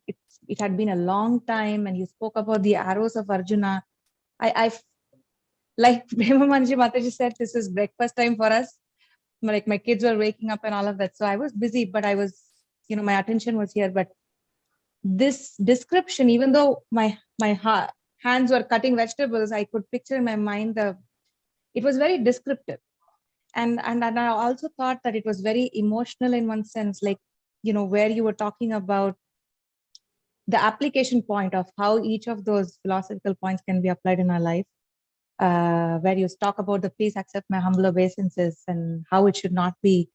it had been a long time, and you spoke about the arrows of Arjuna. Like Bhima Mataji said, this is breakfast time for us. Like my kids were waking up and all of that. So I was busy, but I was, my attention was here. But this description, even though my hands were cutting vegetables, I could picture in my mind it was very descriptive. And I also thought that it was very emotional in one sense, like, where you were talking about the application point of how each of those philosophical points can be applied in our life. Where you talk about the please accept my humble obeisances and how it should not be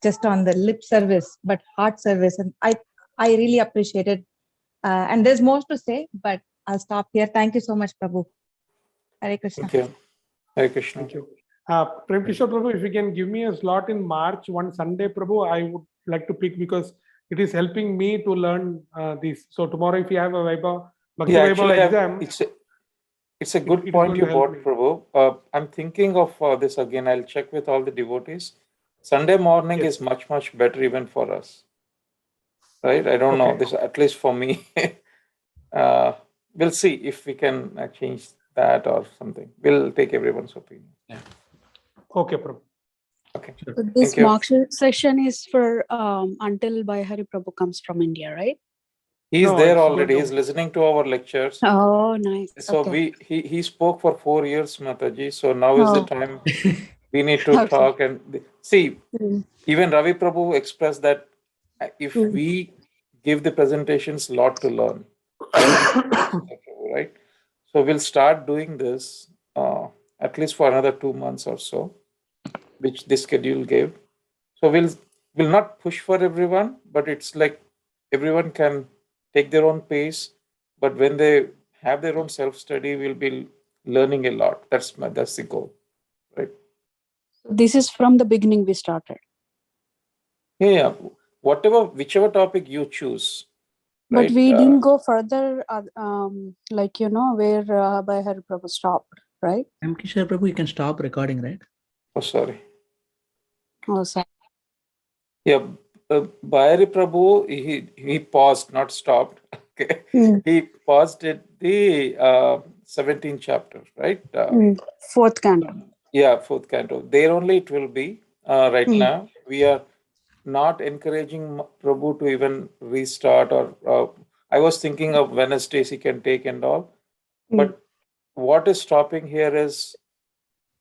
just on the lip service, but heart service. And I really appreciate it. And there's more to say, but I'll stop here. Thank you so much, Prabhu. Hare Krishna. Thank you. Hare Krishna. Thank you. Prem Kishore Prabhu, if you can give me a slot in March, one Sunday, Prabhu, I would like to pick because it is helping me to learn this. So tomorrow, if you have a Vaibhava, Bhakti Vaibhava exam, it's a good it is point going you to help brought, me. Prabhu. I'm thinking of this again. I'll check with all the devotees. Sunday morning Yes. is much, much better even for us. Right? I don't know. Okay. This, at least for me. We'll see if we can change that or something. We'll take everyone's opinion. Yeah. Okay, Prabhu. Okay. Sure. So this Thank you. mock session is for until Bhai Prabhu comes from India, right? He's No, there it's already. going to- He's listening to our lectures. Oh, nice. So Okay. he spoke for 4 years, Mataji. So now is the Oh. time we need to Okay. talk and see. Mm. Even Ravi Prabhu expressed that if Mm. we give the presentations, lot to learn, right? So we'll start doing this at least for another 2 months or so, which this schedule gave. So we'll not push for everyone, but it's like everyone can take their own pace. But when they have their own self-study, we'll be learning a lot. That's the goal, right? This is from the beginning we started. Yeah. Whichever topic you choose. But Right? we didn't go further, like, where Bhai Prabhu stopped, right? Kishore Prabhu, you can stop recording, right? Oh, sorry. Oh, sorry. Yeah, Bhai Prabhu, he paused, not stopped. Okay, Mm. he paused at the 17th chapter, right? Fourth canto. Yeah, fourth canto. There only it will be right Mm. now. We are not encouraging Prabhu to even restart or I was thinking of Wednesdays he can take and all. But what is stopping here is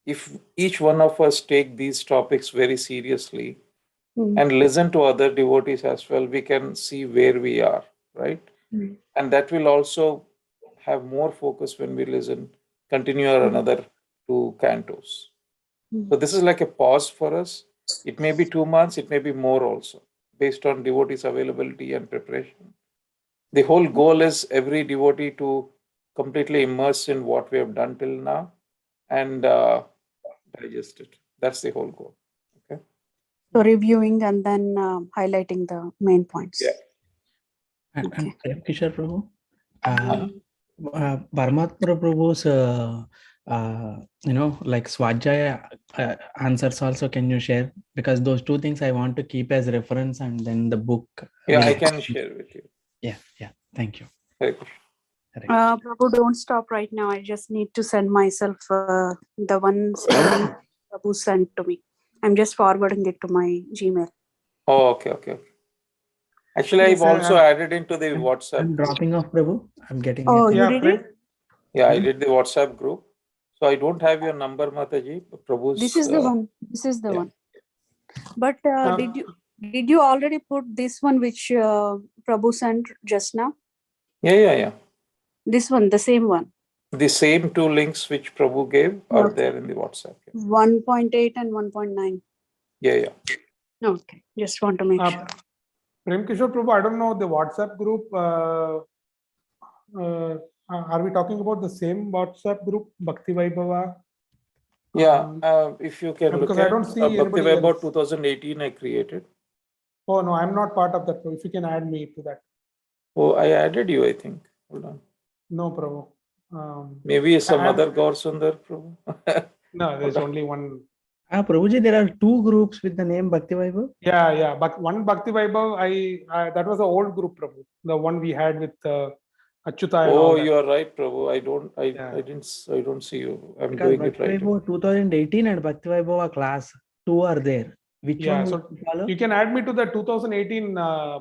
if each one of us take these topics very seriously and listen to other devotees as well, we can see where we are, right? And that will also have more focus when we listen, continue our another 2 cantos. So this is like a pause for us. It may be 2 months, it may be more also, based on devotees' availability and preparation. The whole goal is every devotee to completely immerse in what we have done till now and digest it. That's the whole goal. Okay. So reviewing and then highlighting the main points. Yeah. And Okay. Kishore Prabhu, Paramatma Prabhu's, like Swajaya answers also, can you share? Because those 2 things I want to keep as reference and then the book. Yeah, will- I can share with you. Yeah. Thank you. Hare Krishna. Hare Krishna. Prabhu, don't stop right now. I just need to send myself the one link Prabhu sent to me. I'm just forwarding it to my Gmail. Oh, okay. Actually, Yes, I've also added into the WhatsApp I'm group. dropping off, Prabhu. I'm getting Oh, it. you Yeah, did Prem. it? Yeah, I did the WhatsApp group. So I don't have your number, Mataji. Prabhu's. This is the one. This is the yeah. one. But did you already put this one which Prabhu sent just now? Yeah. This one, the same one. The same 2 links which Prabhu gave are Okay. there in the WhatsApp. 1.8 and 1.9. Yeah. Okay, just want to make sure. Prem Kishore Prabhu, I don't know the WhatsApp group. Are we talking about the same WhatsApp group, Bhakti Vaibhava? Yeah, if you can look because I at don't see Bhakti anybody Vaibhava else. 2018 I created. Oh no, I'm not part of that. If you can add me to that. Oh, I added you, I think. Hold on. No, Prabhu. Maybe some I'm- other Gaur Sundar, Prabhu. No, there's only one. Prabhuji, there are two groups with the name Bhakti Vaibhava. Yeah. But one Bhakti Vaibhav, I that was the old group, Prabhu. The one we had with Achyuta and all Oh, that. you are right, Prabhu. Yeah. I don't see you. I'm Because doing it Bhakti right. Vaibhava 2018 and Bhakti Vaibhava class, two are there. Which Yeah, one so would you follow? you can add me to the 2018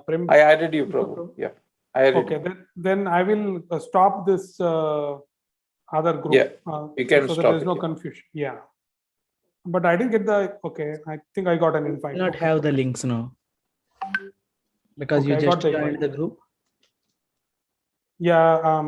Prem. I added you, Prabhu. Yeah, I added Okay, you. then I will stop this other group. Yeah, you can so that stop there's it, no yeah. confusion. Yeah. But I didn't get the, okay, I think I got an You invite. will not Okay. have the links now. Because Okay, you I got just the joined invite. the group. Yeah,